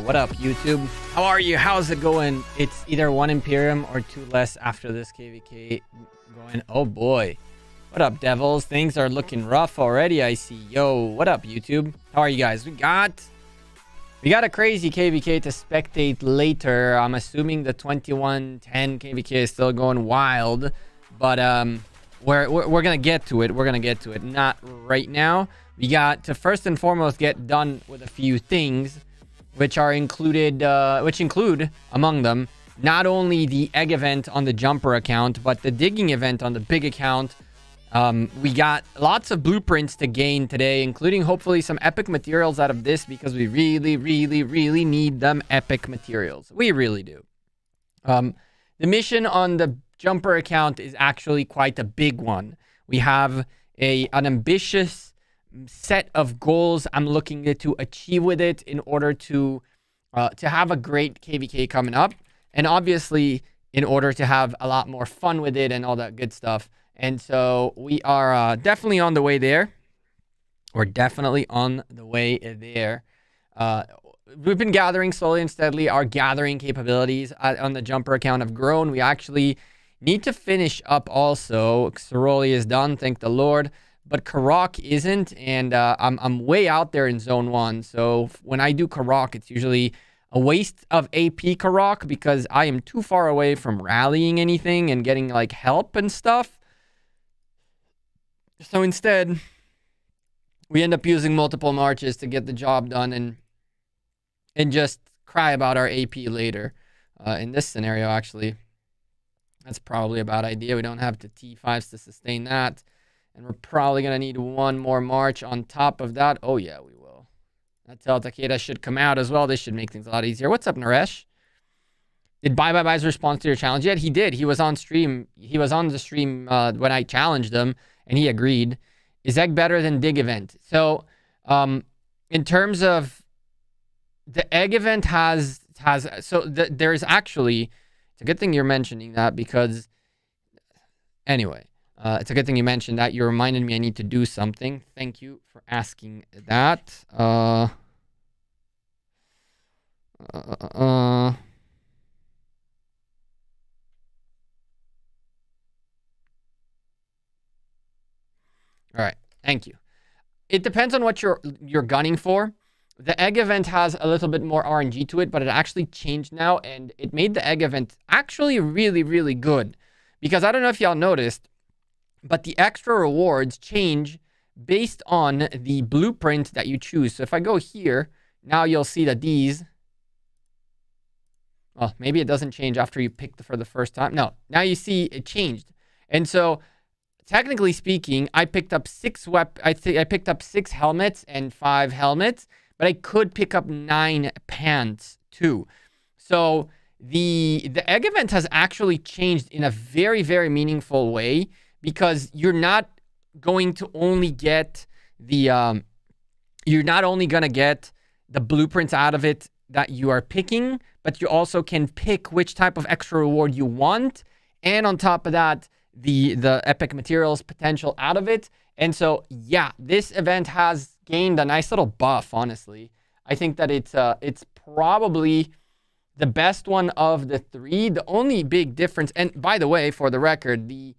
What up, YouTube? How are you? How's it going? It's either 1 Imperium or 2 less after this KvK going. Oh boy. What up, devils? Things are looking rough already, I see. Yo, what up, YouTube? How are you guys? We got a crazy KvK to spectate later. I'm assuming the 2110 KvK is still going wild, but we're gonna get to it. We're gonna get to it. Not right now. We got to first and foremost get done with a few things, which include among them not only the egg event on the jumper account, but the digging event on the big account. We got lots of blueprints to gain today, including hopefully some epic materials out of this, because we really need them epic materials. We really do. The mission on the jumper account is actually quite a big one. We have an ambitious set of goals I'm looking to achieve with it in order to have a great KvK coming up, and obviously in order to have a lot more fun with it and all that good stuff. And so we are definitely on the way there. We're definitely on the way there. We've been gathering slowly and steadily. Our gathering capabilities on the jumper account have grown. We actually need to finish up also. Xeroli is done, thank the Lord. But Karok isn't, and I'm way out there in Zone 1. So when I do Karok, it's usually a waste of AP Karok because I am too far away from rallying anything and getting like help and stuff. So instead, we end up using multiple marches to get the job done and just cry about our AP later. In this scenario, actually, that's probably a bad idea. We don't have the T5s to sustain that. And we're probably going to need one more march on top of that. Oh, yeah, we will. That Tel Takeda should come out as well. This should make things a lot easier. What's up, Naresh? Did Bye respond to your challenge yet? He did. He was on stream. He was on the stream when I challenged him, and he agreed. Is egg better than dig event? So, in terms of the egg event there's actually, it's a good thing you're mentioning that because, anyway. It's a good thing you mentioned that. You reminded me I need to do something. Thank you for asking that. All right. Thank you. It depends on what you're gunning for. The egg event has a little bit more RNG to it, but it actually changed now, and it made the egg event actually really good. Because I don't know if y'all noticed, but the extra rewards change based on the blueprint that you choose. So if I go here, now you'll see that these... Well, maybe it doesn't change after you pick for the first time. No, now you see it changed. And so, technically speaking, I picked up 6 I picked up 6 helmets and 5 helmets, but I could pick up 9 pants too. So the egg event has actually changed in a very meaningful way. Because you're not going to only get the, you're not only going to get the blueprints out of it that you are picking, but you also can pick which type of extra reward you want. And on top of that, the epic materials potential out of it. And so, yeah, this event has gained a nice little buff, honestly. I think that it's probably the best one of the 3. The only big difference, and by the way, for the record, the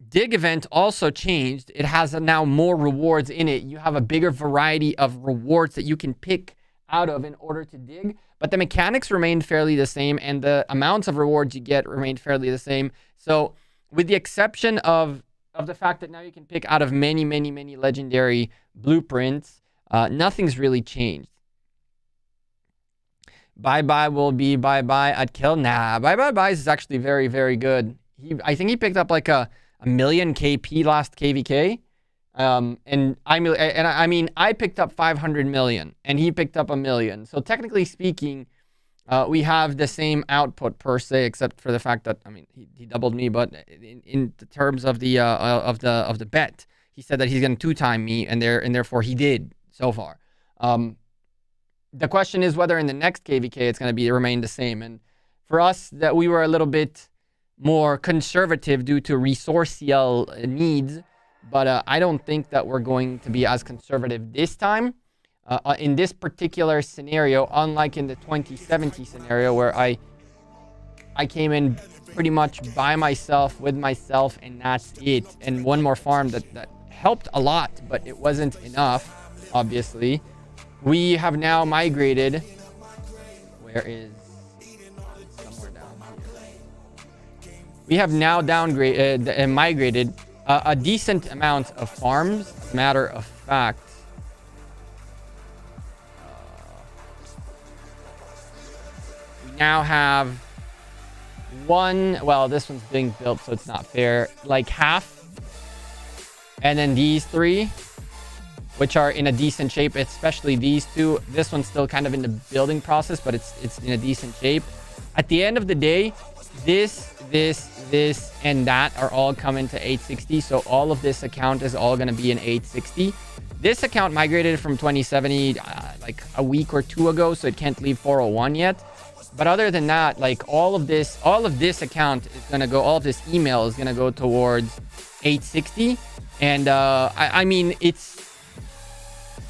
dig event also changed. It has now more rewards in it. You have a bigger variety of rewards that you can pick out of in order to dig, but the mechanics remained fairly the same, and the amounts of rewards you get remained fairly the same. So with the exception of the fact that now you can pick out of many legendary blueprints, nothing's really changed. Bye will be bye at kill. Nah, bye is actually very good. I think he picked up like a million KP last KvK. And I mean I picked up 500 million and he picked up 1 million. So technically speaking, we have the same output per se, except for the fact that I mean he doubled me, but in the terms of the bet, he said that he's going to 2-time me, and therefore he did so far. The question is whether in the next KvK it's going to remain the same. And for us, that we were a little bit more conservative due to resourcial needs. but I don't think that we're going to be as conservative this time. In this particular scenario, unlike in the 2070 scenario where I came in pretty much by myself, with myself, and that's it. And one more farm that helped a lot, but it wasn't enough, obviously. We have now migrated. Where is... somewhere down here. We have now downgraded and migrated a decent amount of farms. As a matter of fact, we now have one... well, this one's being built, so it's not fair. Like half. And then these three, which are in a decent shape, especially these two. This one's still kind of in the building process, but it's in a decent shape. At the end of the day, this, and that are all coming to 860. So all of this account is all going to be in 860. This account migrated from 2070 like a week or two ago, so it can't leave 401 yet. But other than that, like all of this account is going to go, all of this email is going to go towards 860. And I mean,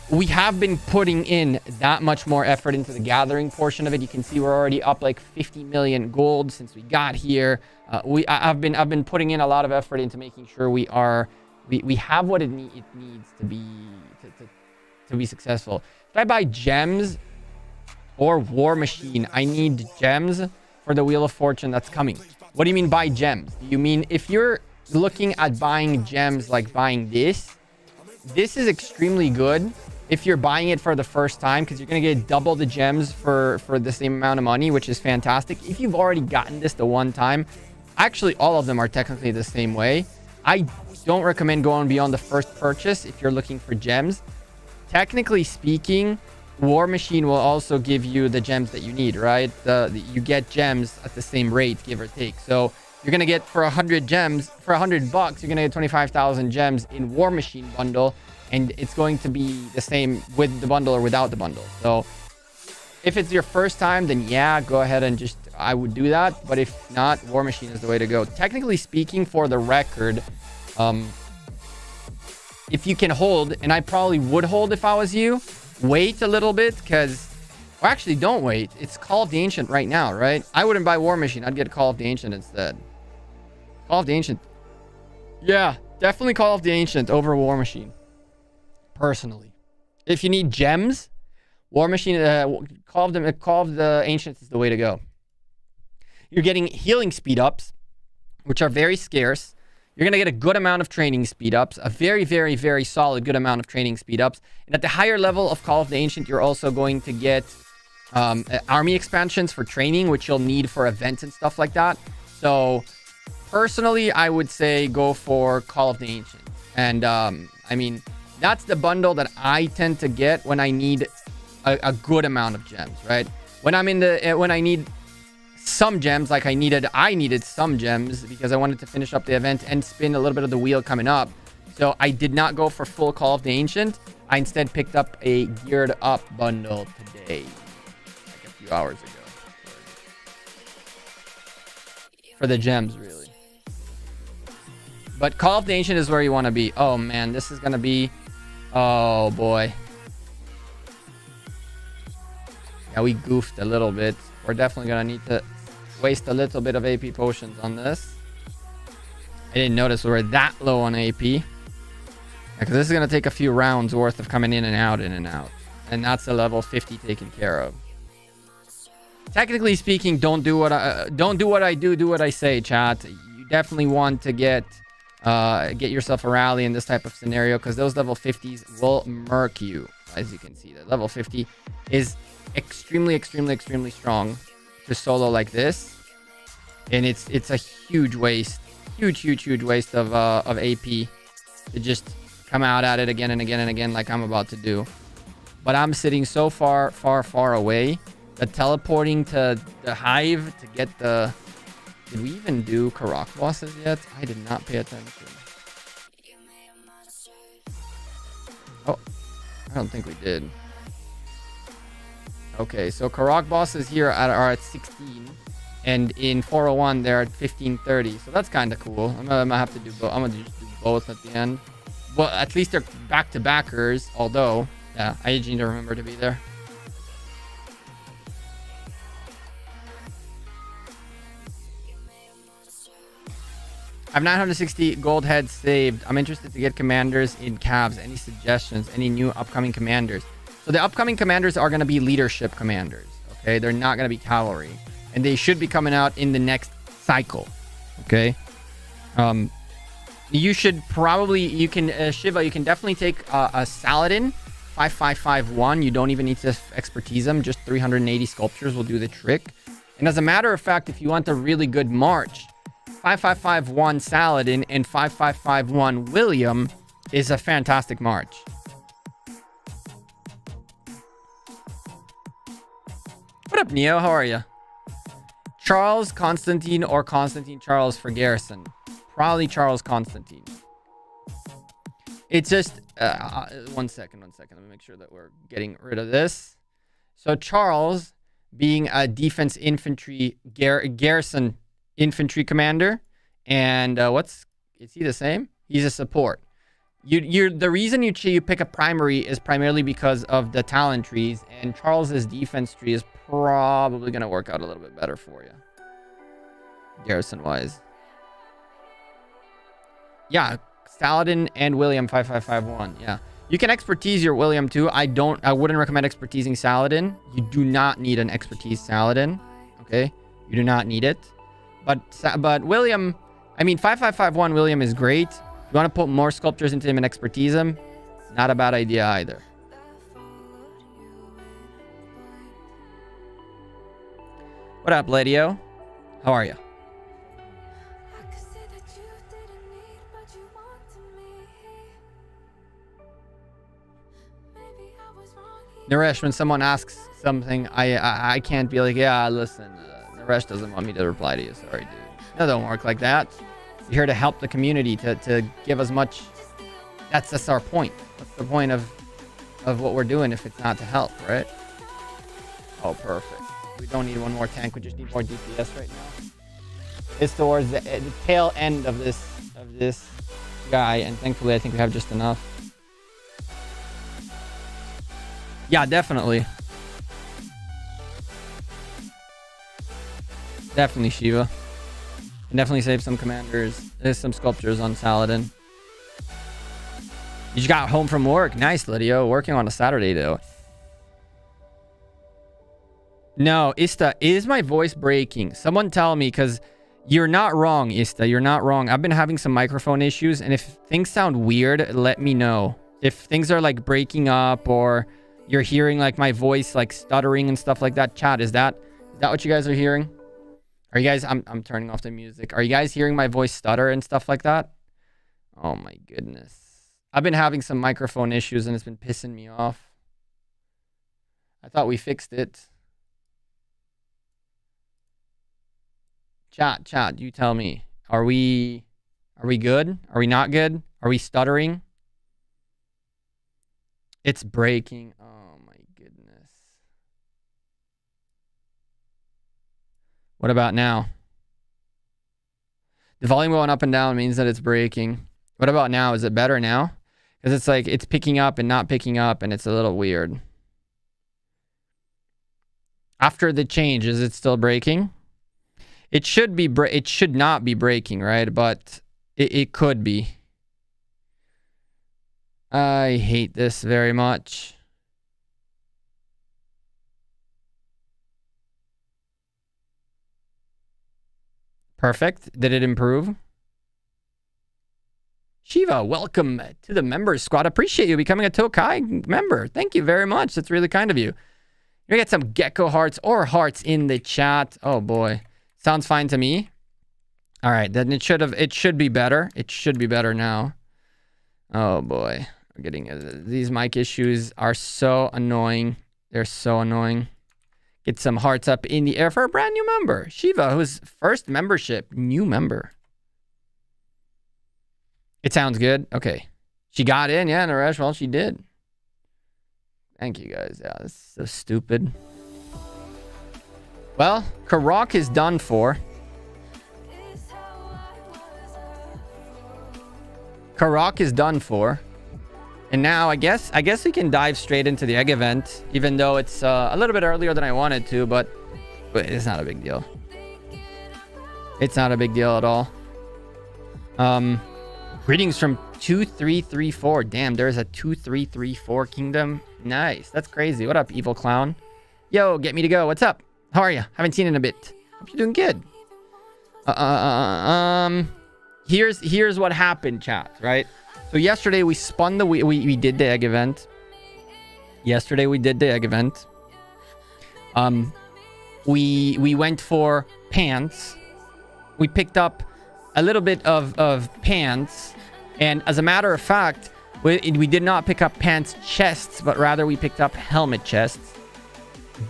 we have been putting in that much more effort into the gathering portion of it. You can see we're already up like 50 million gold since we got here. I've been putting in a lot of effort into making sure we have what it needs to be successful. If I buy gems or war machine, I need gems for the Wheel of Fortune that's coming. What do you mean buy gems? Do you mean if you're looking at buying gems like buying this is extremely good if you're buying it for the first time, because you're going to get double the gems for the same amount of money, which is fantastic. If you've already gotten this the one time, actually all of them are technically the same way. I don't recommend going beyond the first purchase if you're looking for gems. Technically speaking, War Machine will also give you the gems that you need, right? You get gems at the same rate, give or take. So you're going to get for 100 gems, for $100, you're going to get 25,000 gems in War Machine bundle. And it's going to be the same with the bundle or without the bundle. So if it's your first time, then yeah, go ahead and I would do that. But if not, War Machine is the way to go. Technically speaking, for the record, if you can hold, and I probably would hold if I was you, wait a little bit, because... or actually, don't wait. It's Call of the Ancient right now, right? I wouldn't buy War Machine. I'd get Call of the Ancient instead. Call of the Ancient. Yeah, definitely Call of the Ancient over War Machine. Personally. If you need gems, War Machine, Call of the Ancients is the way to go. You're getting healing speed ups, which are very scarce. You're going to get a good amount of training speed ups, a very, very, very solid good amount of training speed ups. And at the higher level of Call of the Ancient, you're also going to get army expansions for training, which you'll need for events and stuff like that. So personally, I would say go for Call of the Ancient. And I mean, that's the bundle that I tend to get when I need a good amount of gems, right? When I need some gems, like I needed some gems because I wanted to finish up the event and spin a little bit of the wheel coming up. So I did not go for full Call of the Ancient. I instead picked up a geared up bundle today, like a few hours ago, for the gems, really. But Call of the Ancient is where you want to be. Oh man, this is gonna be... oh boy. Yeah, we goofed a little bit. We're definitely gonna need to waste a little bit of AP potions on this. I didn't notice we were that low on AP. Because this is gonna take a few rounds worth of coming in and out, and that's a level 50 taken care of. Technically speaking, don't do what I do. Do what I say, chat. You definitely want to get yourself a rally in this type of scenario, because those level 50s will murk you. As you can see, the level 50 is extremely strong to solo like this, and it's a huge waste, huge waste of AP to just come out at it again and again like I'm about to do. But I'm sitting so far away that teleporting to the hive to get the... did we even do Karak bosses yet? I did not pay attention. Oh, I don't think we did. Okay, so Karak bosses here are at 16, and in 401 they're at 1530. So that's kind of cool. I'm gonna have to do both. I'm gonna just do both at the end. Well, at least they're back-to-backers, although... Yeah, I just need to remember to be there. I have 960 gold heads saved. I'm interested to get commanders in Cavs. Any suggestions? Any new upcoming commanders? So the upcoming commanders are going to be leadership commanders. Okay, they're not going to be cavalry, and they should be coming out in the next cycle. Okay. You should probably, you can Shiva, you can definitely take a Saladin 5551. You don't even need to expertise them. Just 380 sculptures will do the trick. And as a matter of fact, if you want a really good march, 5551 Saladin and 5551 William is a fantastic march. What up, Neo? How are you? Charles Constantine or Constantine Charles for Garrison? Probably Charles Constantine. It's just... one second. Let me make sure that we're getting rid of this. So Charles, being a defense infantry garrison infantry commander, and is he the same? He's a support. The reason you pick a primary is primarily because of the talent trees, and Charles's defense tree is probably going to work out a little bit better for you, garrison wise. Yeah, Saladin and William 5551. Yeah, you can expertise your William too. I wouldn't recommend expertising Saladin. You do not need an expertise Saladin. Okay, you do not need it. But William, I mean 5551 William is great. You want to put more sculptures into him and expertise him? Not a bad idea either. What up, Ledio? How are you? Naresh, when someone asks something, I can't be like, yeah, listen, Naresh doesn't want me to reply to you. Sorry, dude. No, don't work like that. We're here to help the community, to give as much. That's our point. What's the point of what we're doing if it's not to help, right? Oh, perfect. We don't need one more tank. We just need more DPS right now. It's towards the tail end of this guy, and thankfully I think we have just enough. Yeah, definitely. Definitely Shiva. Can definitely save some commanders. There's some sculptures on Saladin. You just got home from work. Nice, Lydio. Working on a Saturday, though. No, Ista, is my voice breaking? Someone tell me, because you're not wrong, Ista. You're not wrong. I've been having some microphone issues, and if things sound weird, let me know. If things are like breaking up, or you're hearing like my voice like stuttering and stuff like that, chat, is that what you guys are hearing? Are you guys, I'm turning off the music. Are you guys hearing my voice stutter and stuff like that? Oh my goodness. I've been having some microphone issues and it's been pissing me off. I thought we fixed it. Chat, you tell me. Are we good? Are we not good? Are we stuttering? It's breaking. Oh my goodness. What about now? The volume going up and down means that it's breaking. What about now? Is it better now? Because it's like it's picking up and not picking up, and it's a little weird. After the change, is it still breaking? It should be. It should not be breaking, right? But it could be. I hate this very much. Perfect. Did it improve? Shiva, welcome to the members squad. Appreciate you becoming a Tokai member. Thank you very much. That's really kind of you. You're gonna get some Gekko hearts or hearts in the chat. Oh boy. Sounds fine to me. All right, then it should be better. It should be better now. Oh boy. We're getting these mic issues are so annoying. They're so annoying. Get some hearts up in the air for a brand new member. Shiva, whose first membership, new member. It sounds good. Okay. She got in. Yeah, Naresh. Well, she did. Thank you, guys. Yeah, this is so stupid. Well, Karok is done for. Karak is done for. And now I guess we can dive straight into the egg event, even though it's a little bit earlier than I wanted to, but it's not a big deal. It's not a big deal at all. Greetings from 2334. Damn, there's a 2334 kingdom. Nice. That's crazy. What up, evil clown? Yo, get me to go. What's up? How are you? Haven't seen you in a bit. Hope you're doing good. Here's what happened, chat, right? So yesterday we spun the we did the egg event. Yesterday we did the egg event. We went for pants. We picked up a little bit of pants, and as a matter of fact, we did not pick up pants chests, but rather we picked up helmet chests.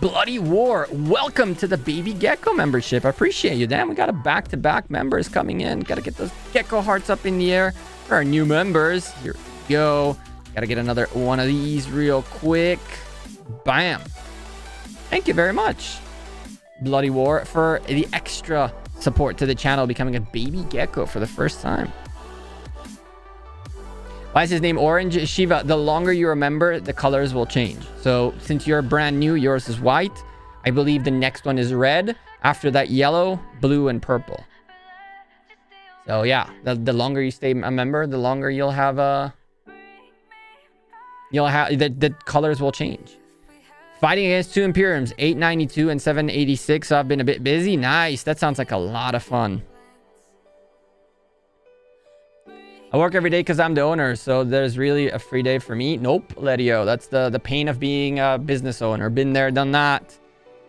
Bloody War, welcome to the Baby Gekko membership. I appreciate you. Damn, we got a back-to-back members coming in. Gotta get those Gekko hearts up in the air for our new members. Here we go. Gotta get another one of these real quick. Bam. Thank you very much, Bloody War, for the extra support to the channel, becoming a Baby Gekko for the first time. Why is his name orange? Shiva, the longer you remember, the colors will change. So since you're brand new, yours is white. I believe the next one is red. After that, yellow, blue, and purple. So yeah, the longer you stay a member, the longer you'll have the colors will change. Fighting against 2 Imperiums, 892 and 786. So I've been a bit busy. Nice. That sounds like a lot of fun. I work every day because I'm the owner, so there's really a free day for me. Nope, Letio. That's the pain of being a business owner. Been there, done that.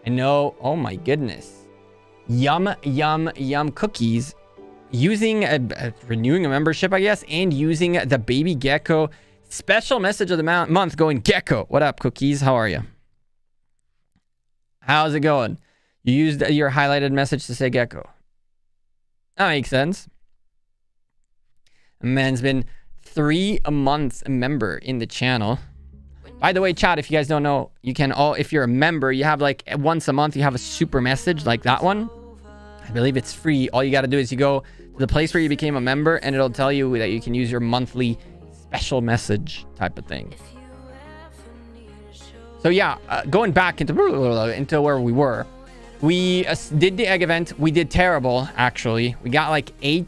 I know. Oh my goodness. Yum, yum, yum cookies. Using renewing a membership, I guess, and using the Baby Gekko special message of the month going, Gekko. What up, cookies? How are you? How's it going? You used your highlighted message to say Gekko. That makes sense. A man's been 3 months a member in the channel. By the way, chat, if you guys don't know, you can if you're a member, you have like once a month, you have a super message like that one. I believe it's free. All you got to do is you go to the place where you became a member and it'll tell you that you can use your monthly special message type of thing. So yeah, going back into where we were. We did the egg event. We did terrible, actually. We got like 8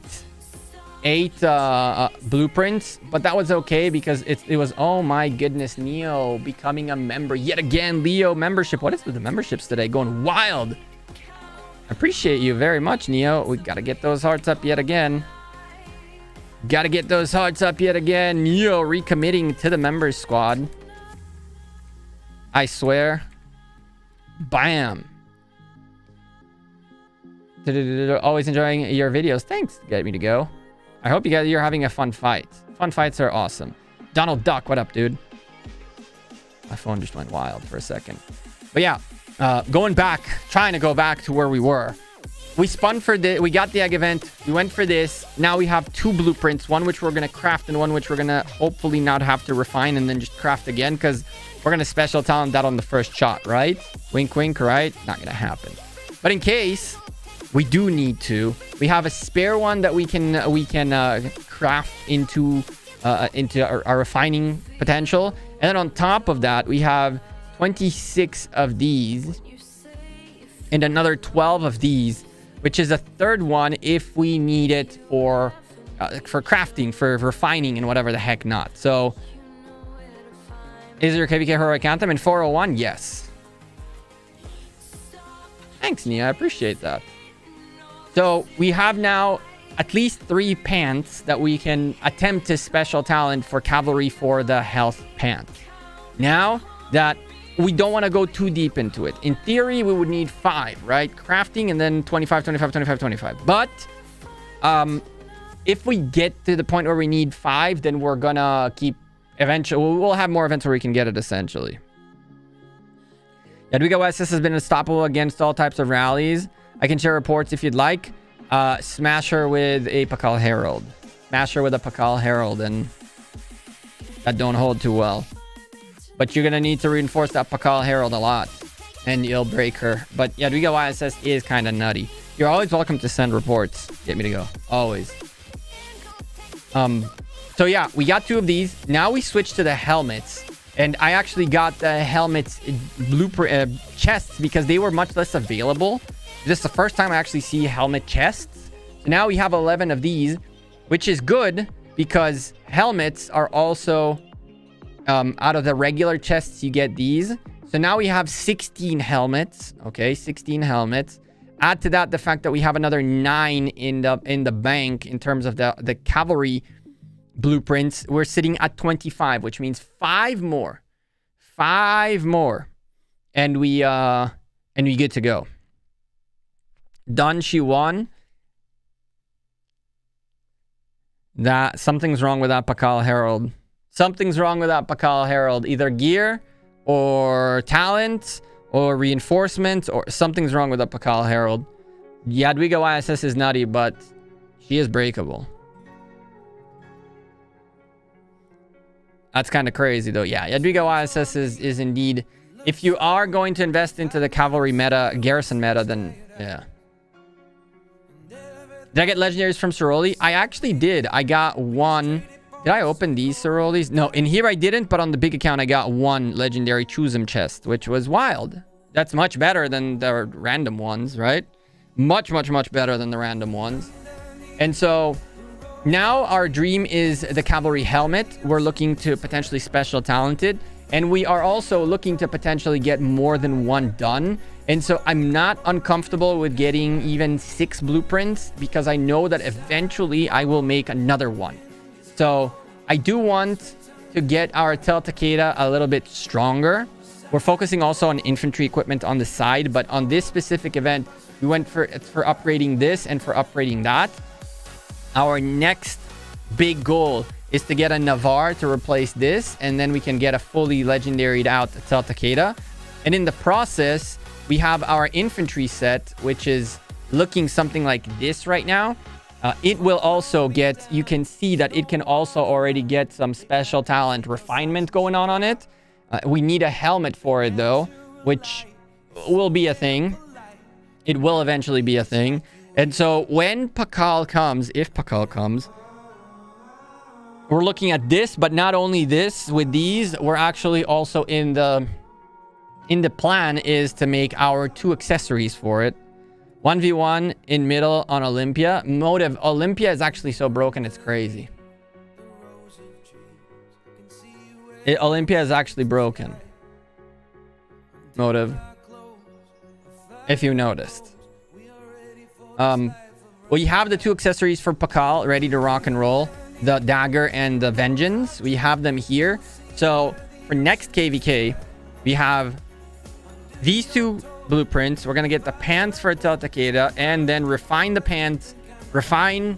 blueprints, but that was okay because it was, oh my goodness, Neo becoming a member yet again. Leo membership. What is with the memberships today? Going wild. I appreciate you very much, Neo. We gotta get those hearts up yet again. Gotta get those hearts up yet again. Neo recommitting to the members squad. I swear. Bam. Always enjoying your videos. Thanks. Get me to go. I hope you guys you're having a fun fight. Fun fights are awesome. Donald Duck, what up, dude? My phone just went wild for a second. But yeah, trying to go back to where we were. We spun for we got the egg event. We went for this. Now we have 2 blueprints, one which we're going to craft and one which we're going to hopefully not have to refine and then just craft again because we're going to special talent that on the first shot, right? Wink, wink, right? Not going to happen. But in case we do need to, we have a spare one that we can craft into our refining potential. And then on top of that, we have 26 of these and another 12 of these, which is a third one if we need it for crafting, for refining and whatever the heck not. So is there a KvK heroic anthem in 401? Yes. Thanks, Nia. I appreciate that. So we have now at least 3 pants that we can attempt to special talent for Cavalry for the health pants. Now that we don't want to go too deep into it. In theory, we would need 5, right? Crafting and then 25, 25, 25, 25. But if we get to the point where we need 5, then we're gonna keep eventually. We'll have more events where we can get it essentially. Jadwiga SS has been unstoppable against all types of rallies. I can share reports if you'd like. Smash her with a Pakal Herald. Smash her with a Pakal Herald, and that don't hold too well. But you're going to need to reinforce that Pakal Herald a lot, and you'll break her. But Jadwiga YSS is kind of nutty. You're always welcome to send reports. Get me to go. Always. So yeah, we got 2 of these. Now we switch to the helmets. And I actually got the helmets blueprint chests because they were much less available. This is the first time I actually see helmet chests. So now we have 11 of these, which is good because helmets are also out of the regular chests, you get these. So now we have 16 helmets. Okay, 16 helmets. Add to that the fact that we have another 9 in the bank in terms of the cavalry blueprints. We're sitting at 25, which means 5 more. 5 more. And we good to go. Done, she won. That something's wrong with that Pakal Herald. Something's wrong with that Pakal Herald. Either gear or talent or reinforcements, or something's wrong with the Pakal Herald. Jadwiga YSS is nutty, but she is breakable. That's kind of crazy, though. Yeah, Jadwiga YSS is indeed... If you are going to invest into the cavalry meta, garrison meta, then yeah. Did I get legendaries from Soroli? I actually did. I got 1... Did I open these Sorolis? No, in here I didn't, but on the big account I got 1 legendary Choose 'em chest, which was wild. That's much better than the random ones, right? Much better than the random ones. And so now our dream is the cavalry helmet. We're looking to potentially special talented, and we are also looking to potentially get more than 1 done. And so I'm not uncomfortable with getting even 6 blueprints because I know that eventually I will make another one. So I do want to get our Tel Takeda a little bit stronger. We're focusing also on infantry equipment on the side, but on this specific event, we went for upgrading this and for upgrading that. Our next big goal is to get a Navarre to replace this, and then we can get a fully legendaried out Tel Takeda. And in the process, we have our infantry set, which is looking something like this right now. It will also get, you can see that it can also already get some special talent refinement going on it. We need a helmet for it though, which will be a thing. It will eventually be a thing. And so when Pakal comes, if Pakal comes, we're looking at this, but not only this, with these, we're actually also in the plan is to make our 2 accessories for it. 1v1 in middle on Olympia. Motive. Olympia is actually so broken, it's crazy. Olympia is actually broken. Motive. If you noticed. Well, you have the 2 accessories for Pakal ready to rock and roll. The dagger and the vengeance. We have them here. So for next KvK, we have these 2 blueprints. We're gonna get the pants for Tel Takeda and then refine the pants, refine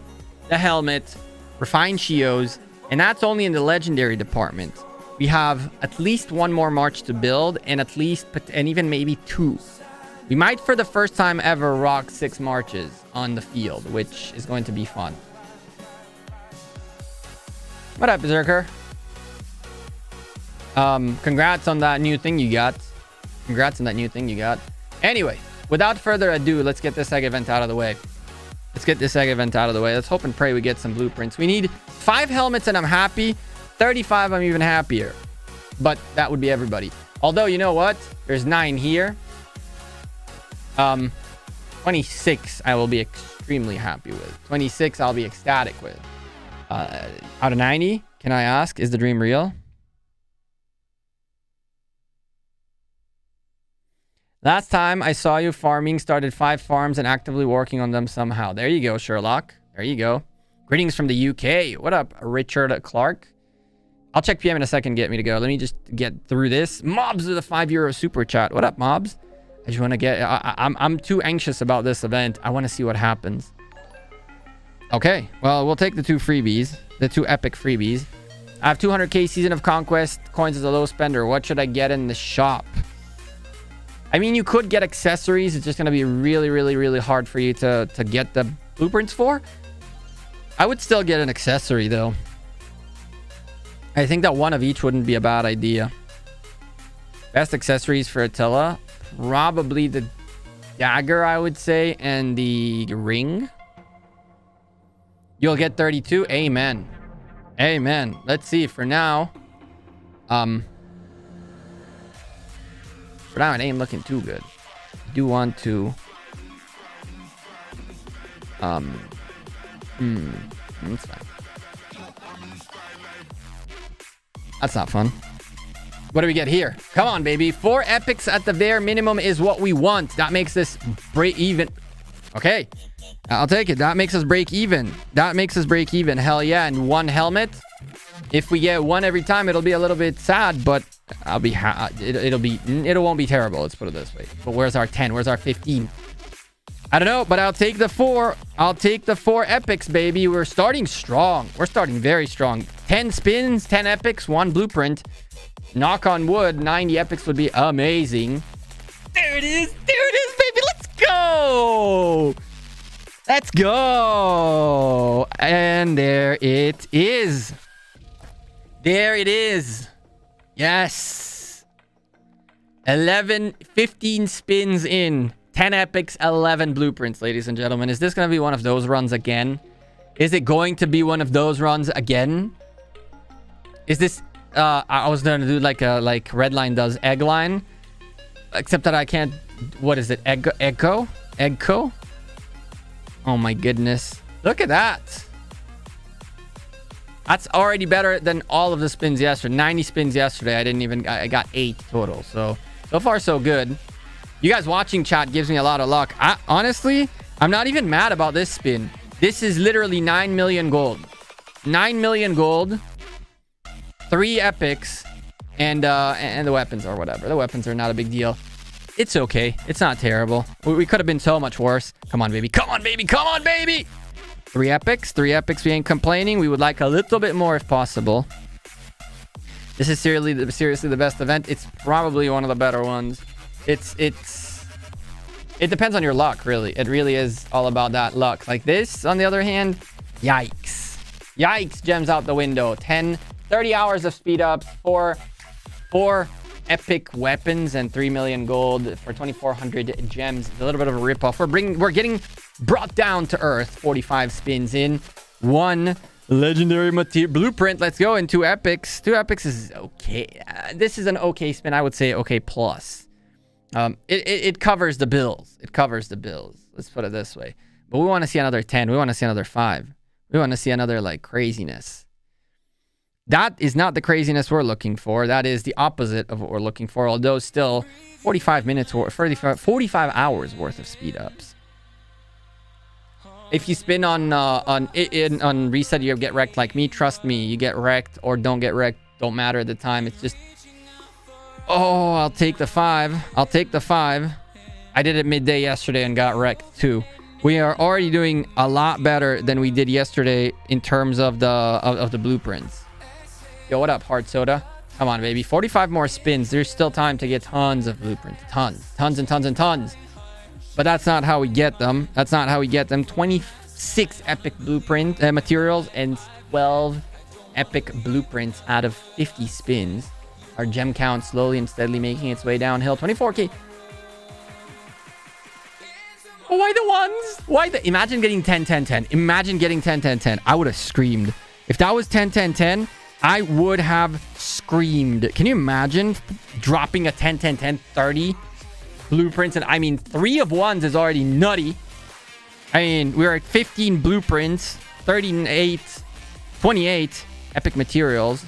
the helmet, refine Shios, and that's only in the legendary department. We have at least 1 more march to build, and at least, and even maybe 2. We might for the first time ever rock 6 marches on the field, which is going to be fun. What up, Berserker? Congrats on that new thing you got. Congrats on that new thing you got. Anyway, without further ado, let's get this egg event out of the way. Let's hope and pray we get some blueprints. We need 5 helmets and I'm happy. 35, I'm even happier. But that would be everybody. Although, you know what? There's 9 here. 26, I will be extremely happy with. 26, I'll be ecstatic with. Out of 90, can I ask, is the dream real? Last time I saw you farming, started 5 farms and actively working on them somehow. There you go, Sherlock. There you go. Greetings from the UK. What up, Richard Clark? I'll check PM in a second, get me to go. Let me just get through this. Mobs with a €5 super chat. What up, Mobs? I just want to get... I'm too anxious about this event. I want to see what happens. Okay, well, we'll take the 2 freebies. The 2 epic freebies. I have 200k Season of Conquest coins as a low spender. What should I get in the shop? I mean, you could get accessories. It's just going to be really, really, really hard for you to get the blueprints for. I would still get an accessory, though. I think that 1 of each wouldn't be a bad idea. Best accessories for Attila? Probably the dagger, I would say, and the ring. You'll get 32. Amen. Amen. Let's see. For now, it ain't looking too good. I do want to, that's fine. That's not fun. What do we get here? Come on, baby. 4 epics at the bare minimum is what we want. That makes this break even. Okay. I'll take it. That makes us break even. That makes us break even. Hell yeah. And 1 helmet. If we get 1 every time, it'll be a little bit sad, but I'll be it won't be terrible. Let's put it this way. But where's our 10? Where's our 15? I don't know, but I'll take the 4. I'll take the 4 epics, baby. We're starting strong. We're starting very strong. 10 spins, 10 epics, 1 blueprint. Knock on wood, 90 epics would be amazing. There it is. There it is, baby. Let's go. Let's go. And there it is. There it is. Yes. 15 spins in. 10 epics, 11 blueprints, ladies and gentlemen. Is this going to be one of those runs again? Is it going to be one of those runs again? Is this... I was going to do like Redline does egg line. Except that I can't... What is it? Gekko? Oh my goodness. Look at that. That's already better than all of the spins yesterday. 90 spins yesterday. I got 8 total. So far so good. You guys watching chat gives me a lot of luck. Honestly, I'm not even mad about this spin. This is literally 9 million gold. 9 million gold. 3 epics. And the weapons or whatever. The weapons are not a big deal. It's okay. It's not terrible. We could have been so much worse. Come on, baby. Come on, baby. Come on, baby. 3 epics. 3 epics. We ain't complaining. We would like a little bit more if possible. This is seriously the best event. It's probably one of the better ones. It depends on your luck, really. It really is all about that luck. Like this, on the other hand, yikes. Yikes, gems out the window. 30 hours of speed ups, 4 epic weapons, and 3 million gold for 2,400 gems. It's a little bit of a ripoff. We're getting brought down to earth. 45 spins in. 1 legendary blueprint. Let's go. And 2 epics. 2 epics is okay. This is an okay spin. I would say okay plus. It covers the bills. It covers the bills. Let's put it this way. But we want to see another 10. We want to see another 5. We want to see another like craziness. That is not the craziness we're looking for. That is the opposite of what we're looking for. Although still 45 hours worth of speed ups. If you spin on reset, you get wrecked like me. Trust me, you get wrecked or don't get wrecked. Don't matter at the time. It's just... Oh, I'll take the 5. I'll take the 5. I did it midday yesterday and got wrecked too. We are already doing a lot better than we did yesterday in terms of the blueprints. Yo, what up, Hard Soda? Come on, baby. 45 more spins. There's still time to get tons of blueprints. Tons and tons and tons. But that's not how we get them. That's not how we get them. 26 epic blueprint materials and 12 epic blueprints out of 50 spins. Our gem count slowly and steadily making its way downhill. 24k. Oh, why the ones? Why the... Imagine getting 10, 10, 10. Imagine getting 10, 10, 10. I would have screamed. If that was 10, 10, 10, I would have screamed. Can you imagine dropping a 10, 10, 10, 30 blueprints? And I mean, 3 of 1s is already nutty. I mean, we're at 15 blueprints, 38, 28 epic materials.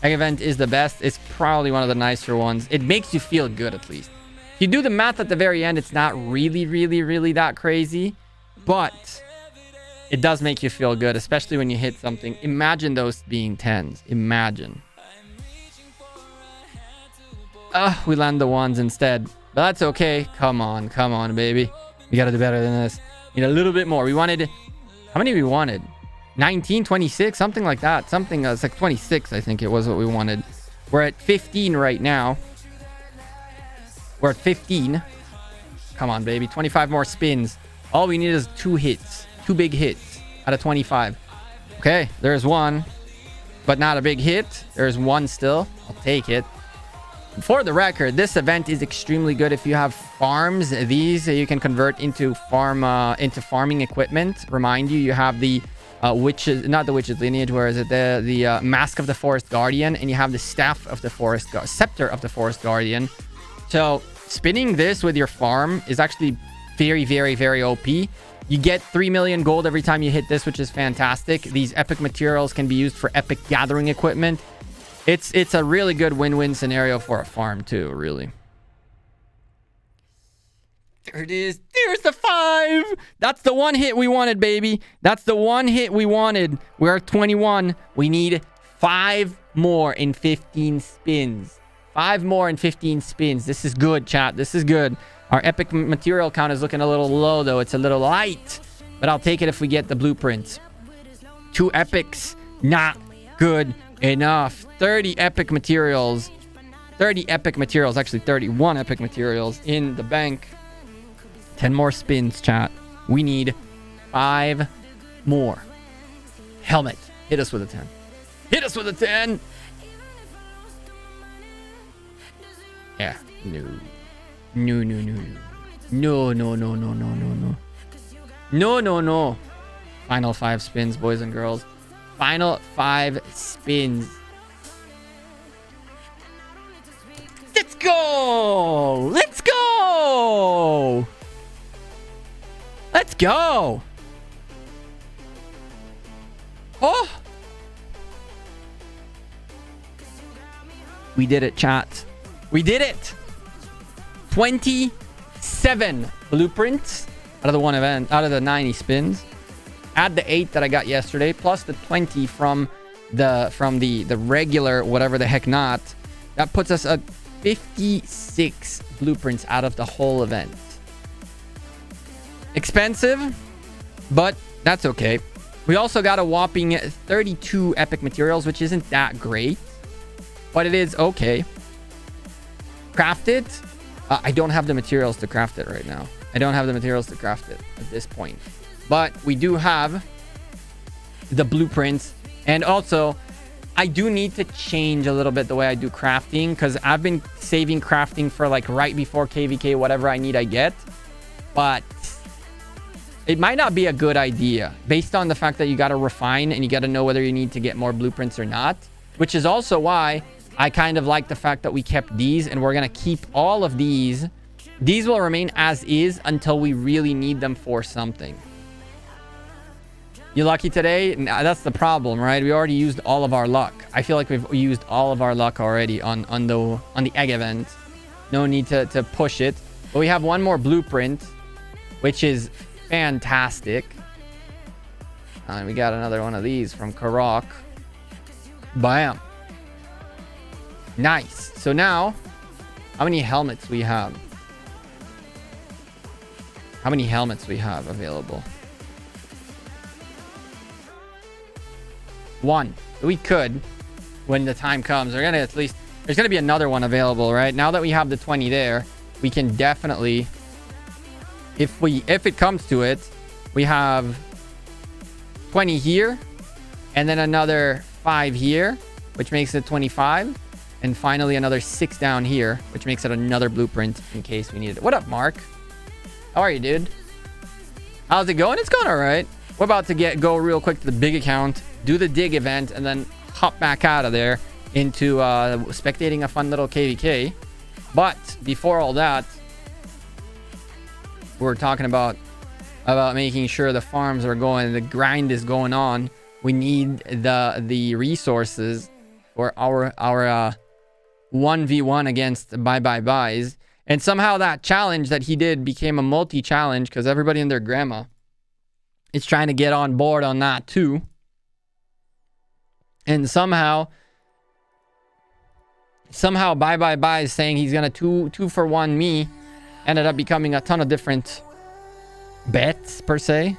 Egg event is the best. It's probably one of the nicer ones. It makes you feel good, at least. If you do the math at the very end, it's not really that crazy. But it does make you feel good, especially when you hit something. Imagine those being 10s. Imagine. We land the 1s instead. But that's okay. Come on, baby. We gotta do better than this. Need a little bit more. We wanted... How many we wanted? 19, 26, something like that. Something it's like 26, I think it was what we wanted. We're at 15 right now. We're at 15. Come on, baby. 25 more spins. All we need is 2 hits. 2 big hits out of 25. Okay, there's 1, but not a big hit. There's 1 still. I'll take it. For the record, this event is extremely good if you have farms. These you can convert into farming equipment. Remind you, you have the witches, not the witches lineage, where is it? The Mask of the Forest Guardian, and you have the Staff of the Forest Scepter of the Forest Guardian. So spinning this with your farm is actually very, very, very OP. You get 3 million gold every time you hit this, which is fantastic. These epic materials can be used for epic gathering equipment. It's a really good win-win scenario for a farm too, really. There it is. There's the 5. That's the one hit we wanted, baby. That's the one hit we wanted. We're at 21. We need 5 more in 15 spins. 5 more in 15 spins. This is good, chat. This is good. Our epic material count is looking a little low, though. It's a little light. But I'll take it if we get the blueprints. 2 epics. Not good enough. 30 epic materials. 30 epic materials. Actually, 31 epic materials in the bank. 10 more spins, chat. We need 5 more. Helmet. Hit us with a 10. Hit us with a 10. Yeah. No. No, no, no, no. No, no, no, no, no, no, no. No, no, no. Final 5 spins, boys and girls. Final 5 spins. Let's go! Let's go! Let's go! Oh! We did it, chat. We did it! 27 blueprints out of the one event, out of the 90 spins. Add the 8 that I got yesterday, plus the 20 from the regular whatever the heck not. That puts us at 56 blueprints out of the whole event. Expensive, but that's okay. We also got a whopping 32 epic materials, which isn't that great, but it is okay. Craft it. I don't have the materials to craft it right now. I don't have the materials to craft it at this point. But we do have the blueprints. And also, I do need to change a little bit the way I do crafting, because I've been saving crafting for like right before KvK. Whatever I need, I get. But it might not be a good idea based on the fact that you got to refine and you got to know whether you need to get more blueprints or not, which is also why I kind of like the fact that we kept these, and we're going to keep all of these. These will remain as is until we really need them for something. You lucky today? Nah, that's the problem, right? We already used all of our luck. I feel like we've used all of our luck already on the egg event. No need to push it. But we have one more blueprint, which is fantastic. And we got another one of these from Karok. Bam. Nice. So now, how many helmets we have? How many helmets we have available? 1. We could, when the time comes, we're gonna at least, there's gonna be another one available, right? Now that we have the 20 there, we can definitely, if it comes to it, we have 20 here, and then another 5 here, which makes it 25. And finally, another 6 down here, which makes it another blueprint in case we need it. What up, Mark? How are you, dude? How's it going? It's going all right. We're about to go real quick to the big account, do the dig event, and then hop back out of there into spectating a fun little KvK. But before all that, we're talking about making sure the farms are going, the grind is going on. We need the resources for our 1v1 against buys. And somehow that challenge that he did became a multi-challenge, because everybody and their grandma is trying to get on board on that too. And somehow buy is saying he's gonna two for one me. Ended up becoming a ton of different bets per se.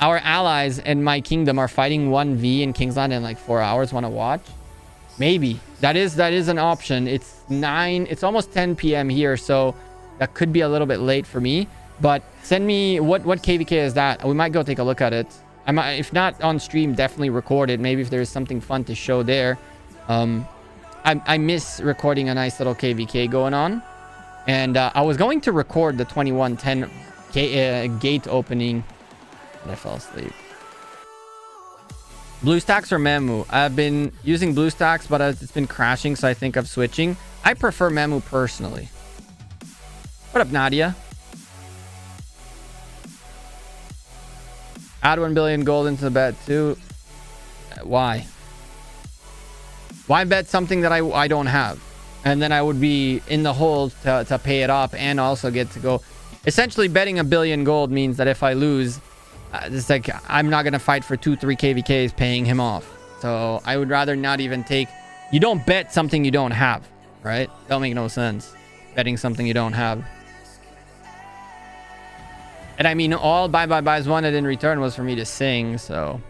Our allies in my kingdom are fighting 1v in Kingsland in like 4 hours. Want to watch? Maybe. That is an option. It's 9. It's almost 10 p.m. here, so that could be a little bit late for me. But send me what KvK is that? We might go take a look at it. I might, if not on stream, definitely record it. Maybe if there's something fun to show there. I miss recording a nice little KvK going on. And I was going to record the 2110 gate opening. And I fell asleep. BlueStacks or Memu? I've been using BlueStacks, but it's been crashing, so I think of switching. I prefer Memu personally. What up, Nadia? Add 1 billion gold into the bet too. Why? Why bet something that I don't have? And then I would be in the hole to pay it off and also get to go. Essentially, betting 1 billion gold means that if I lose, it's like I'm not going to fight for 2-3 KvKs paying him off. So I would rather not even take... You don't bet something you don't have, right? That'll make no sense. Betting something you don't have. And I mean, all buys wanted in return was for me to sing, so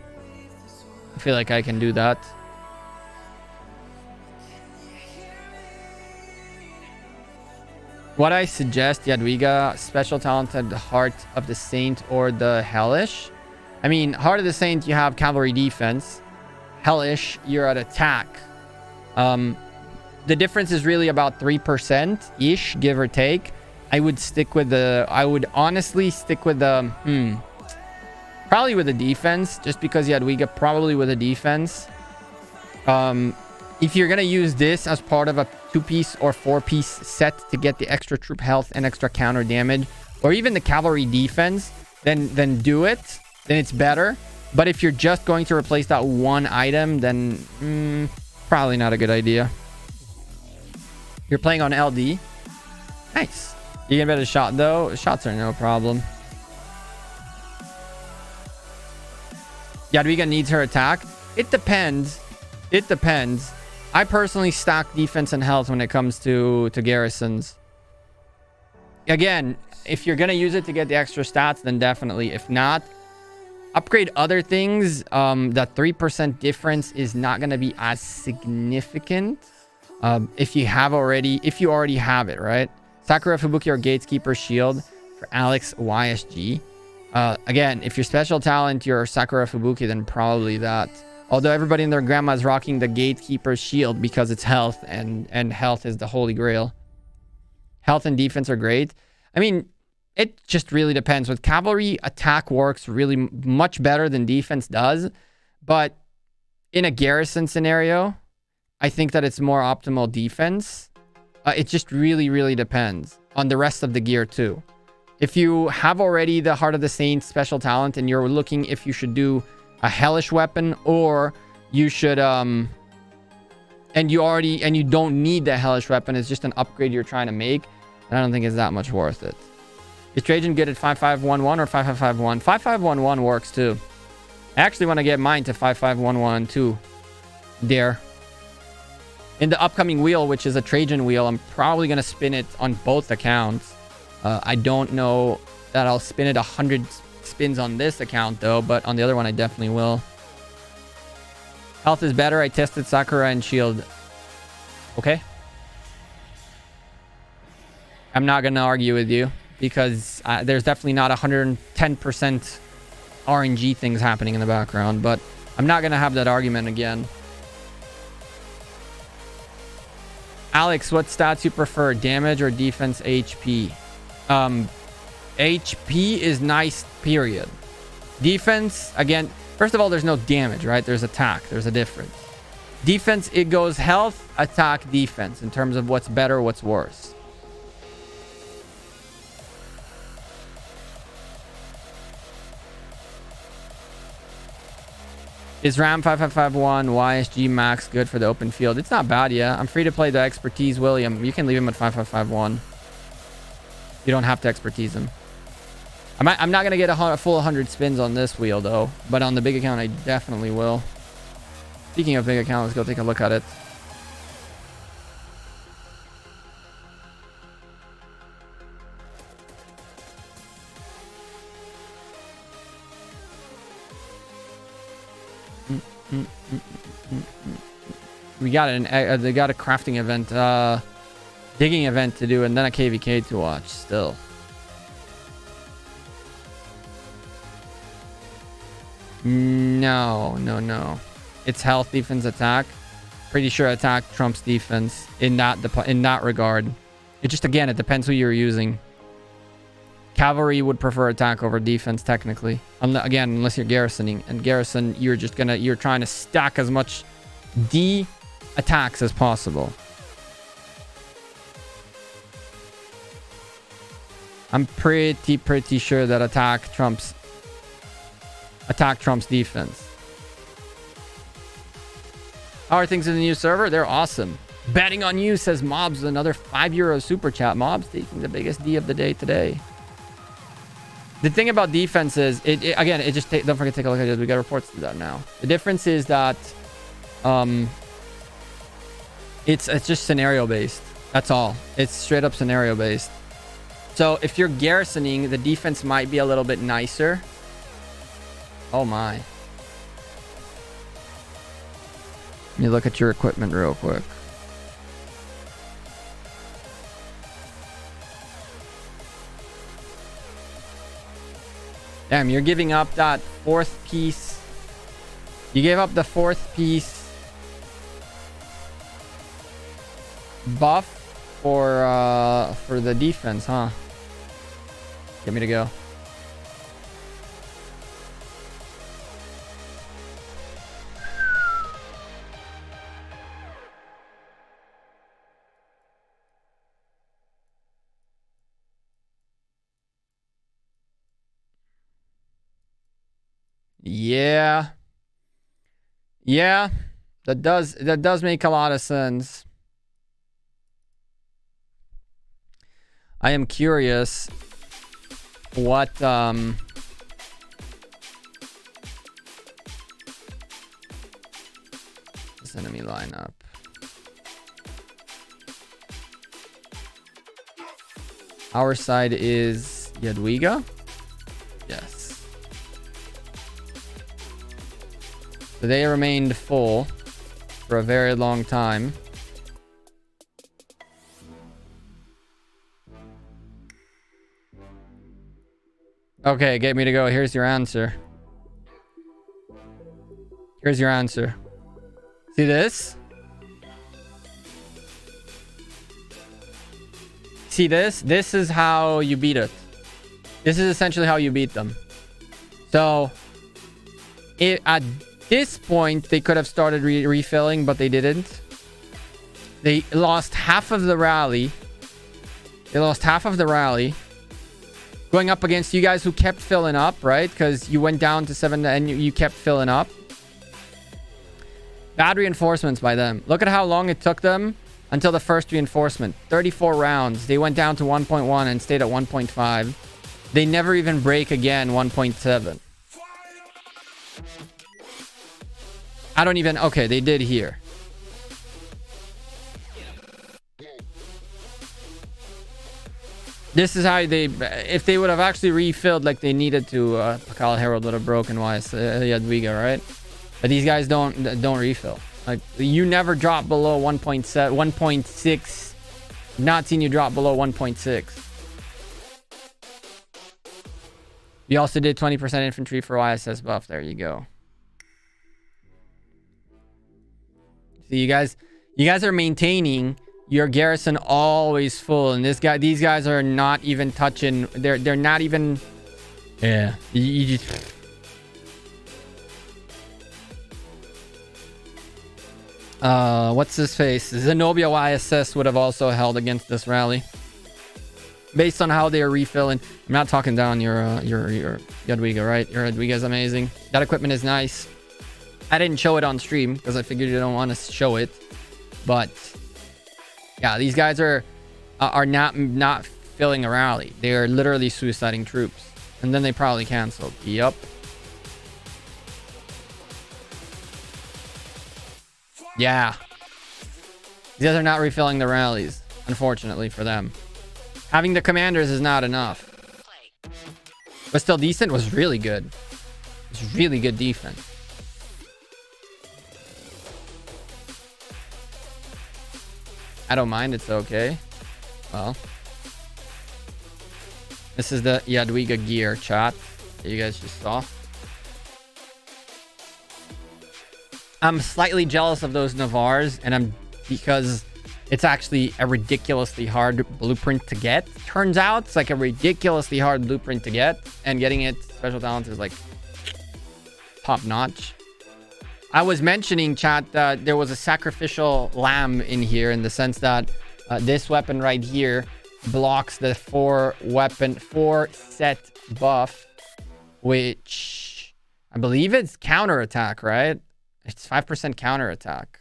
I feel like I can do that. What I suggest, Jadwiga, special talented Heart of the Saint or the Hellish. I mean, Heart of the Saint, you have cavalry defense. Hellish, you're at attack. The difference is really about 3%-ish, give or take. I would stick with the... I would honestly stick with the... probably with the defense, just because Jadwiga probably with a defense. If you're going to use this as part of a 2-piece or 4-piece set to get the extra troop health and extra counter damage, or even the cavalry defense, then do it. Then it's better. But if you're just going to replace that one item, then probably not a good idea. You're playing on LD. Nice. You get a better shot, though. Shots are no problem. Jadwiga needs her attack. It depends. It depends. I personally stack defense and health when it comes to garrisons. Again, if you're going to use it to get the extra stats, then definitely. If not, upgrade other things. That 3% difference is not going to be as significant. If you already have it, right? Sakura Fubuki or Gatekeeper Shield for Alex YSG. Again, if your special talent, you're Sakura Fubuki, then probably that. Although everybody and their grandma is rocking the Gatekeeper's Shield because it's health, and health is the holy grail. Health and defense are great. I mean, it just really depends. With cavalry, attack works really much better than defense does. But in a garrison scenario, I think that it's more optimal defense. It just really, really depends on the rest of the gear too. If you have already the Heart of the Saint special talent and you're looking if you should do a hellish weapon, or you should and you don't need the hellish weapon, it's just an upgrade you're trying to make, I don't think it's that much worth it. Is Trajan good at 5511 or 5551? 5511 works too. I actually want to get mine to 5511 too. There. In the upcoming wheel, which is a Trajan wheel, I'm probably going to spin it on both accounts. I don't know that I'll spin it 100 spins on this account though, but on the other one I definitely will. Health is better. I tested Sakura and Shield. Okay. I'm not going to argue with you because there's definitely not 110% RNG things happening in the background, but I'm not going to have that argument again. Alex, what stats you prefer? Damage or defense HP? HP is nice, period. Defense, again, first of all, there's no damage, right? There's attack. There's a difference. Defense, it goes health, attack, defense in terms of what's better, what's worse. Is RAM 5551 YSG max good for the open field? It's not bad, yeah. I'm free to play the expertise William. You can leave him at 5551. You don't have to expertise him. I'm not going to get a full 100 spins on this wheel, though. But on the big account, I definitely will. Speaking of big account, let's go take a look at it. We got they got a crafting event, digging event to do, and then a KvK to watch still. No. It's health, defense, attack. Pretty sure attack trumps defense in that regard. It just, again, it depends who you're using. Cavalry would prefer attack over defense, technically. Again, unless you're garrisoning. And garrison, you're trying to stack as much D attacks as possible. I'm pretty sure that attack trumps defense. How are things in the new server? They're awesome. Betting on you, says Mobs, another €5 super chat. Mobs taking the biggest D of the day today. The thing about defense is, again, don't forget to take a look at it. We got reports to that now. The difference is that it's just scenario based. That's all. It's straight up scenario based. So if you're garrisoning, the defense might be a little bit nicer. Oh my. Let me look at your equipment real quick. Damn, you're giving up that fourth piece. You gave up the fourth piece buff for the defense, huh? Get me to go. Yeah. Yeah. That does make a lot of sense. I am curious what this enemy lineup. Our side is Jadwiga. Yes. So they remained full for a very long time. Okay, get me to go. Here's your answer. Here's your answer. See this? See this? This is how you beat it. This is essentially how you beat them. So, at this point, they could have started refilling, but they didn't. They lost half of the rally. Going up against you guys who kept filling up, right? Because you went down to 7 and you kept filling up. Bad reinforcements by them. Look at how long it took them until the first reinforcement. 34 rounds. They went down to 1.1 and stayed at 1.5. They never even break again 1.7. I don't even... Okay, they did here. This is how they... If they would have actually refilled like they needed to, Pakal Herald would have broken Wise Jadwiga, right? But these guys don't refill. Like, you never drop below 1.7, 1.6. Not seen you drop below 1.6. We also did 20% infantry for YSS buff. There you go. So you guys are maintaining your garrison always full, and these guys are not even touching. They're not even. Yeah. You just. What's his face? Zenobia YSS would have also held against this rally, based on how they are refilling. I'm not talking down your Jadwiga, right? Your Jadwiga is amazing. That equipment is nice. I didn't show it on stream because I figured you don't want to show it, but yeah, these guys are not filling a rally. They are literally suiciding troops, and then they probably canceled. Yup. Yeah. These guys are not refilling the rallies, unfortunately for them. Having the commanders is not enough. But still decent. Was really good. It's really good defense. I don't mind. It's okay. Well. This is the Jadwiga gear chat that you guys just saw. I'm slightly jealous of those Navars, and because it's actually a ridiculously hard blueprint to get. Turns out it's like a ridiculously hard blueprint to get, and getting it special talent is like top notch. I was mentioning, chat, that there was a sacrificial lamb in here, in the sense that this weapon right here blocks the 4 set buff, which I believe it's counterattack, right? It's 5% counterattack.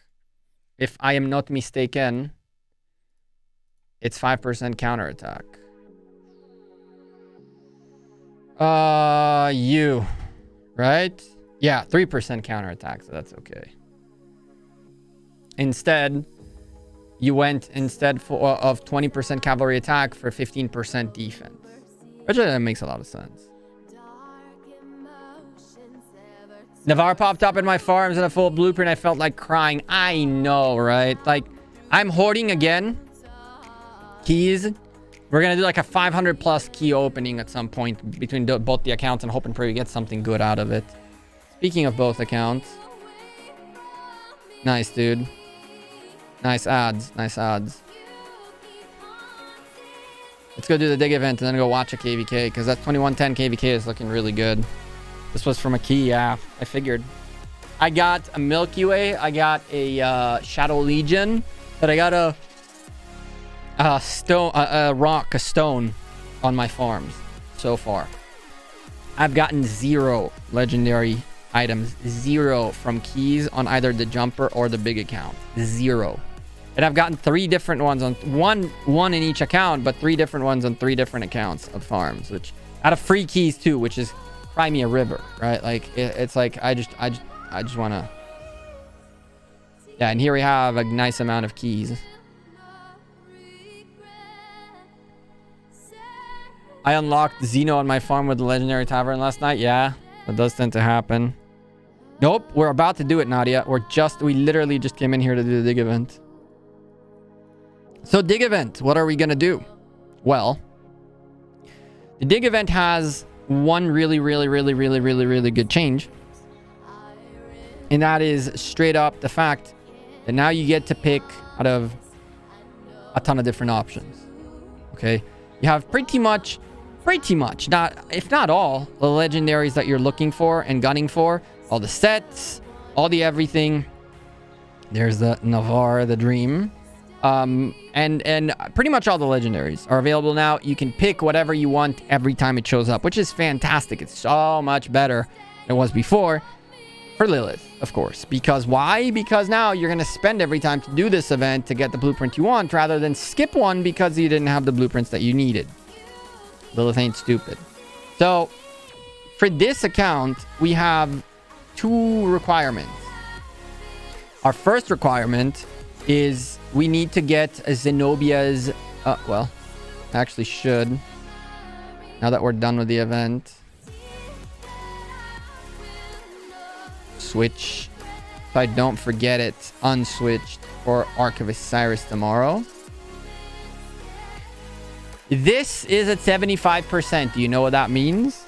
If I am not mistaken, it's 5% counterattack. Right? Yeah, 3% counterattack, so that's okay. Instead, you went of 20% cavalry attack for 15% defense. Which makes a lot of sense. Navarre popped up in my farms in a full blueprint. I felt like crying. I know, right? Like, I'm hoarding again. Keys. We're going to do like a 500 plus key opening at some point between both the accounts, and hope and pray we get something good out of it. Speaking of both accounts. Nice, dude. Nice odds. Nice odds. Let's go do the dig event and then go watch a KvK, because that 2110 KvK is looking really good. This was from a key, yeah. I figured. I got a Milky Way. I got a Shadow Legion. But I got a stone on my farms so far. I've gotten 0 legendary items. 0 from keys on either the jumper or the big account. 0. And I've gotten 3 different ones on one in each account, but 3 different ones on 3 different accounts of farms, which out of free keys too, which is cry me a river, right? Like it's like I just want to. Yeah, and here we have a nice amount of keys. I unlocked Xeno on my farm with the legendary tavern last night. Yeah, that does tend to happen. Nope, we're about to do it, Nadia. We literally just came in here to do the dig event. So dig event, what are we going to do? Well, the dig event has one really good change. And that is straight up the fact that now you get to pick out of a ton of different options. Okay? You have pretty much, not, if not all, the legendaries that you're looking for and gunning for. All the sets, all the everything. There's the Navarre, the Dream. And pretty much all the legendaries are available now. You can pick whatever you want every time it shows up, which is fantastic. It's so much better than it was before. For Lilith, of course. Because why? Because now you're going to spend every time to do this event to get the blueprint you want, rather than skip one because you didn't have the blueprints that you needed. Lilith ain't stupid. So, for this account, we have 2 requirements. Our first requirement is we need to get Zenobia's... well, I actually should. Now that we're done with the event. Switch. So I don't forget it. Unswitched for Ark of Osiris tomorrow. This is at 75%. Do you know what that means?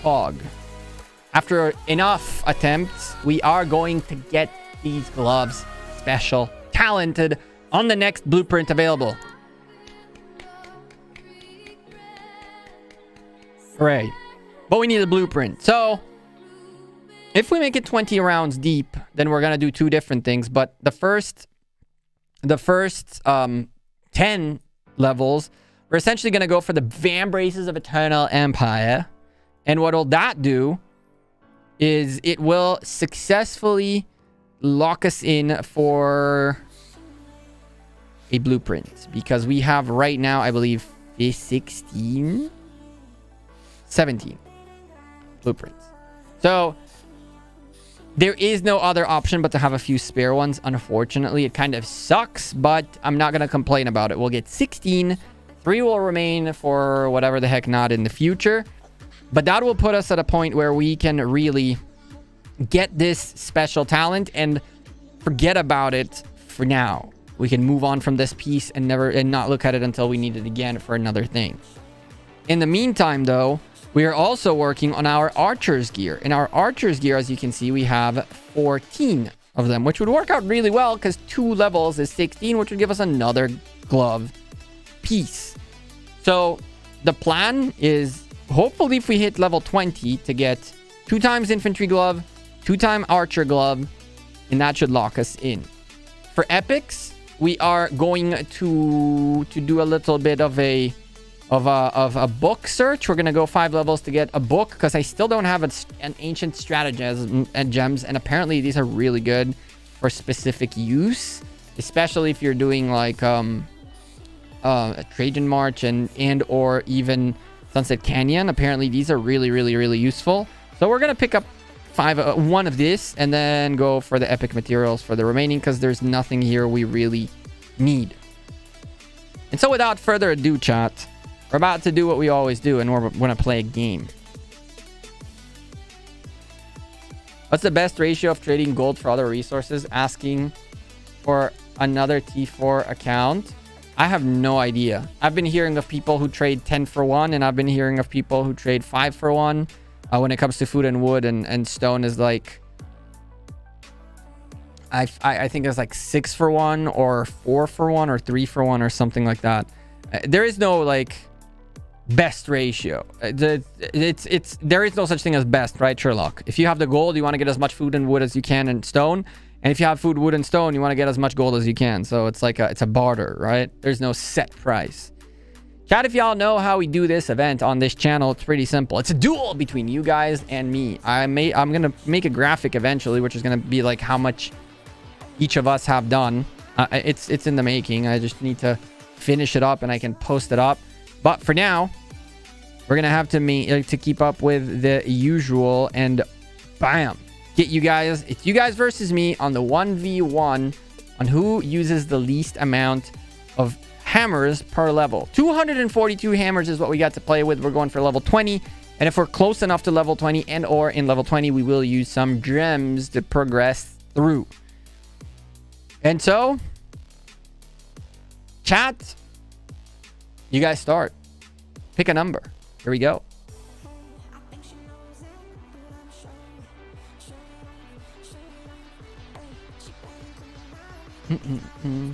Fog. After enough attempts, we are going to get these gloves special talented on the next blueprint available. Hooray. But we need a blueprint. So, if we make it 20 rounds deep, then we're going to do 2 different things. But the first 10 levels, we're essentially going to go for the Vambraces of Eternal Empire. And what will that do is it will successfully lock us in for a blueprint. Because we have right now, I believe, 17 blueprints. So there is no other option but to have a few spare ones. Unfortunately, it kind of sucks, but I'm not going to complain about it. We'll get 16. 3 will remain for whatever the heck not in the future. But that will put us at a point where we can really get this special talent and forget about it for now. We can move on from this piece and not look at it until we need it again for another thing. In the meantime, though, we are also working on our archer's gear. In our archer's gear, as you can see, we have 14 of them, which would work out really well because 2 levels is 16, which would give us another glove piece. So the plan is hopefully if we hit level 20 to get 2 times infantry glove, 2 times archer glove, and that should lock us in. For epics, we are going to do a little bit of a book search. We're going to go 5 levels to get a book because I still don't have an ancient strategist and gems, and apparently these are really good for specific use, especially if you're doing like a Trajan March and or even Sunset Canyon. Apparently these are really useful. So we're going to pick up 1 of this and then go for the epic materials for the remaining because there's nothing here we really need. And so without further ado, chat, we're about to do what we always do, and we're going to play a game. What's the best ratio of trading gold for other resources? Asking for another T4 account. I have no idea. I've been hearing of people who trade 10 for 1, and I've been hearing of people who trade 5 for 1. When it comes to food and wood and stone is like... I think it's like 6 for 1 or 4 for 1 or 3 for 1 or something like that. There is no like best ratio. There is no such thing as best, right, Sherlock? If you have the gold, you want to get as much food and wood as you can and stone. And if you have food, wood, and stone, you want to get as much gold as you can. So it's like it's a barter, right? There's no set price. Chat, if y'all know how we do this event on this channel, it's pretty simple. It's a duel between you guys and me. I'm going to make a graphic eventually, which is going to be like how much each of us have done. It's in the making. I just need to finish it up and I can post it up. But for now, we're going to have to keep up with the usual and bam, get you guys. It's you guys versus me on the 1v1 on who uses the least amount of hammers per level. 242 hammers is what we got to play with. We're going for level 20. And if we're close enough to level 20 and or in level 20, we will use some gems to progress through. And so, chat, you guys start. Pick a number. Here we go. Mm-mm-mm.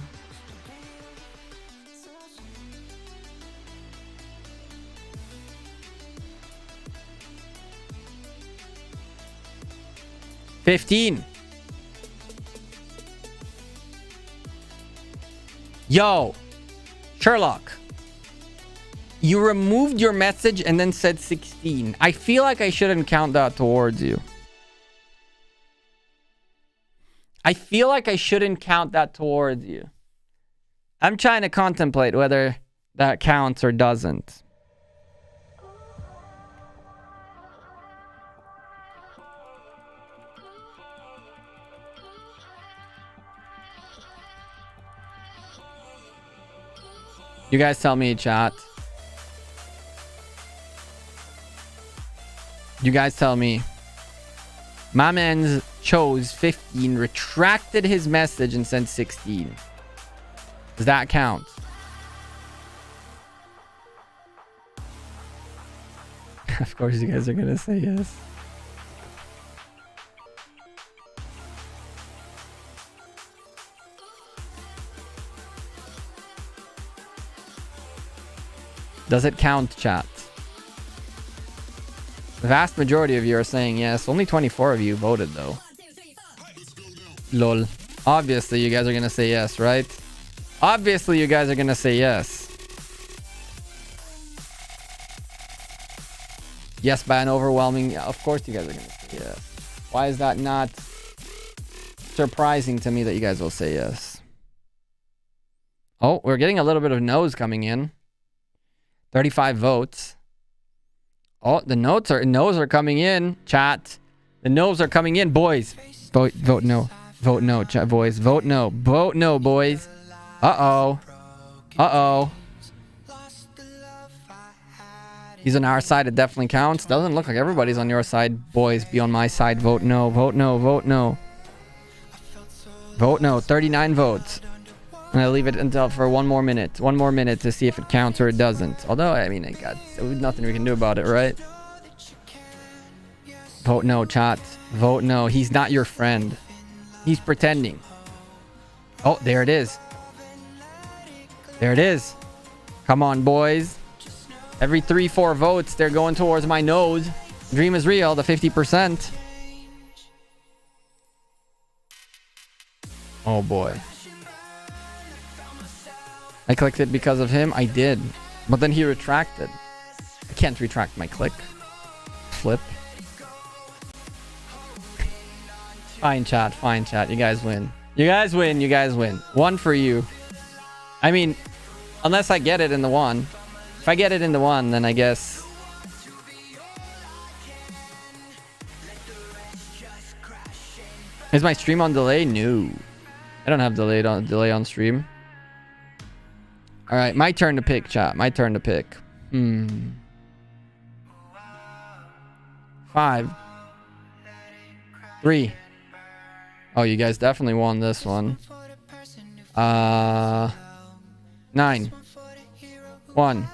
$15. Yo, Sherlock, you removed your message and then said 16. I feel like I shouldn't count that towards you. I feel like I shouldn't count that towards you. I'm trying to contemplate whether that counts or doesn't. You guys tell me, chat. You guys tell me. My man chose 15, retracted his message and sent 16. Does that count? Of course you guys are gonna say yes. Does it count, chat? The vast majority of you are saying yes. Only 24 of you voted, though. Lol. Obviously, you guys are gonna say yes, right? Obviously, you guys are gonna say yes. Yes, by an overwhelming... Of course you guys are gonna say yes. Why is that not surprising to me that you guys will say yes? Oh, we're getting a little bit of no's coming in. 35 votes. Oh, the no's are coming in, chat. The no's are coming in, boys. Vote no. Vote no, chat, boys. Vote no. Vote no, boys. Uh-oh. Uh-oh. He's on our side. It definitely counts. Doesn't look like everybody's on your side. Boys, be on my side. Vote no. Vote no. Vote no. Vote no. 39 votes. I'm gonna leave it until for one more minute to see if it counts or it doesn't. Although, I mean, there's nothing we can do about it, right? Vote no, chat. Vote no. He's not your friend. He's pretending. Oh, there it is. There it is. Come on, boys. Every 3-4 votes, they're going towards my nose. Dream is real, the 50%. Oh, boy. I clicked it because of him. I did. But then he retracted. I can't retract my click. Flip. Fine, chat. Fine, chat. You guys win. You guys win. You guys win. One for you. I mean, unless I get it in the one. If I get it in the one, then I guess... Is my stream on delay? No. I don't have delay on stream. Alright, my turn to pick, chat. My turn to pick. 5. 3. Oh, you guys definitely won this one. 9. 1.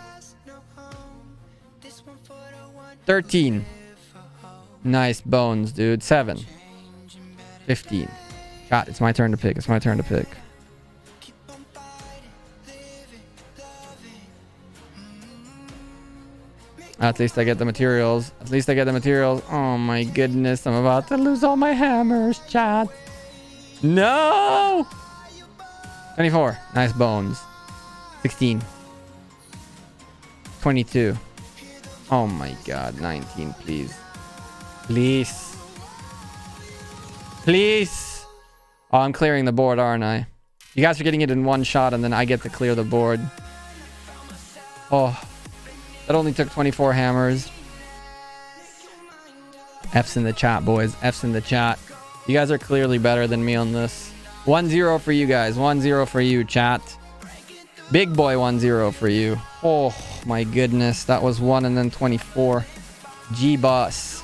13. Nice bones, dude. 7. 15. God, it's my turn to pick. It's my turn to pick. At least I get the materials. At least I get the materials. Oh my goodness. I'm about to lose all my hammers, chat. No! 24. Nice bones. 16. 22. Oh my god. 19, please. Please. Please. Oh, I'm clearing the board, aren't I? You guys are getting it in one shot and then I get to clear the board. Oh. That only took 24 hammers. F's in the chat, boys. F's in the chat. You guys are clearly better than me on this. 1-0 for you guys. 1-0 for you, chat. Big boy 1-0 for you. Oh, my goodness. That was 1 and then 24. G-Boss.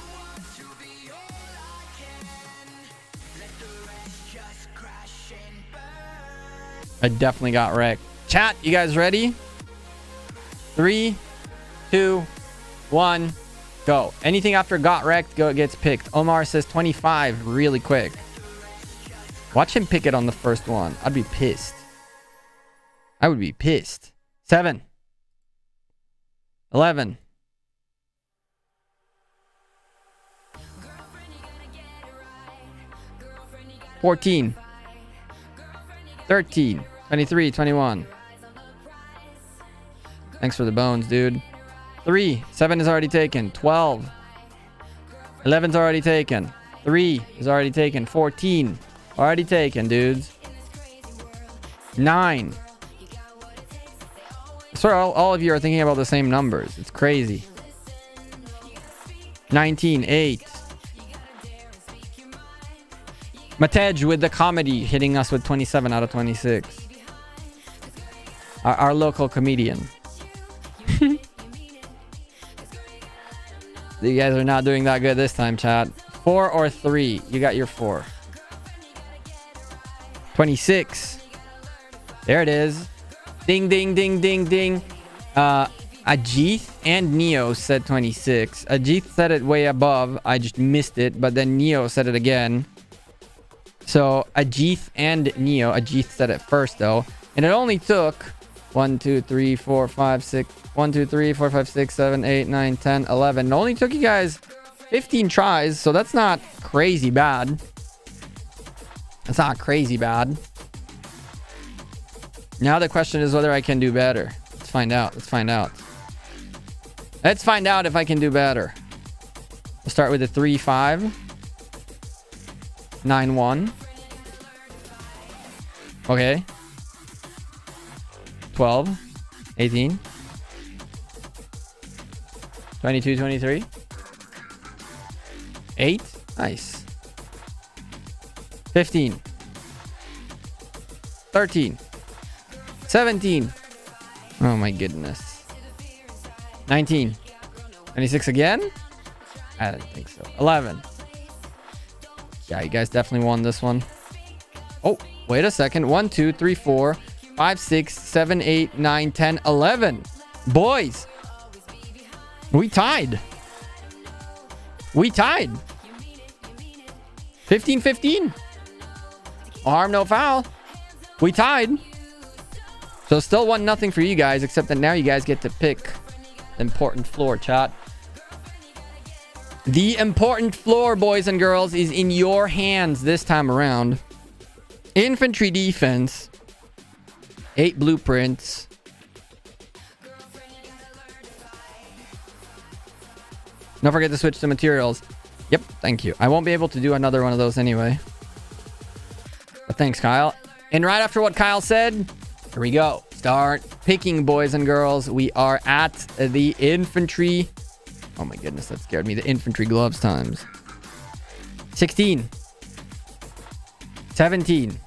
I definitely got wrecked. Chat, you guys ready? 3, 2, 1, go. Anything after got wrecked gets picked. Omar says 25 really quick. Watch him pick it on the first one. I'd be pissed. I would be pissed. 7. 11. 14. 13. 23. 21. Thanks for the bones, dude. 3. 7 is already taken. 12. 11's already taken. 3 is already taken. 14. Already taken, dudes. 9. I swear all of you are thinking about the same numbers. It's crazy. 19. 8. Matej with the comedy hitting us with 27 out of 26. Our local comedian. You guys are not doing that good this time, chat. 4 or 3. You got your 4. 26. There it is. Ding, ding, ding, ding, ding. Ajith and Neo said 26. Ajith said it way above. I just missed it. But then Neo said it again. So Ajith and Neo. Ajith said it first, though. And it only took 1, 2, 3, 4, 5, 6. 1, 2, 3, 4, 5, 6, 7, 8, 9, 10, 11. It only took you guys 15 tries, so that's not crazy bad. That's not crazy bad. Now the question is whether I can do better. Let's find out. Let's find out. Let's find out if I can do better. We'll start with a 3, 5. 9, 1. Okay. 12. 18. 22, 23. 8. Nice. 15. 13. 17. Oh my goodness. 19. 26 again? I don't think so. 11. Yeah, you guys definitely won this one. Oh, wait a second. 1, 2, 3, 4, 5, 6, 7, 8, 9, 10, 11. Boys. We tied. We tied. 15-15. No harm, no foul. We tied. So still 1-0 for you guys, except that now you guys get to pick the important floor, chat. The important floor, boys and girls, is in your hands this time around. Infantry defense. 8 blueprints. Don't forget to switch to materials. Yep, thank you. I won't be able to do another one of those anyway. But thanks, Kyle. And right after what Kyle said, here we go. Start picking, boys and girls. We are at the infantry. Oh my goodness, that scared me. The infantry gloves times. 16. 17.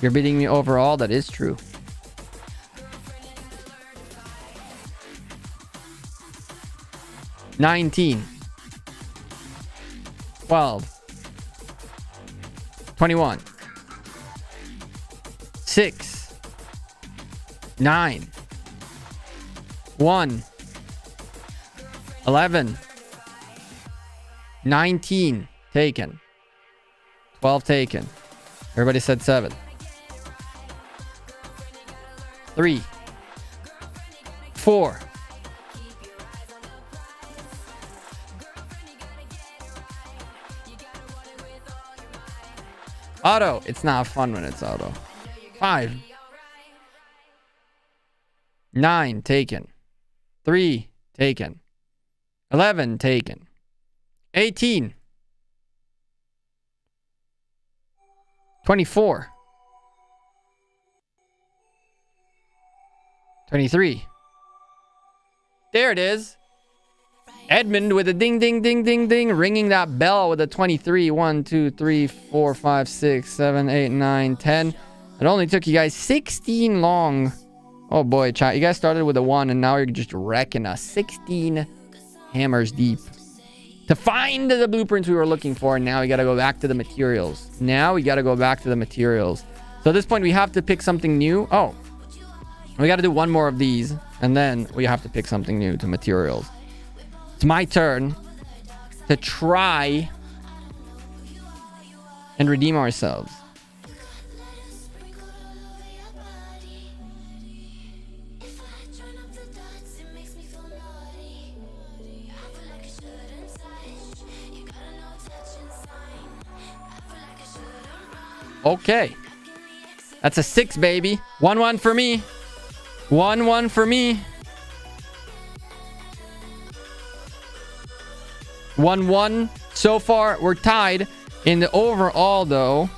You're beating me overall. That is true. 19. 12. 21. 6. 9. 1. 11. 19. Taken. 12 taken. Everybody said 7. 3. 4. Auto. It's not fun when it's auto. 5. 9 taken. 3 taken. 11 taken. 18. 24. 23. There it is. Edmund with a ding, ding, ding, ding, ding. Ringing that bell with a 23. 1, 2, 3, 4, 5, 6, 7, 8, 9, 10. It only took you guys 16 long. Oh boy, chat. You guys started with a 1 and now you're just wrecking us. 16 hammers deep. To find the blueprints we were looking for, now we got to go back to the materials. So at this point, we have to pick something new. Oh, we got to do one more of these, and then we have to pick something new to materials. It's my turn to try and redeem ourselves. Okay. That's a 6, baby. 1-1 for me. 1-1 for me. 1-1. So far, we're tied. In the overall, though,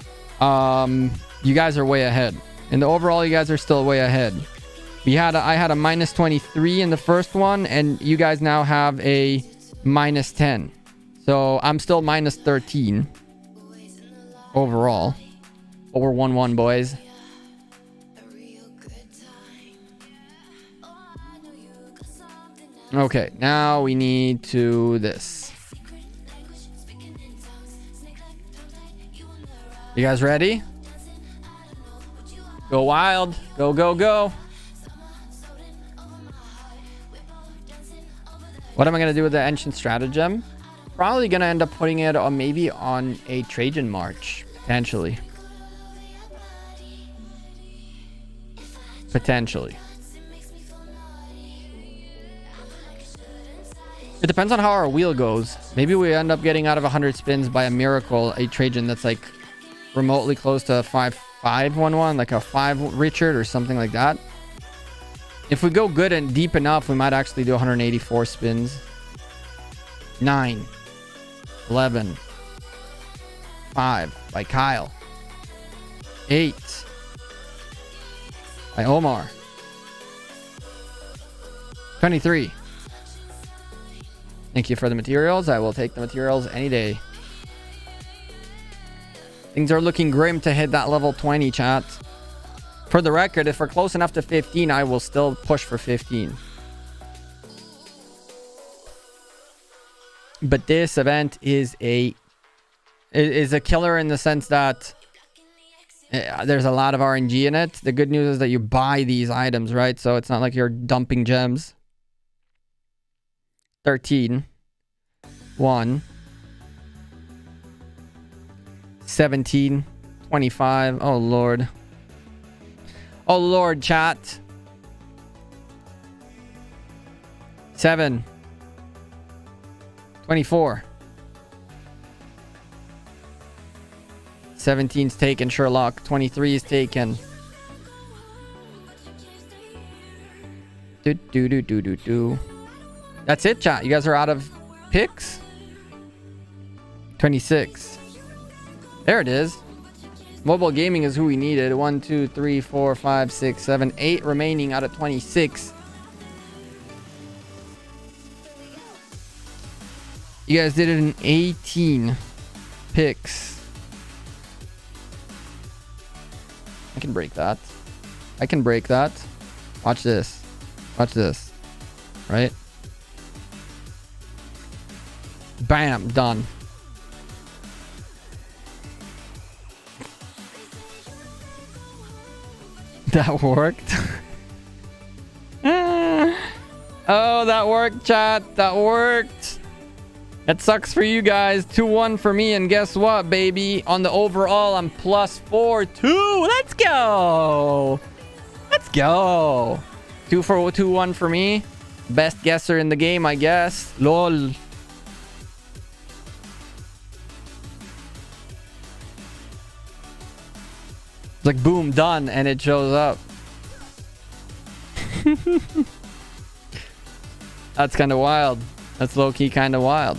you guys are way ahead. In the overall, you guys are still way ahead. I had a minus 23 in the first one, and you guys now have a minus 10. So I'm still minus 13 overall. But we're 1-1, boys. Okay, now we need to this. You guys ready? Go wild. Go, go, go. What am I going to do with the ancient stratagem? Probably going to end up putting it on maybe on a Trajan march. Potentially. It depends on how our wheel goes. Maybe we end up getting out of 100 spins by a miracle a Trajan that's like remotely close to a 5-5-1-1, like a 5 Richard or something like that. If we go good and deep enough, we might actually do 184 spins. 9. 11. 5 by Kyle. 8 by Omar. 23. Thank you for the materials. I will take the materials any day. Things are looking grim to hit that level 20, chat. For the record, if we're close enough to 15, I will still push for 15. But this event is a killer in the sense that there's a lot of RNG in it. The good news is that you buy these items, right? So it's not like you're dumping gems. 13. 1. 17. 25. Oh, Lord. Oh, Lord, chat. 7. 24. 17's taken, Sherlock. 23 is taken. Do. That's it, chat. You guys are out of picks. 26. There it is. Mobile gaming is who we needed. 1, 2, 3, 4, 5, 6, 7, 8 remaining out of 26. You guys did it in 18 picks. I can break that. I can break that. Watch this. Watch this. Right? Bam. Done. That worked. Oh, that worked, chat. That worked. That sucks for you guys. 2-1 for me. And guess what, baby? On the overall, I'm plus 4-2. Let's go. Let's go. 2-1 for me. Best guesser in the game, I guess. Lol. It's like, boom, done. And it shows up. That's kind of wild. That's low-key kind of wild.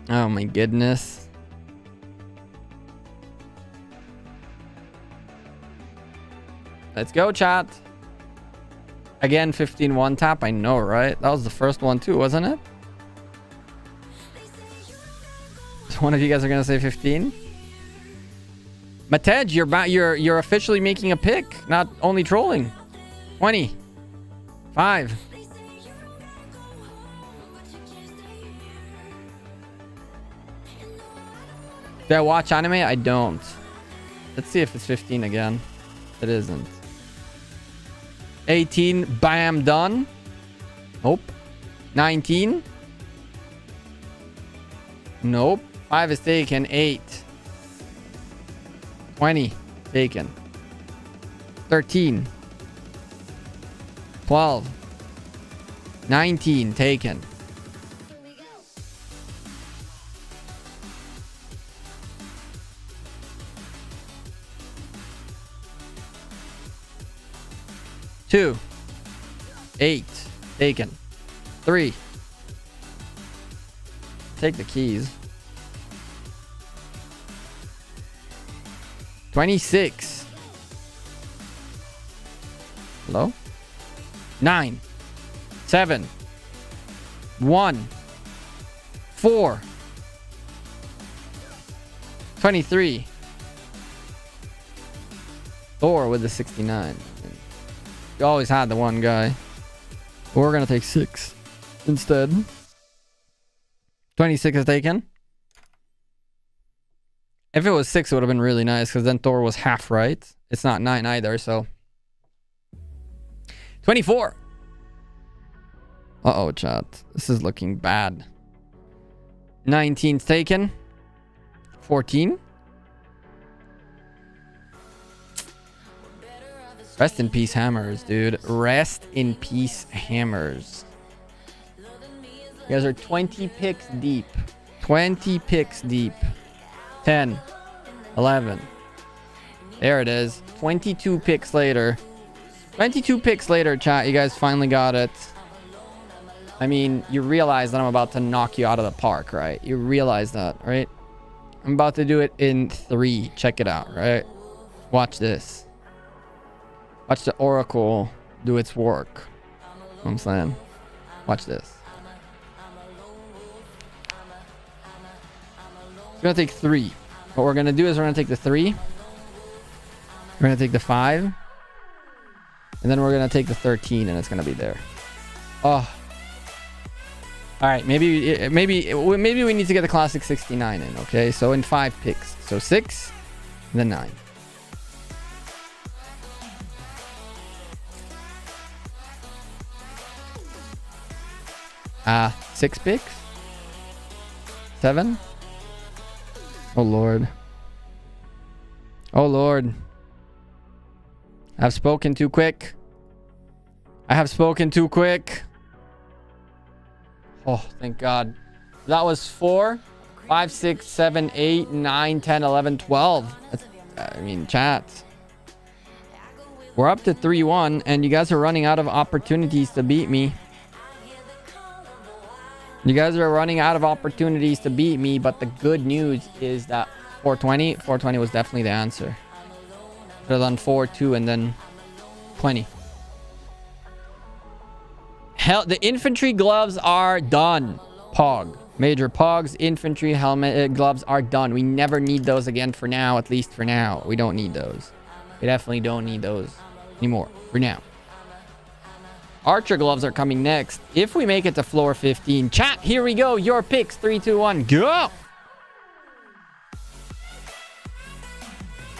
Oh my goodness. Let's go, chat. Again, 15 tap. I know, right? That was the first one too, wasn't it? One of you guys are gonna say 15. Matej, you're officially making a pick, not only trolling. 20. 5. Do I watch anime? I don't. Let's see if it's 15 again. It isn't. 18. Bam, done. Nope. 19. Nope. 5 is taken. 8. 20. Taken. 13. 12. 19. Taken. 2. 8. Taken. 3. Take the keys. 26. Hello? 9. 7. 1. 4. 23. Thor with the 69. You always had the one guy. We're gonna take 6 instead. 26 is taken. If it was 6, it would have been really nice, because then Thor was half right. It's not 9 either, so. 24. Uh-oh, chat. This is looking bad. 19's taken. 14. Rest in peace, hammers, dude. Rest in peace, hammers. You guys are 20 picks deep. 20 picks deep. 10. 11. There it is. 22 picks later. 22 picks later, chat. You guys finally got it. I mean, you realize that I'm about to knock you out of the park, right? You realize that, right? I'm about to do it in 3. Check it out, right? Watch this. Watch the Oracle do its work. You know what I'm saying? Watch this. It's gonna take 3. What we're gonna do is we're gonna take the 3. We're gonna take the 5. And then we're gonna take the 13, and it's gonna be there. Oh. Alright, maybe we need to get the classic 69 in, okay? So in 5 picks. So 6, and then 9. 6 picks? 7? Oh Lord. Oh Lord. I've spoken too quick. I have spoken too quick. Oh, thank God. That was 4, 5, 6, 7, 8, 9, 10, 11, 12. That's, I mean, chat. We're up to 3-1, and you guys are running out of opportunities to beat me. You guys are running out of opportunities to beat me, but the good news is that 420. 420 was definitely the answer. Could have done 4, 2, and then 20. Hell, the infantry gloves are done. Pog. Major Pogs, infantry helmet gloves are done. We never need those again for now, at least for now. We don't need those. We definitely don't need those anymore for now. Archer gloves are coming next. If we make it to floor 15. Chat, here we go. Your picks. 3, 2, 1, go!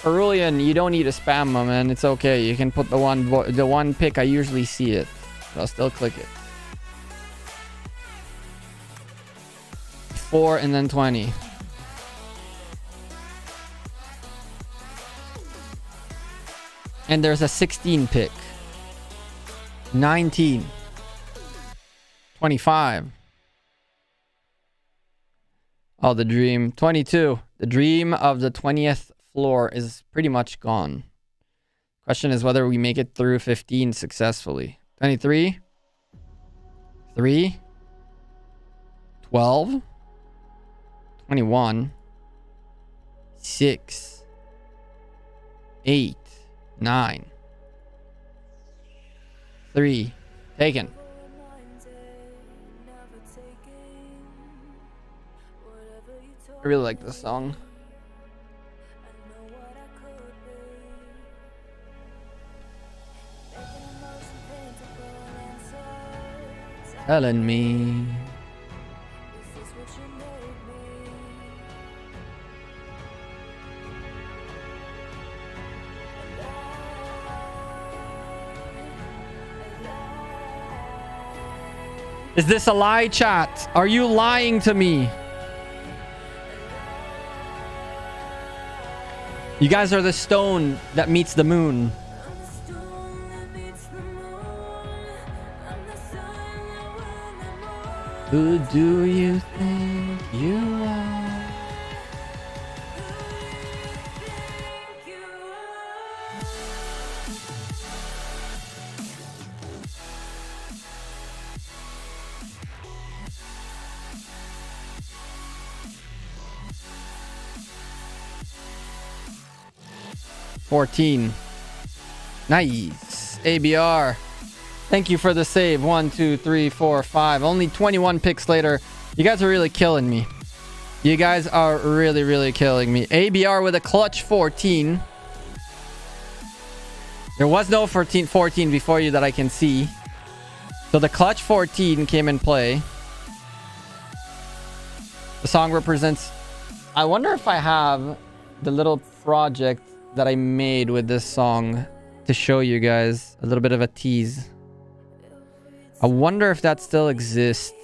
Aurelian, you don't need to spam them, man. It's okay. You can put the one pick. I usually see it. But I'll still click it. 4 and then 20. And there's a 16 pick. 19. 25. Oh, the dream. 22. The dream of the 20th floor is pretty much gone. Question is whether we make it through 15 successfully. 23. 3. 12. 21. 6. 8. 9. 3. Taken. I really like this song. Telling me. Is this a lie, chat? Are you lying to me? You guys are the stone that meets the moon. Who do you think you are? 14. Nice. ABR. Thank you for the save. 1, 2, 3, 4, 5. Only 21 picks later. You guys are really killing me. You guys are really, really killing me. ABR with a clutch 14. There was no 14 before you that I can see. So the clutch 14 came in play. The song represents... I wonder if I have the little project that I made with this song to show you guys a little bit of a tease. I wonder if that still exists.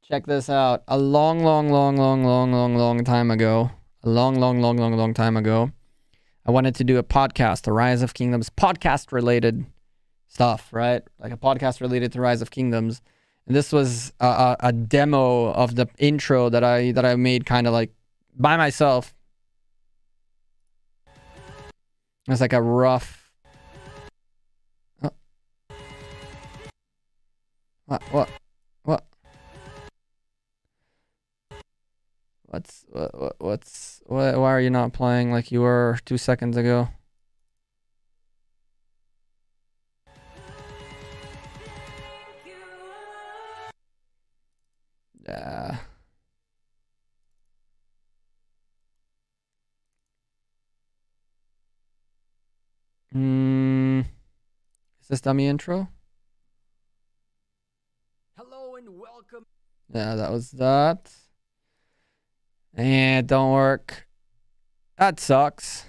Check this out. A long time ago. A long time ago. I wanted to do a podcast, the Rise of Kingdoms, podcast related stuff, right? Like a podcast related to Rise of Kingdoms. And this was a demo of the intro that I made kind of like by myself. It's like a rough... Oh. What? Why are you not playing like you were 2 seconds ago? Yeah. this dummy intro? Hello and welcome. Yeah, that was that. And don't work. That sucks.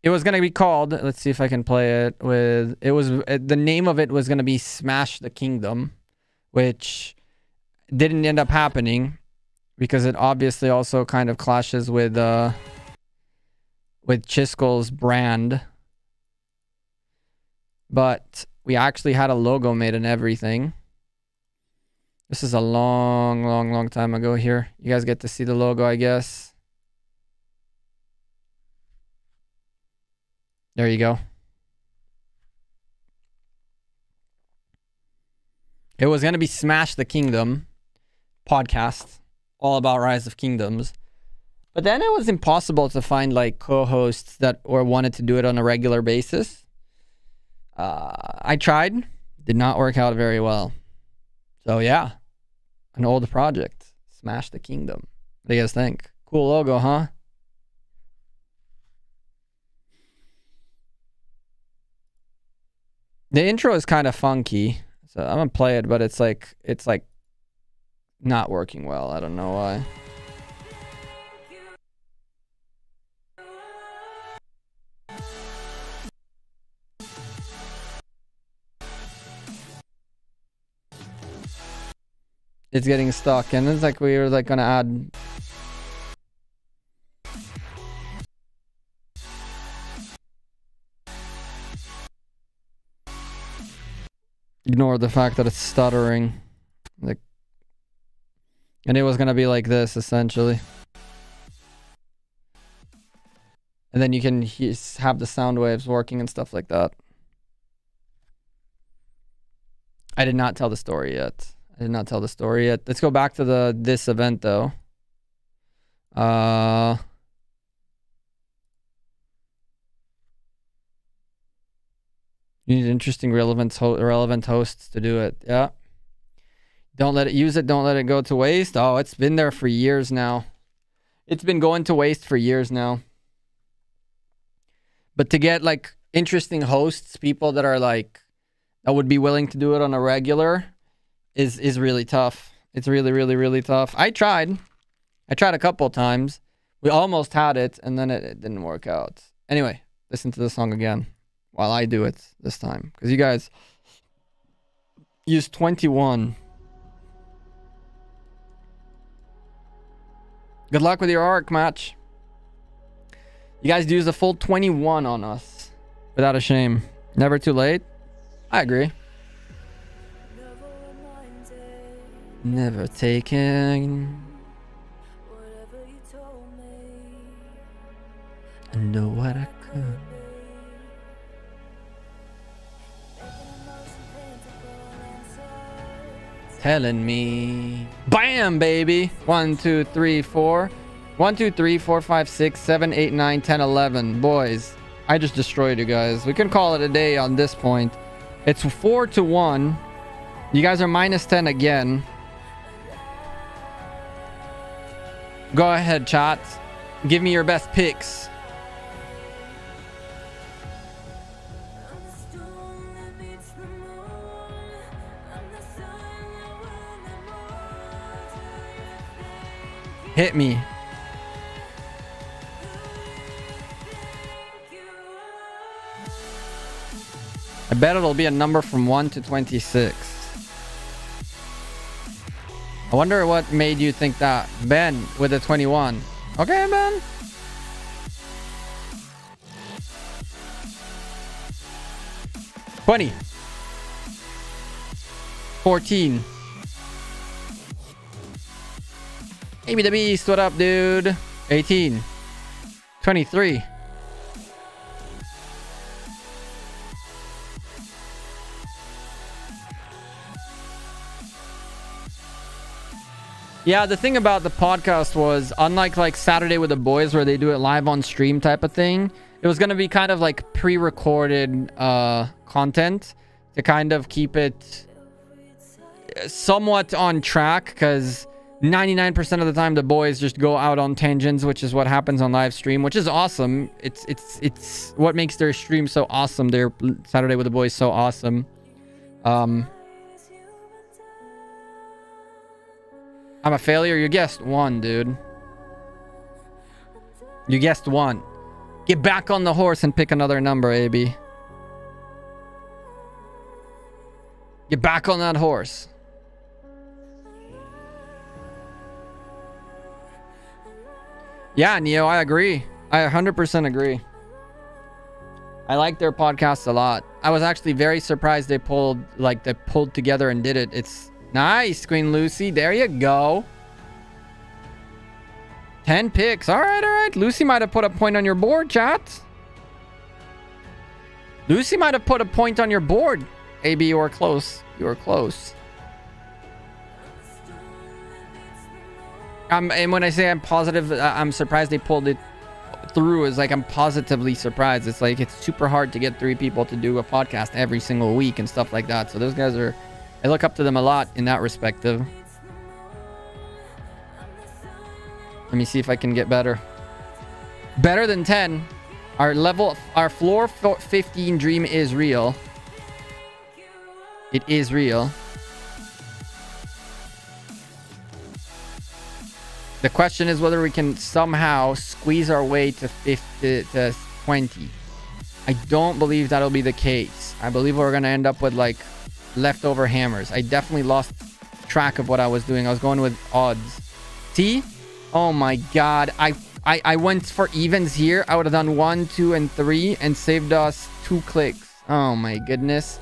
It was going to be called, let's see if I can play it with, the name of it was going to be Smash the Kingdom, which didn't end up happening because it obviously also kind of clashes with Chisgule's brand. But we actually had a logo made and everything. This is a long time ago here. You guys get to see the logo, I guess. There you go. It was going to be Smash the Kingdom podcast, all about Rise of Kingdoms. But then it was impossible to find like co-hosts that or wanted to do it on a regular basis. I tried, did not work out very well. So yeah, an old project, Smash the Kingdom. What do you guys think? Cool logo, huh? The intro is kind of funky, so I'm gonna play it, but it's like not working well. I don't know why. It's getting stuck, and it's like we were like gonna add. Ignore the fact that it's stuttering. Like, and it was gonna be like this essentially. And then you can have the sound waves working and stuff like that. I did not tell the story yet. Let's go back to this event though. You need interesting, relevant hosts to do it. Yeah. Don't let it go to waste. Oh, it's been there for years now. It's been going to waste for years now. But to get like interesting hosts, people that are like, that would be willing to do it on a regular is really tough. It's really tough. I tried a couple times. We almost had it and then it didn't work out. Anyway, listen to the song again. While I do it this time. Because you guys use 21. Good luck with your arc match. You guys use a full 21 on us. Without a shame. Never too late. I agree. Never taken. I know what I could. Telling me. Bam, baby. 1, 2, 3, 4. 1, 2, 3, 4, 5, 6, 7, 8, 9, 10, 11. Boys, I just destroyed you guys. We can call it a day on this point. It's 4-1. You guys are minus 10 again. Go ahead, chat. Give me your best picks. Hit me. I bet it'll be a number from 1 to 26. I wonder what made you think that. Ben with a 21. Okay, Ben. $20. 14. Amy the Beast, what up, dude? 18. 23. Yeah, the thing about the podcast was, unlike like Saturday with the Boys where they do it live on stream type of thing, it was going to be kind of like pre-recorded content to kind of keep it somewhat on track, because 99% of the time the boys just go out on tangents, which is what happens on live stream, which is awesome. It's what makes their stream so awesome. Their Saturday with the boys so awesome. I'm a failure. You guessed one, dude. You guessed one. Get back on the horse and pick another number, AB. Get back on that horse. Yeah, Neo, I agree. I 100% agree. I like their podcasts a lot. I was actually very surprised they pulled together and did it. It's nice, Queen Lucy. There you go. 10 picks. All right. Lucy might have put a point on your board, chat. Lucy might have put a point on your board. AB, you were close. You were close. And when I say I'm positive, I'm surprised they pulled it through. Is like I'm positively surprised. It's like it's super hard to get 3 people to do a podcast every single week and stuff like that. So those guys are, I look up to them a lot in that respect. Let me see if I can get better. Better than 10. Our floor 15 dream is real. It is real. The question is whether we can somehow squeeze our way to 20. I don't believe that'll be the case. I believe we're going to end up with like leftover hammers. I definitely lost track of what I was doing. I was going with odds. See? Oh my god. I went for evens here. I would have done 1, 2, and 3 and saved us 2 clicks. Oh my goodness.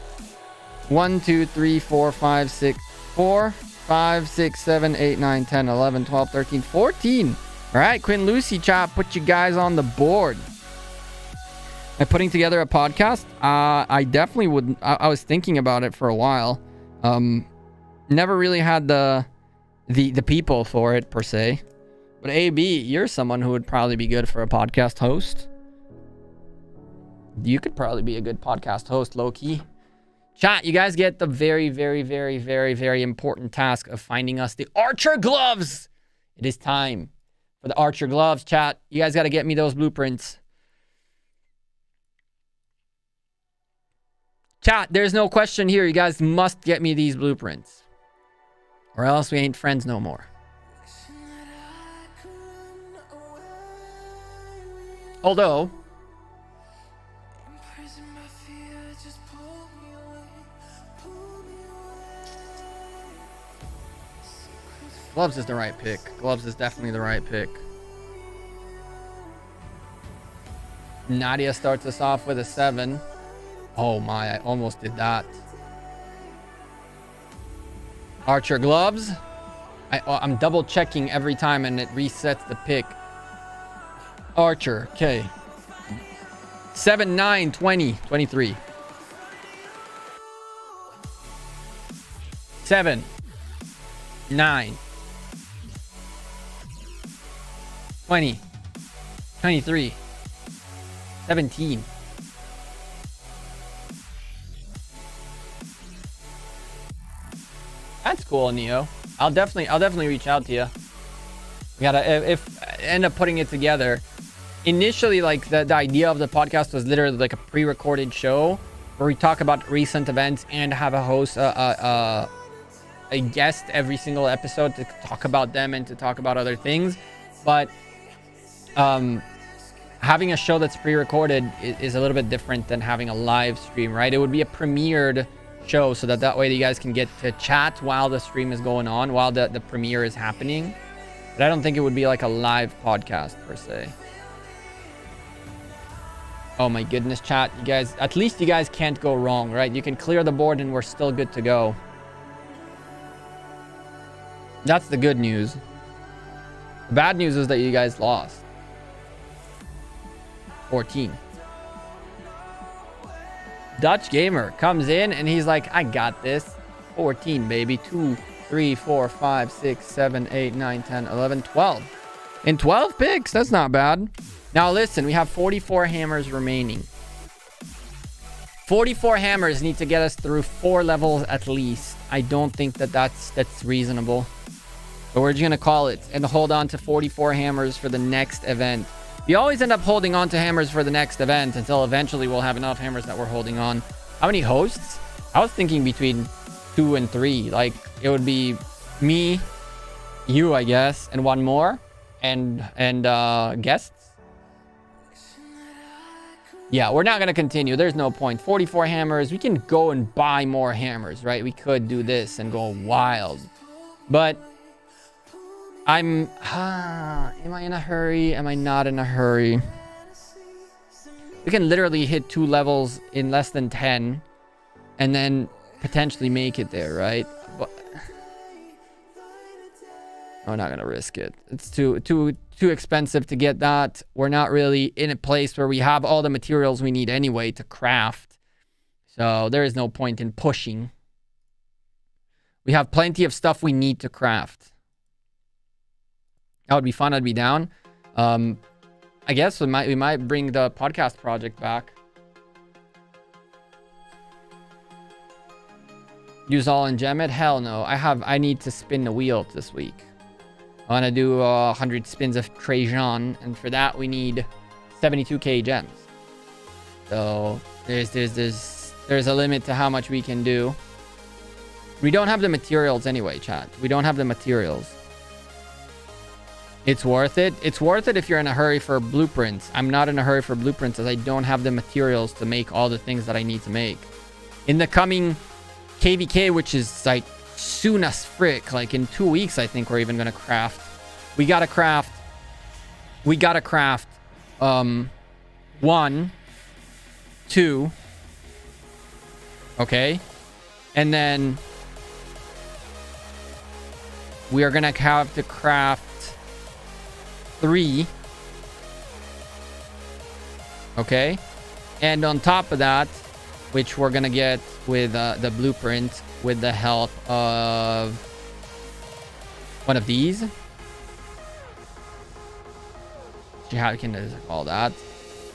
1, 2, 3, 4, 5, 6, 4, 5, 6, 7, 8, 9, 10, 11, 12, 13, 14. All right, Quinn Lucy chat, put you guys on the board. Am I putting together a podcast? I definitely would. I was thinking about it for a while. Never really had the people for it per se. But AB, you're someone who would probably be good for a podcast host. You could probably be a good podcast host, low key. Chat, you guys get the very, very, very, very, very important task of finding us the Archer gloves. It is time for the Archer gloves, chat. You guys got to get me those blueprints. Chat, there's no question here. You guys must get me these blueprints. Or else we ain't friends no more. Although... Gloves is the right pick. Gloves is definitely the right pick. Nadia starts us off with a 7. Oh my, I almost did that. Archer gloves. I'm double checking every time and it resets the pick. Archer, okay. 7, 9, 20, 23. 7, 9. 20, 23, 17. That's cool, Neo. I'll definitely reach out to you. We gotta, if end up putting it together. Initially, like the idea of the podcast was literally like a pre-recorded show where we talk about recent events and have a host, a guest every single episode to talk about them and to talk about other things. But having a show that's pre-recorded is a little bit different than having a live stream, right? It would be a premiered show so that way you guys can get to chat while the stream is going on, while the premiere is happening. But I don't think it would be like a live podcast per se. Oh my goodness, chat. You guys, at least you guys can't go wrong, right? You can clear the board and we're still good to go. That's the good news. The bad news is that you guys lost. 14. Dutch Gamer comes in and he's like, I got this. 14, baby. 2, 3, 4, 5, 6, 7, 8, 9, 10, 11, 12. In 12 picks, that's not bad. Now listen, we have 44 hammers remaining. 44 hammers need to get us through 4 levels at least. I don't think that's reasonable. So we're just going to call it and hold on to 44 hammers for the next event. We always end up holding on to hammers for the next event until eventually we'll have enough hammers that we're holding on. How many hosts? I was thinking between 2 and 3. Like, it would be me, you, I guess, and one more, and guests. Yeah, we're not going to continue. There's no point. 44 hammers. We can go and buy more hammers, right? We could do this and go wild. But am I in a hurry? Am I not in a hurry? We can literally hit 2 levels in less than 10 and then potentially make it there, right? But I'm not going to risk it. It's too expensive to get that. We're not really in a place where we have all the materials we need anyway to craft. So there is no point in pushing. We have plenty of stuff we need to craft. That would be fun. I'd be down. I guess we might bring the podcast project back. Use all and gem it? Hell no. I need to spin the wheel this week. I want to do 100 spins of Trajan, and for that we need 72k gems. So there's a limit to how much we can do. We don't have the materials anyway, chat. We don't have the materials. It's worth it. It's worth it if you're in a hurry for blueprints. I'm not in a hurry for blueprints as I don't have the materials to make all the things that I need to make. In the coming KvK, which is like soon as frick, like in 2 weeks, I think we're even gonna craft. We gotta craft 1, 2, okay, and then we are gonna have to craft 3, okay, and on top of that, which we're gonna get with the blueprint with the help of one of these. How can I call that?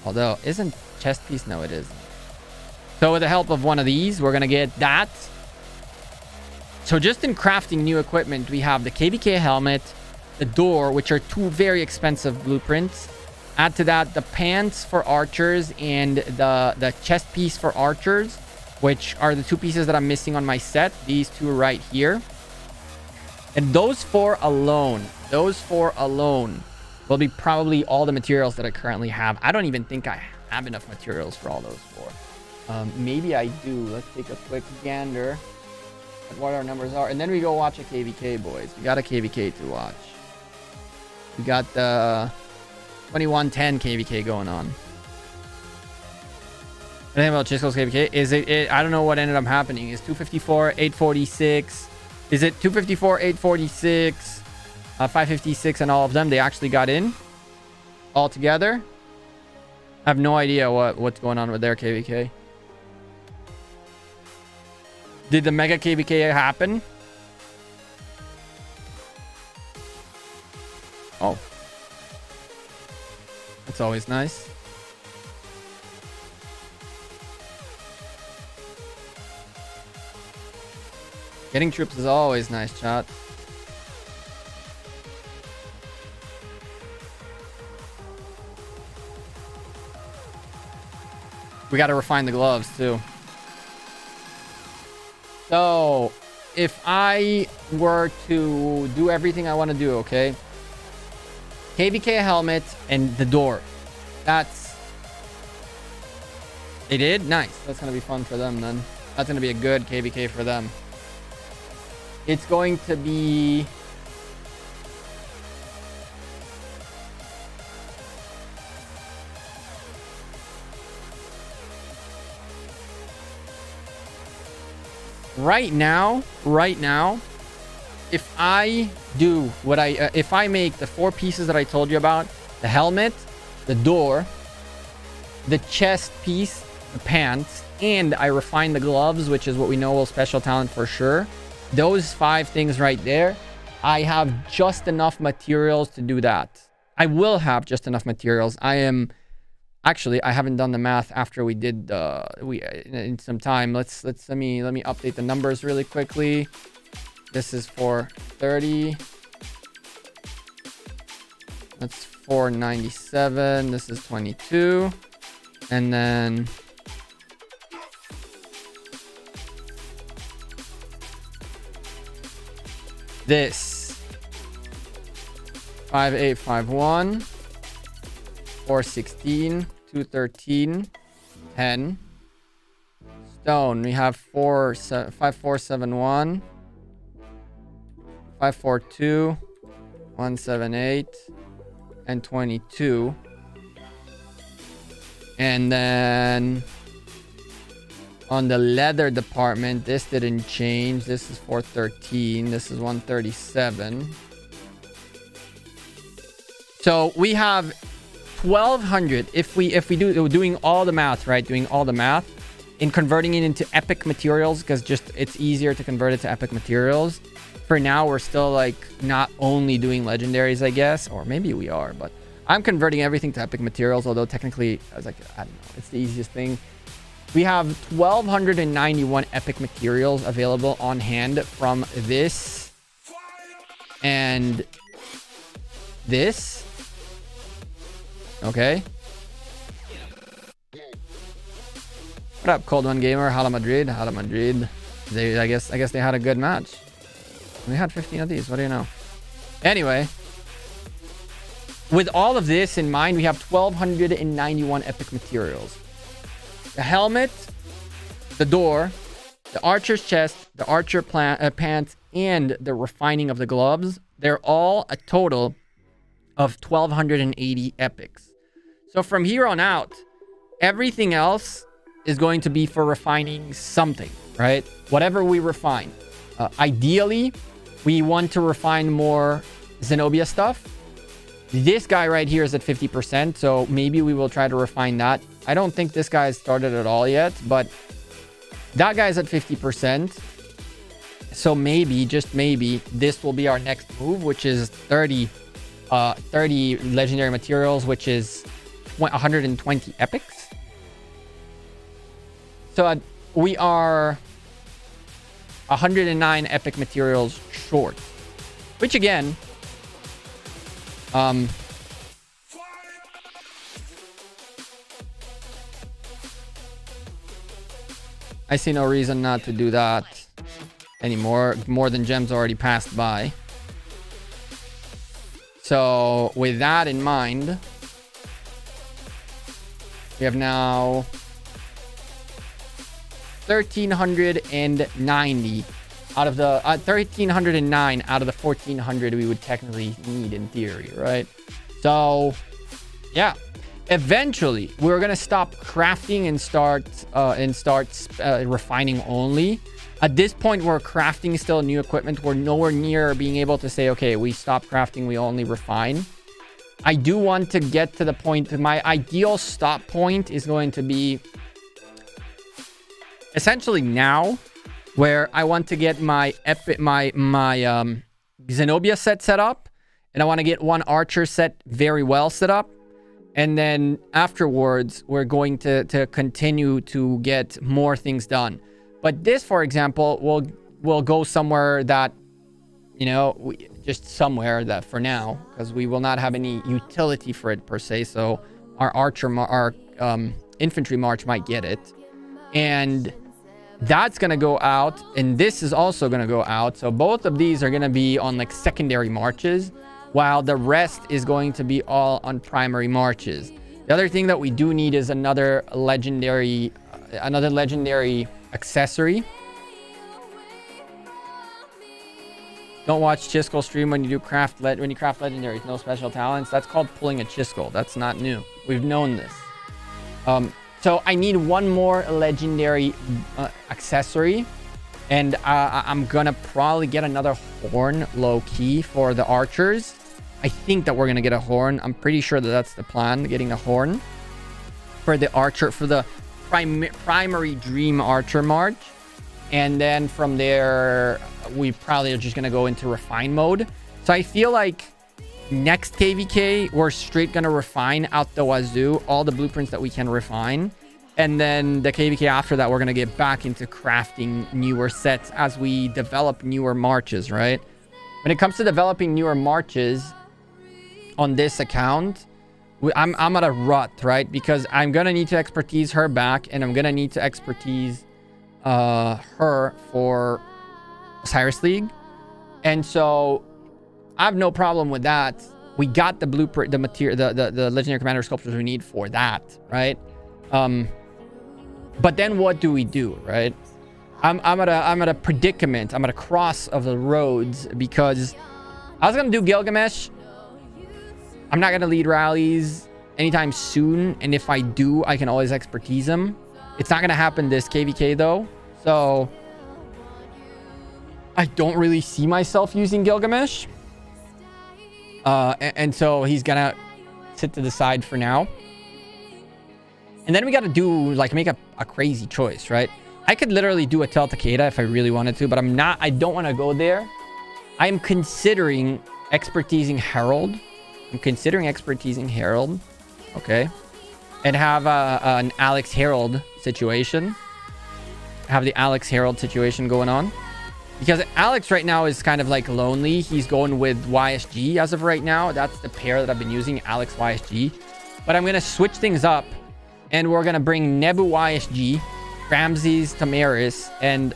Although, isn't chest piece? No, it isn't. So with the help of one of these, we're gonna get that. So just in crafting new equipment, we have the KvK helmet, the door, which are 2 very expensive blueprints. Add to that the pants for archers and the chest piece for archers, which are the 2 pieces that I'm missing on my set. These 2 right here. And those 4 alone will be probably all the materials that I currently have. I don't even think I have enough materials for all those 4. Maybe I do. Let's take a quick gander at what our numbers are. And then we go watch a KvK, boys. We got a KvK to watch. We got the 2110 KvK going on. The thing about Chisgule's KvK is it I don't know what ended up happening. Is 254, 846. Is it 254, 846, 556, and all of them? They actually got in all together. I have no idea what's going on with their KvK. Did the mega KvK happen? Oh. That's always nice. Getting troops is always nice, chat. We got to refine the gloves too. So, if I were to do everything I want to do, okay? KvK helmet and the door. That's... They did? Nice. That's going to be fun for them then. That's going to be a good KvK for them. It's going to be... Right now, if I do what if I make the 4 pieces that I told you about, the helmet, the door, the chest piece, the pants, and I refine the gloves, which is what we know will special talent for sure. Those 5 things right there, I have just enough materials to do that. I will have just enough materials. Actually, I haven't done the math after we did in some time. Let me update the numbers really quickly. This is for 30, That's 497. This is 22. And then this 5851, 416, 213, 10. Stone, we have 5471, 542, 178, and 22. And then on the leather department, this didn't change. This is 413. This is 137. So we have 1200. If we do doing all the math, right? Doing all the math in converting it into epic materials, because just it's easier to convert it to epic materials. For now, we're still like not only doing legendaries, I guess, or maybe we are, but I'm converting everything to epic materials. Although technically, I was like, I don't know, it's the easiest thing. We have 1291 epic materials available on hand from this and this. Okay. What up, Cold One Gamer? Hala Madrid. Hala Madrid. I guess they had a good match. We had 15 of these. What do you know? Anyway, with all of this in mind, we have 1291 epic materials. The helmet, the door, the archer's chest, the archer pants, and the refining of the gloves. They're all a total of 1280 epics. So from here on out, everything else is going to be for refining something, right? Whatever we refine. Ideally, we want to refine more Zenobia stuff. This guy right here is at 50%, so maybe we will try to refine that. I don't think this guy has started at all yet, but that guy's at 50%. So maybe, just maybe, this will be our next move, which is 30 legendary materials, which is 120 epics. So we are 109 epic materials short, which again, I see no reason not to do that anymore. More than gems already passed by. So with that in mind, we have now 1390 out of the 1309 out of the 1400 we would technically need in theory, right? So yeah, eventually we're gonna stop crafting and start refining only. At this point, we're crafting still new equipment. We're nowhere near being able to say, okay, we stop crafting, we only refine. I do want to get to the point that my ideal stop point is going to be essentially now, where I want to get my Zenobia set up, and I want to get one archer set very well set up, and then afterwards we're going to continue to get more things done. But this, for example, will go somewhere that, you know, just somewhere that for now, because we will not have any utility for it per se. So our infantry march might get it, and that's gonna go out, and this is also gonna go out. So both of these are gonna be on like secondary marches, while the rest is going to be all on primary marches. The other thing that we do need is another legendary accessory. Don't watch chisgule stream when you craft legendaries. No special talents. That's called pulling a chisgule. That's not new. We've known this. So I need one more legendary accessory, and I'm gonna probably get another horn low key for the archers. I think that we're gonna get a horn. I'm pretty sure that that's the plan, getting a horn for the archer, for the primary dream archer march. And then from there, we probably are just gonna go into refine mode. So I feel like next KvK, we're straight gonna refine out the wazoo, all the blueprints that we can refine. And then the KvK after that, we're gonna get back into crafting newer sets as we develop newer marches, right? When it comes to developing newer marches, on this account, I'm at a rut, right? Because I'm gonna need to expertise her back, and I'm gonna need to expertise her for Cyrus League. And so I have no problem with that. We got the blueprint, the material, the legendary commander sculptures we need for that, right? But then what do we do, right? I'm at a predicament. I'm at a cross of the roads, because I was gonna do Gilgamesh. I'm not gonna lead rallies anytime soon, and if I do, I can always expertise him. It's not gonna happen this KvK though, so I don't really see myself using Gilgamesh. And so he's gonna sit to the side for now. And then we gotta do, like, make a crazy choice, right? I could literally do a Tel Takeda if I really wanted to, but I don't want to go there. I'm considering expertising Herald. Okay. And have an Alex Herald situation. Have the Alex Herald situation going on. Because Alex right now is kind of like lonely. He's going with YSG as of right now. That's the pair that I've been using, Alex YSG. But I'm going to switch things up. And we're going to bring Nebu YSG, Ramses Tamaris, and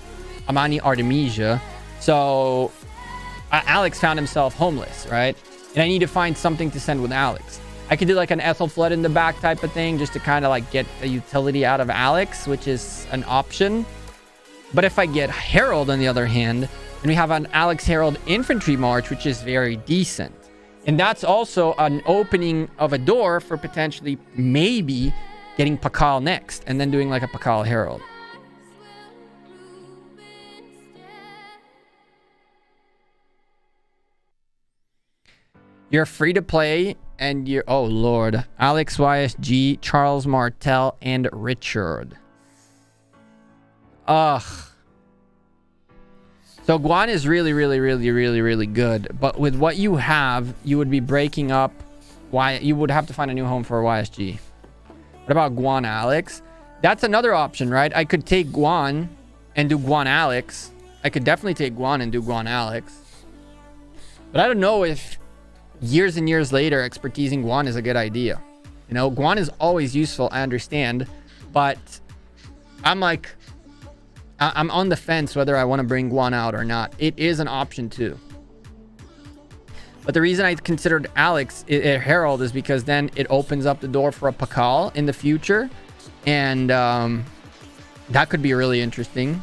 Amani Artemisia. So Alex found himself homeless, right? And I need to find something to send with Alex. I could do like an Ethel Flood in the back type of thing, just to kind of like get a utility out of Alex, which is an option. But if I get Herald on the other hand, then we have an Alex Herald infantry march, which is very decent. And that's also an opening of a door for potentially maybe getting Pakal next, and then doing like a Pakal Herald. You're free to play, and you're... Oh, Lord. Alex YSG, Charles Martel, and Richard. Ugh. So Guan is really, really, really, really, really good. But with what you have, you would be breaking up... You would have to find a new home for YSG. What about Guan Alex? That's another option, right? I could take Guan and do Guan Alex. I could definitely take Guan and do Guan Alex. But I don't know if years and years later, expertising Guan is a good idea. You know, Guan is always useful, I understand. But I'm like... I'm on the fence whether I want to bring Guan out or not. It is an option too. But the reason I considered Alex Herald is because then it opens up the door for a Pakal in the future. And that could be really interesting.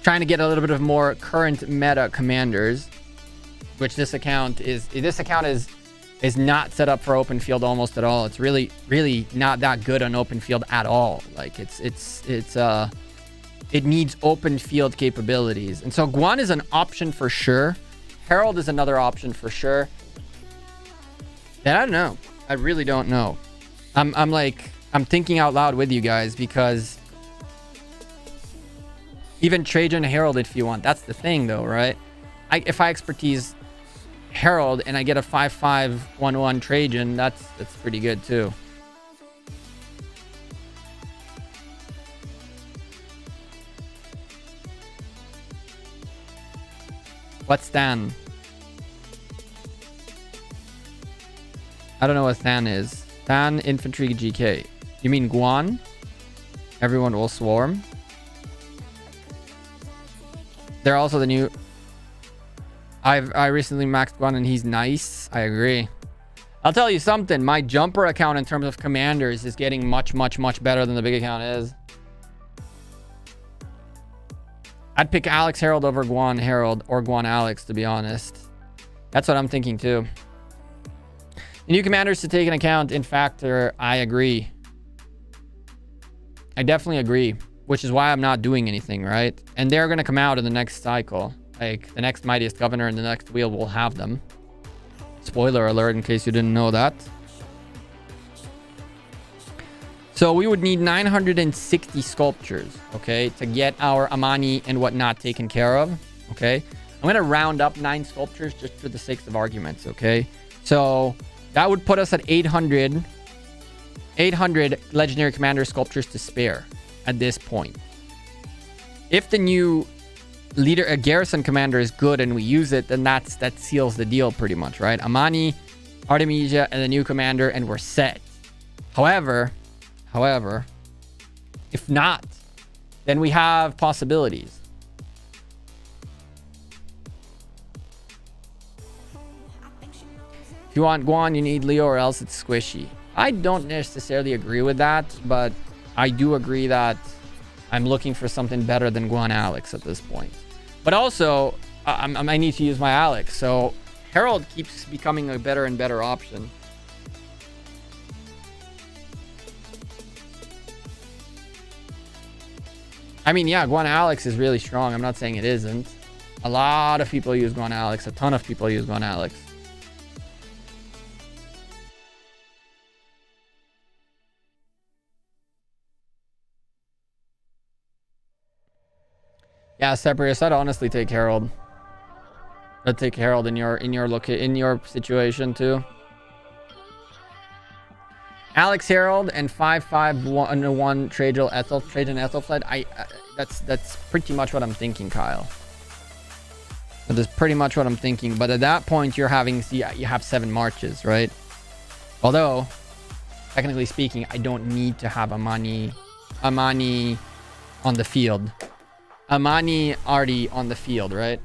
Trying to get a little bit of more current meta commanders, which this account is not set up for open field almost at all. It's really, really not that good on open field at all. Like it needs open field capabilities. And so Guan is an option for sure. Herald is another option for sure. And I don't know. I really don't know. I'm thinking out loud with you guys, because even Trajan Herald if you want. That's the thing though, right? If I expertise Herald and I get a 5-5-1-1 Trajan, that's pretty good too. What's Stan? I don't know what Stan is. Stan Infantry GK. You mean Guan? Everyone will swarm. They're also the new... I recently maxed Guan and he's nice. I agree. I'll tell you something. My jumper account in terms of commanders is getting much, much, much better than the big account is. I'd pick Alex Herald over Guan Herald or Guan Alex, to be honest. That's what I'm thinking too. The new commanders to take an account in Factor, I agree. I definitely agree, which is why I'm not doing anything, right? And they're going to come out in the next cycle. Like, the next Mightiest Governor and the next wheel will have them. Spoiler alert, in case you didn't know that. So we would need 960 sculptures, okay, to get our Amani and whatnot taken care of, okay? I'm going to round up 9 sculptures just for the sake of arguments, okay? So that would put us at 800 Legendary Commander sculptures to spare at this point. If the new leader, a garrison commander is good and we use it, then that seals the deal pretty much, right? Amani, Artemisia, and the new commander, and we're set. However, if not, then we have possibilities. If you want Guan, you need Leo, or else it's squishy. I don't necessarily agree with that, but I do agree that I'm looking for something better than Guan Alex at this point. But also, I need to use my Alex, so Herald keeps becoming a better and better option. I mean, yeah, Guan Alex is really strong. I'm not saying it isn't. A lot of people use Guan Alex. A ton of people use Guan Alex. Yeah, Separate. I'd honestly take Herald. I'd take Herald in your situation too. Alex Herald and 5-5-1 Trajan Ethelfled. That's pretty much what I'm thinking, Kyle. That is pretty much what I'm thinking. But at that point, you have 7 marches, right? Although, technically speaking, I don't need to have Amani on the field. Amani already on the field, right?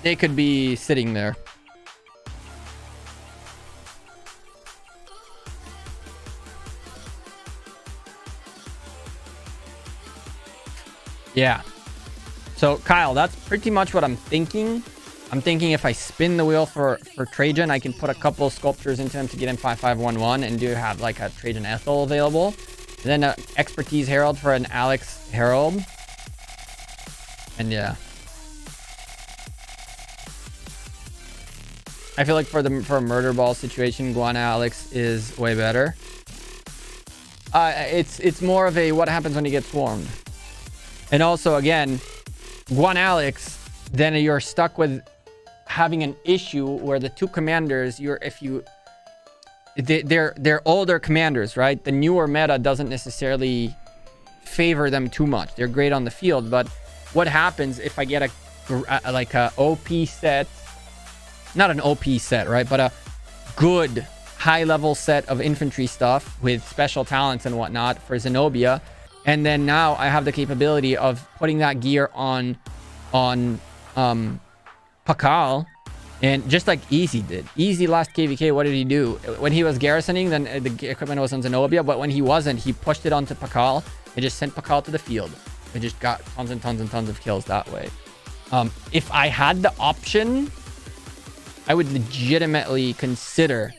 They could be sitting there. Yeah. So, Kyle, that's pretty much what I'm thinking. I'm thinking if I spin the wheel for Trajan, I can put a couple sculptures into him to get him 5-5-1-1 and do have like a Trajan Ethel available. And then an Expertise Herald for an Alex Herald. And yeah. I feel like for a murder ball situation, Guan Alex is way better. It's more of a what happens when you get swarmed. And also, again, Guan Alex, then you're stuck with having an issue where the two commanders, they're older commanders, right? The newer meta doesn't necessarily favor them too much. They're great on the field, but what happens if I get a OP set? Not an OP set, right? But a good high-level set of infantry stuff with special talents and whatnot for Zenobia. And then now I have the capability of putting that gear on Pakal. And just like Easy did. Easy last KvK, what did he do? When he was garrisoning, then the equipment was on Zenobia. But when he wasn't, he pushed it onto Pakal and just sent Pakal to the field. And just got tons and tons and tons of kills that way. If I had the option, I would legitimately consider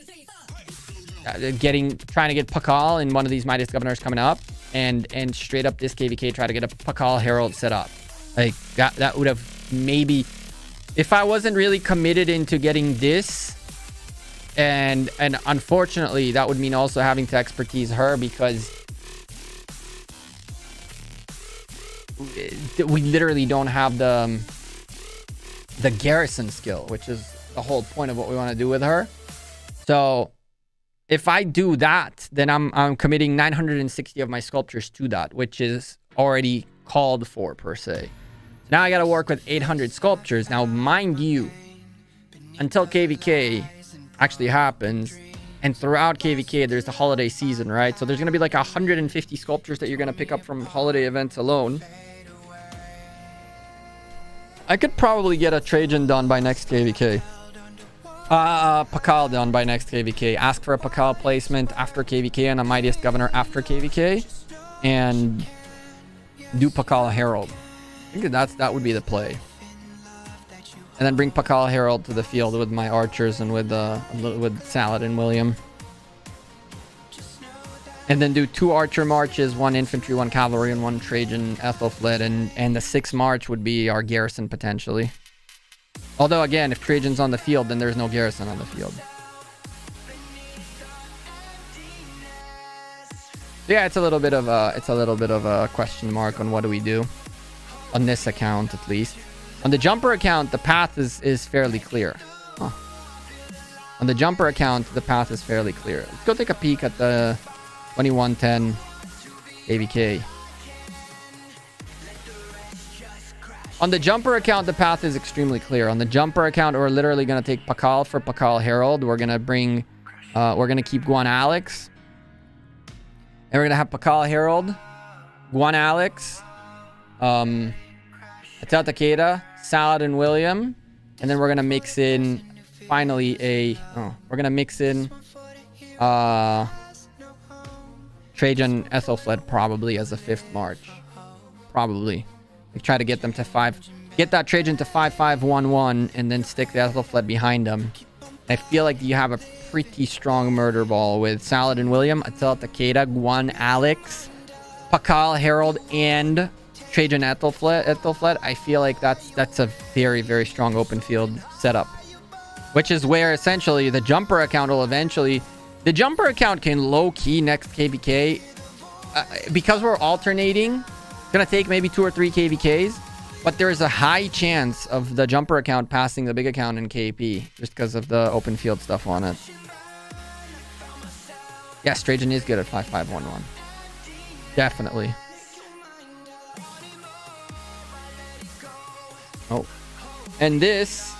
trying to get Pakal in one of these Midas Governors coming up. And straight up this KvK try to get a Pakal Herald set up. Like that would have maybe, if I wasn't really committed into getting this, and unfortunately that would mean also having to expertise her, because we literally don't have the garrison skill, which is the whole point of what we want to do with her. So if I do that, then I'm committing 960 of my sculptures to that, which is already called for per se. So now I got to work with 800 sculptures. Now, mind you, until KvK actually happens, and throughout KvK, there's the holiday season, right? So there's going to be like 150 sculptures that you're going to pick up from holiday events alone. I could probably get a Trajan done by next KvK. Pakal done by next KvK. Ask for a Pakal placement after KvK and a Mightiest Governor after KvK. And do Pakal Herald. I think that would be the play. And then bring Pakal Herald to the field with my archers and with Salad and William. And then do 2 archer marches, 1 infantry, 1 cavalry, and 1 Trajan Ethelfled. And the 6th march would be our garrison potentially. Although again, if Trajan's on the field, then there's no garrison on the field. Yeah, it's a little bit of a question mark on what do we do on this account, at least. On the jumper account, the path is fairly clear. Huh. On the jumper account, the path is fairly clear. Let's go take a peek at the 2110 KvK. On the jumper account, the path is extremely clear. On the jumper account, we're literally going to take Pakal for Pakal Herald. We're going to bring... we're going to keep Guan Alex. And we're going to have Pakal Herald, Guan Alex, Atel Takeda, Saladin William. And then we're going to mix in, finally, we're going to mix in Trajan Ethelfled probably as a 5th march. Probably. We try to get them to 5. Get that Trajan to 5-5-1-1 and then stick the Ethelfled behind them. I feel like you have a pretty strong murder ball with Saladin William, Atel Takeda, Guan Alex, Pakal Herald, and Trajan Ethelfled. I feel like that's a very, very strong open field setup. Which is where essentially the jumper account will eventually... The jumper account can low-key next KvK. Because we're alternating, it's going to take maybe 2 or 3 KvKs. But there's a high chance of the jumper account passing the big account in KP. Just because of the open field stuff on it. Yes, Trajan is good at 5-5-1-1. Definitely. Oh. And this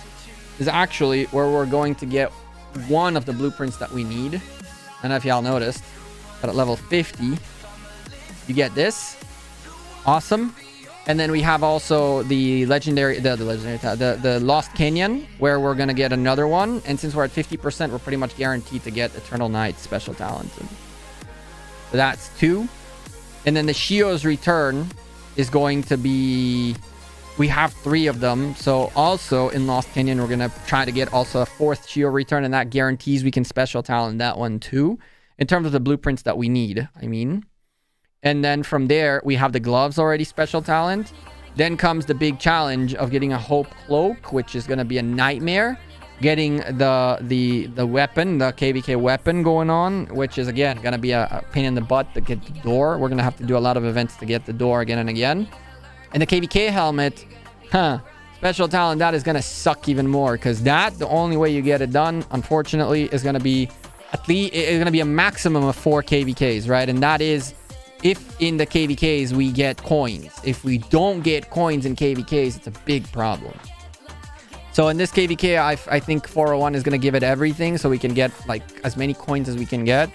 is actually where we're going to get one of the blueprints that we need. I don't know if y'all noticed, but at level 50, you get this. Awesome. And then we have also the legendary, the Lost Canyon, where we're going to get another one. And since we're at 50%, we're pretty much guaranteed to get Eternal Night special talent. So that's 2. And then the Shio's Return is going to be... We have 3 of them. So also in Lost Canyon, we're going to try to get also a 4th Shio Return. And that guarantees we can special talent that one too. In terms of the blueprints that we need, I mean. And then from there, we have the gloves already special talent. Then comes the big challenge of getting a Hope Cloak, which is going to be a nightmare. Getting the weapon, the KvK weapon going on, which is, again, going to be a pain in the butt to get the door. We're going to have to do a lot of events to get the door again and again. And the KvK helmet, special talent, that is going to suck even more. Because the only way you get it done, unfortunately, is going to be at least, it's going to be a maximum of 4 KvKs, right? And that is... If in the KvKs we get coins. If we don't get coins in KvKs, it's a big problem. So in this KvK, I think 401 is going to give it everything. So we can get like as many coins as we can get.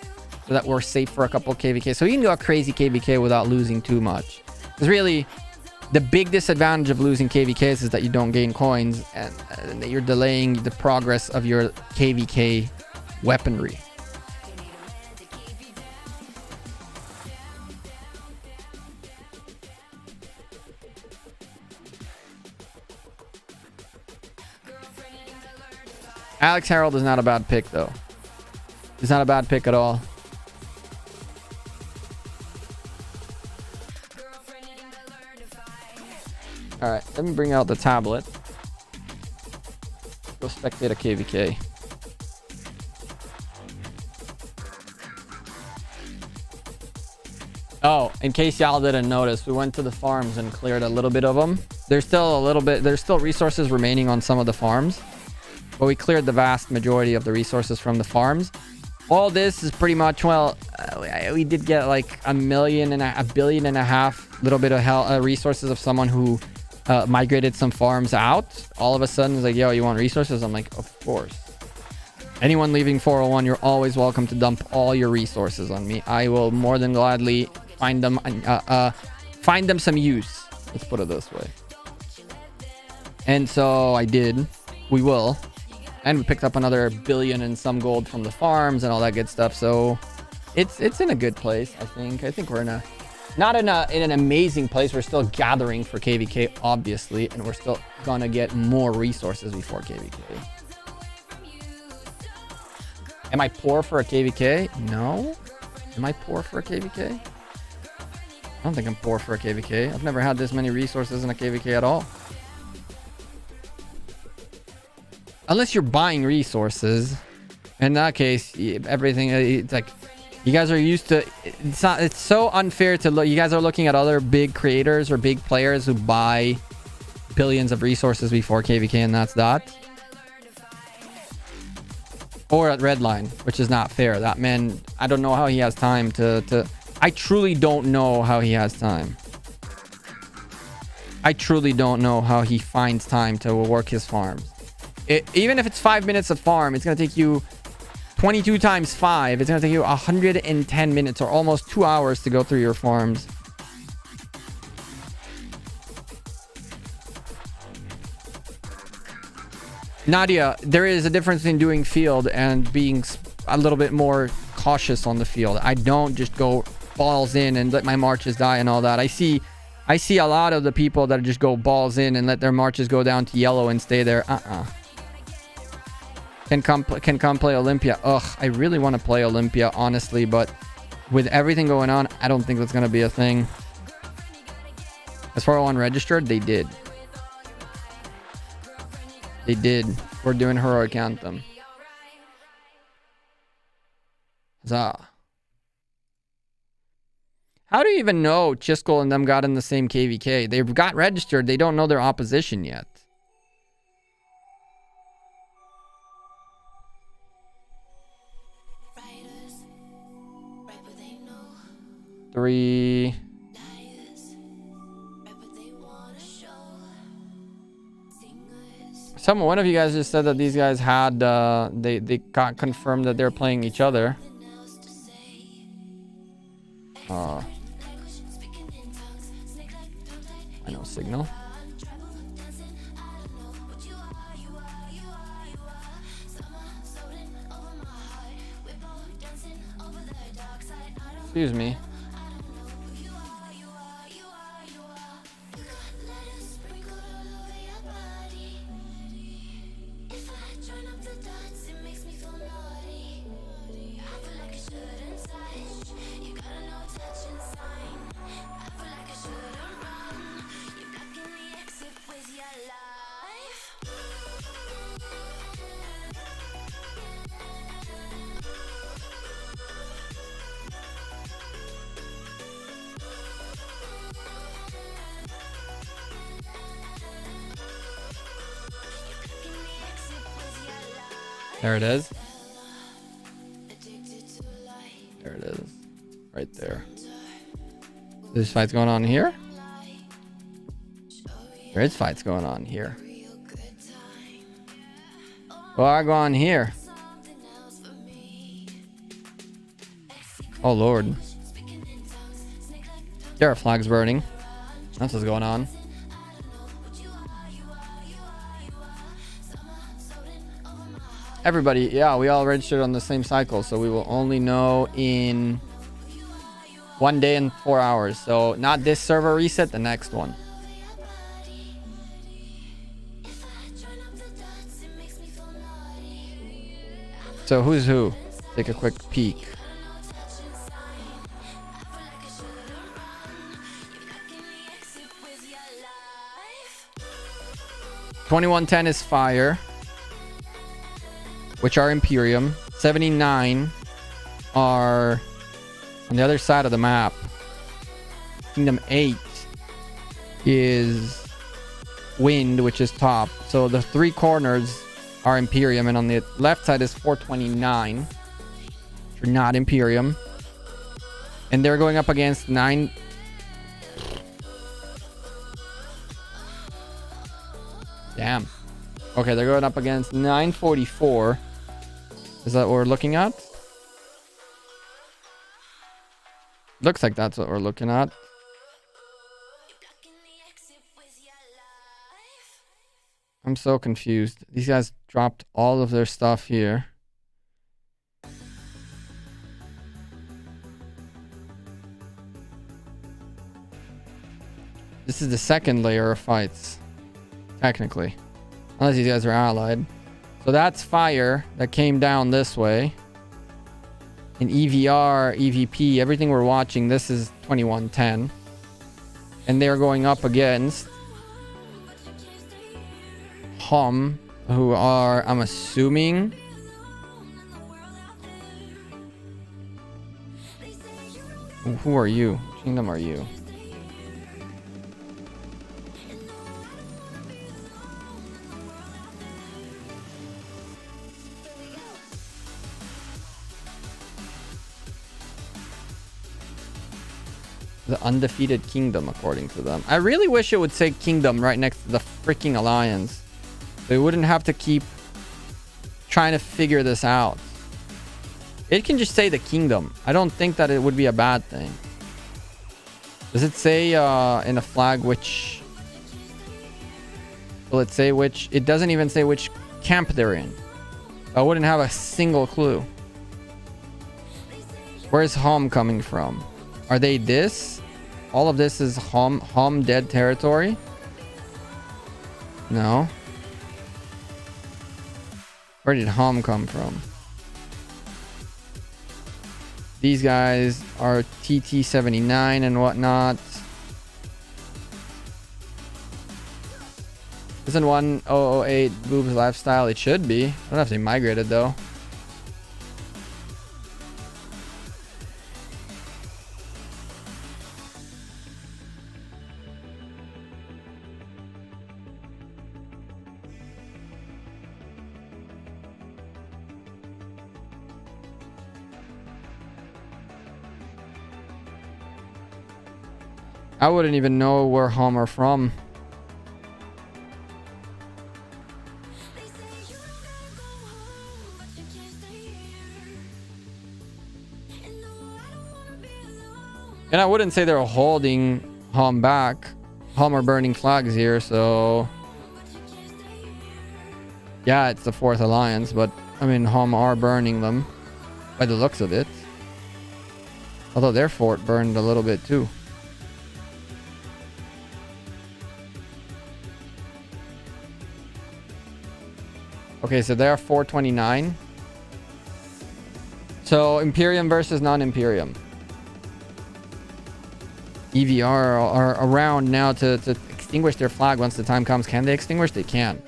So that we're safe for a couple of KvKs. So you can do a crazy KvK without losing too much. Because really, the big disadvantage of losing KvKs is that you don't gain coins. And that you're delaying the progress of your KvK weaponry. Alex Herald is not a bad pick, though. He's not a bad pick at all. Alright, let me bring out the tablet. Go spectate a KvK. Oh, in case y'all didn't notice, we went to the farms and cleared a little bit of them. There's still resources remaining on some of the farms. But we cleared the vast majority of the resources from the farms. All this is pretty much, well, we did get like a billion and a half little bit of resources of someone who migrated some farms out. All of a sudden, it's like, yo, you want resources? I'm like, of course. Anyone leaving 401, you're always welcome to dump all your resources on me. I will more than gladly find them some use. Let's put it this way. And so I did. We will. And we picked up another billion and some gold from the farms and all that good stuff. So it's in a good place, I think. I think we're not in an amazing place. We're still gathering for KvK, obviously, and we're still gonna get more resources before KvK. Am I poor for a KvK? No. Am I poor for a KvK? I don't think I'm poor for a KvK. I've never had this many resources in a KvK at all. Unless you're buying resources. In that case, everything, it's like, you guys are used to, it's so unfair to look. You guys are looking at other big creators or big players who buy billions of resources before KvK, and that's that. Or at Redline, which is not fair. That man, I don't know how he has time to I truly don't know how he has time. I truly don't know how he finds time to work his farms. Even if it's 5 minutes a farm, it's going to take you 22 times 5. It's going to take you 110 minutes or almost 2 hours to go through your farms. Nadia, there is a difference in doing field and being a little bit more cautious on the field. I don't just go balls in and let my marches die and all that. I see a lot of the people that just go balls in and let their marches go down to yellow and stay there. Can come play Olympia. Ugh, I really want to play Olympia, honestly, but with everything going on, I don't think that's going to be a thing. As far as unregistered, they did. They did. We're doing Heroic Anthem. Huzzah. How do you even know Chisgule and them got in the same KvK? They've got registered. They don't know their opposition yet. Three. One of you guys just said that these guys had they got confirmed that they're playing each other. I know signal. Excuse me. There it is. There it is. Right there. This fight's going on here? There is fights going on here. Well, I go on here. Oh, Lord. There are flags burning. That's what's going on. Everybody, yeah, we all registered on the same cycle, so we will only know in 1 day and 4 hours. So not this server reset, the next one. So who's who? Take a quick peek. $21.10 is fire, which are Imperium. 79 are on the other side of the map. Kingdom 8 is wind, which is top. So the three corners are Imperium, and on the left side is 429, which are not Imperium. And they're going up against 9. Damn. Okay, they're going up against 944. Is that what we're looking at? Looks like that's what we're looking at. I'm so confused. These guys dropped all of their stuff here. This is the second layer of fights, technically. Unless these guys are allied. So that's fire that came down this way. In EVR, EVP, everything we're watching, this is 2110. And they're going up against Hum, who are, I'm assuming, who are you? Which kingdom are you? The undefeated kingdom, according to them. I really wish it would say kingdom right next to the freaking alliance. They wouldn't have to keep trying to figure this out. It can just say the kingdom. I don't think that it would be a bad thing. Does it say in a flag which... Will it say which? It doesn't even say which camp they're in. I wouldn't have a single clue. Where's Hom coming from? Are they this? All of this is Hom dead territory? No. Where did Hom come from? These guys are TT79 and whatnot. Isn't 1008 Boob's lifestyle? It should be. I don't know if they migrated though. I wouldn't even know where Hom are from. And I wouldn't say they're holding Hom back. Hom are burning flags here, so... Yeah, it's the 4th alliance, but... I mean, Hom are burning them. By the looks of it. Although their fort burned a little bit too. Okay, so they're 429. So, Imperium versus non-Imperium. EVR are around now to extinguish their flag once the time comes. Can they extinguish? They can.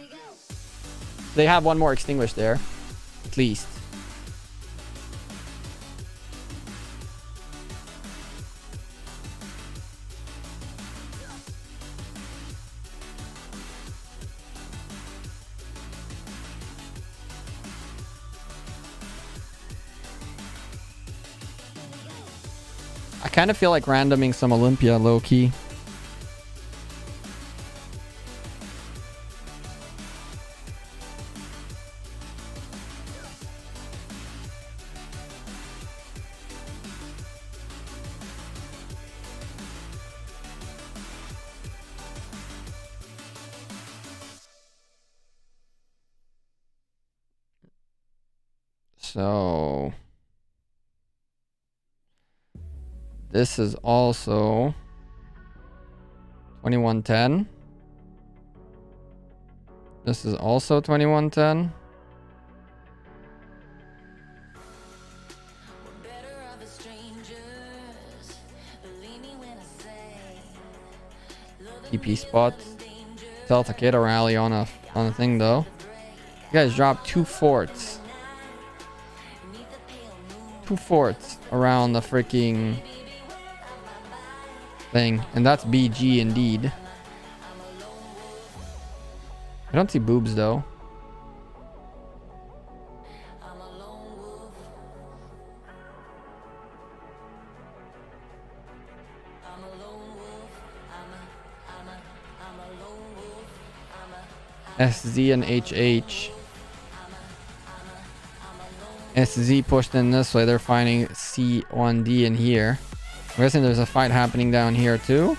They have one more extinguished there. At least. I kind of feel like randoming some Olympia low-key. So... This is also 2110. This is also 2110. TP spot. Tell Takeda rally on a thing though. You guys dropped 2 forts. 2 forts around the freaking thing, and that's BG indeed. I don't see boobs though. SZ and HH. SZ pushed in this way. They're finding C1D in here. I'm guessing there's a fight happening down here too.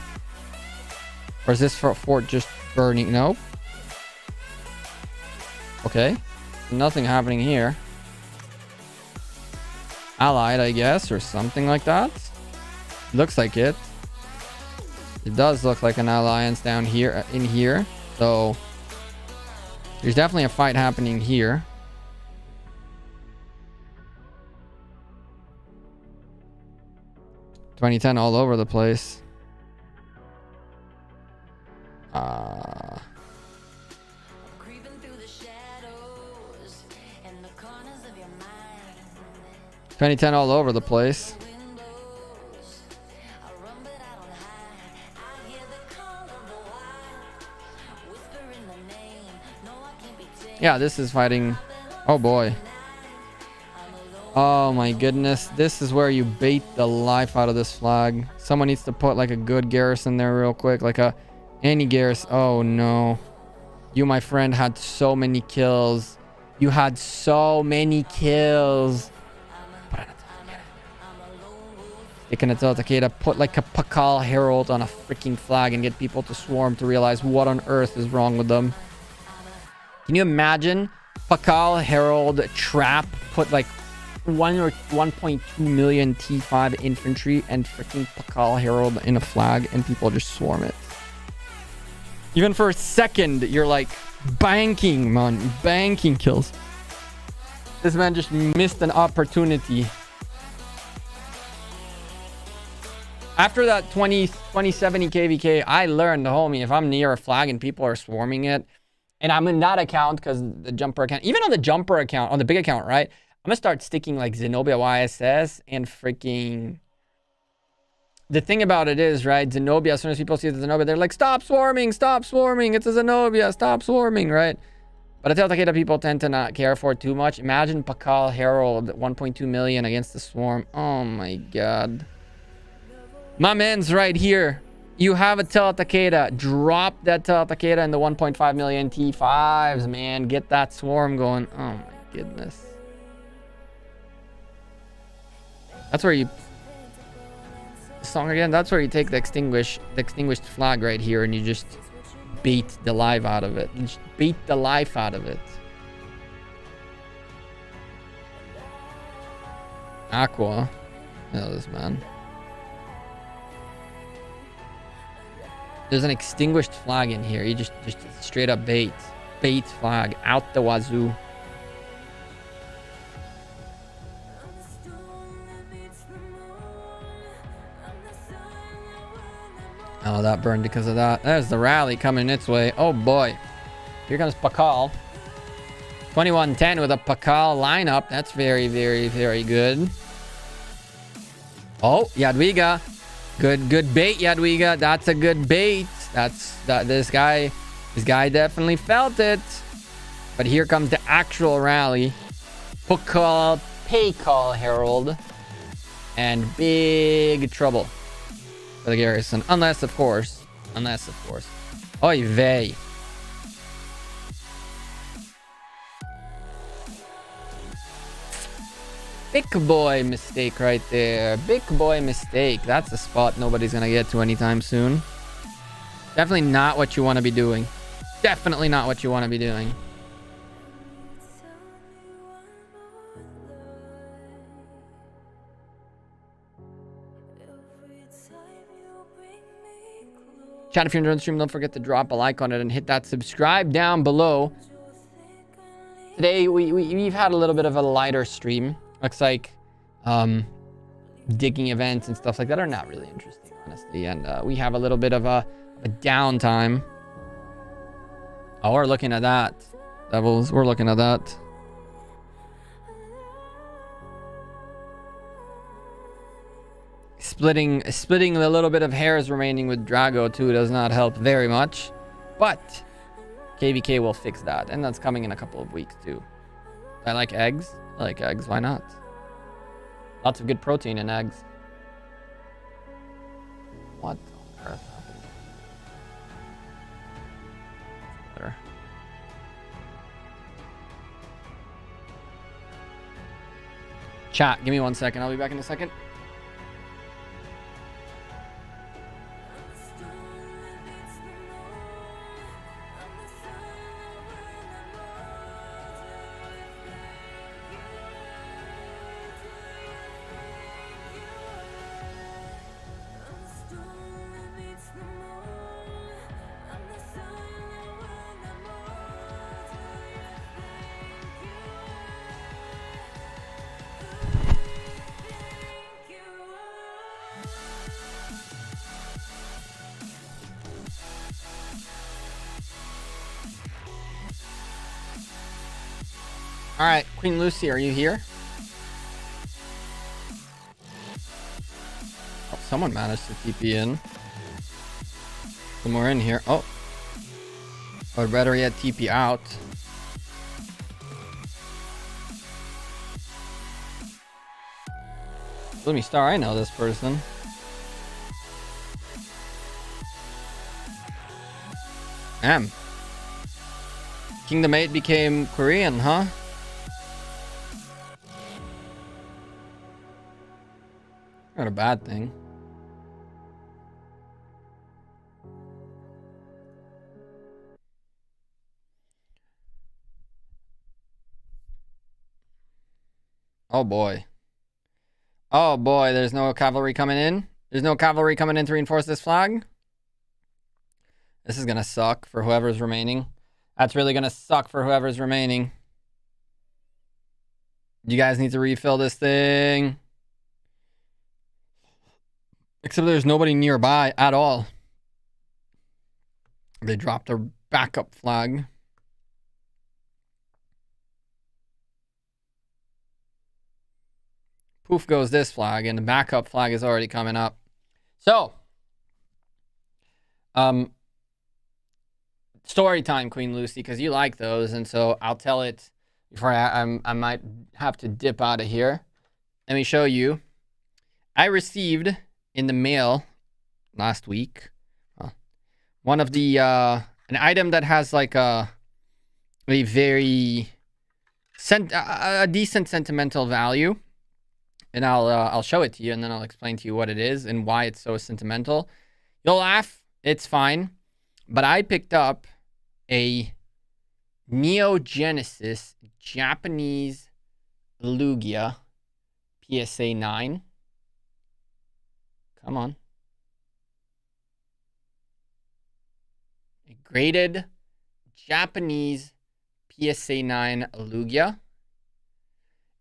Or is this fort just burning? Nope. Okay. Nothing happening here. Allied, I guess, or something like that. Looks like it. It does look like an alliance down here, in here. So there's definitely a fight happening here. $2010 all over the place. 2010 all over the place. Yeah, this is fighting. Oh boy. Oh my goodness. This is where you bait the life out of this flag. Someone needs to put like a good garrison there real quick. Like any garrison. Oh no. You, my friend, had so many kills. You had so many kills. Sticking it to Takeda. Put like a Pakal Herald on a freaking flag and get people to swarm to realize what on earth is wrong with them. Can you imagine Pakal Herald trap put like 1 or 1.2 million T5 infantry and freaking Pakal Herald in a flag and people just swarm it? Even for a second, you're like banking, man. Banking kills. This man just missed an opportunity. After that 2070 KvK, I learned, homie, if I'm near a flag and people are swarming it, and I'm in that account because the jumper account, even on the jumper account, on the big account, right? I'm going to start sticking like Zenobia YSS and freaking... The thing about it is, right, Zenobia, as soon as people see the Zenobia, they're like, stop swarming, it's a Zenobia, stop swarming, right? But I tell Takeda people tend to not care for it too much. Imagine Pakal Herald, 1.2 million against the swarm. Oh my god. My man's right here. You have a Tell Takeda. Drop that Tell Takeda in the 1.5 million T5s, man. Get that swarm going. Oh my goodness. That's where you... Song again. That's where you take the extinguished flag right here, and you just bait the life out of it. You just beat the life out of it. Aqua. Hell, this man. There's an extinguished flag in here. You just straight up bait flag out the wazoo. Oh, that burned because of that. There's the rally coming its way. Oh boy. Here comes Pakal. 2110 with a Pakal lineup. That's very, very, very good. Oh, Jadwiga. Good bait, Jadwiga. That's a good bait. This guy definitely felt it. But here comes the actual rally. Pakal Herald. And big trouble for the garrison. Unless of course. Oy vey. Big boy mistake right there. Big boy mistake. That's a spot nobody's gonna get to anytime soon. Definitely not what you want to be doing. Definitely not what you want to be doing. Chat, if you're enjoying the stream, don't forget to drop a like on it and hit that subscribe down below. Today, we've had a little bit of a lighter stream. Looks like digging events and stuff like that are not really interesting, honestly. And we have a little bit of a downtime. Oh, we're looking at that. Devils, we're looking at that. Splitting the little bit of hairs remaining with Drago too does not help very much. But KvK will fix that. And that's coming in a couple of weeks too. I like eggs. I like eggs. Why not? Lots of good protein in eggs. What on earth happened? Better. Chat, give me 1 second. I'll be back in a second. All right, Queen Lucy, are you here? Oh, someone managed to TP in. Somewhere in here. Oh. Or better yet, TP out. Let me star. I know this person. Damn. Kingdom 8 became Korean, huh? Not a bad thing. Oh boy. Oh boy, there's no cavalry coming in. There's no cavalry coming in to reinforce this flag. This is gonna suck for whoever's remaining. That's really gonna suck for whoever's remaining. You guys need to refill this thing. Except there's nobody nearby at all. They dropped a backup flag. Poof goes this flag, and the backup flag is already coming up. So, story time, Queen Lucy, because you like those, and so I'll tell it before I might have to dip out of here. Let me show you. I received in the mail last week one of the an item that has like a very a decent sentimental value, and I'll show it to you, and then I'll explain to you what it is and why it's so sentimental. You'll laugh, it's fine, but I picked up a Neo Genesis Japanese Lugia PSA 9. Come on. A graded Japanese PSA 9 Lugia.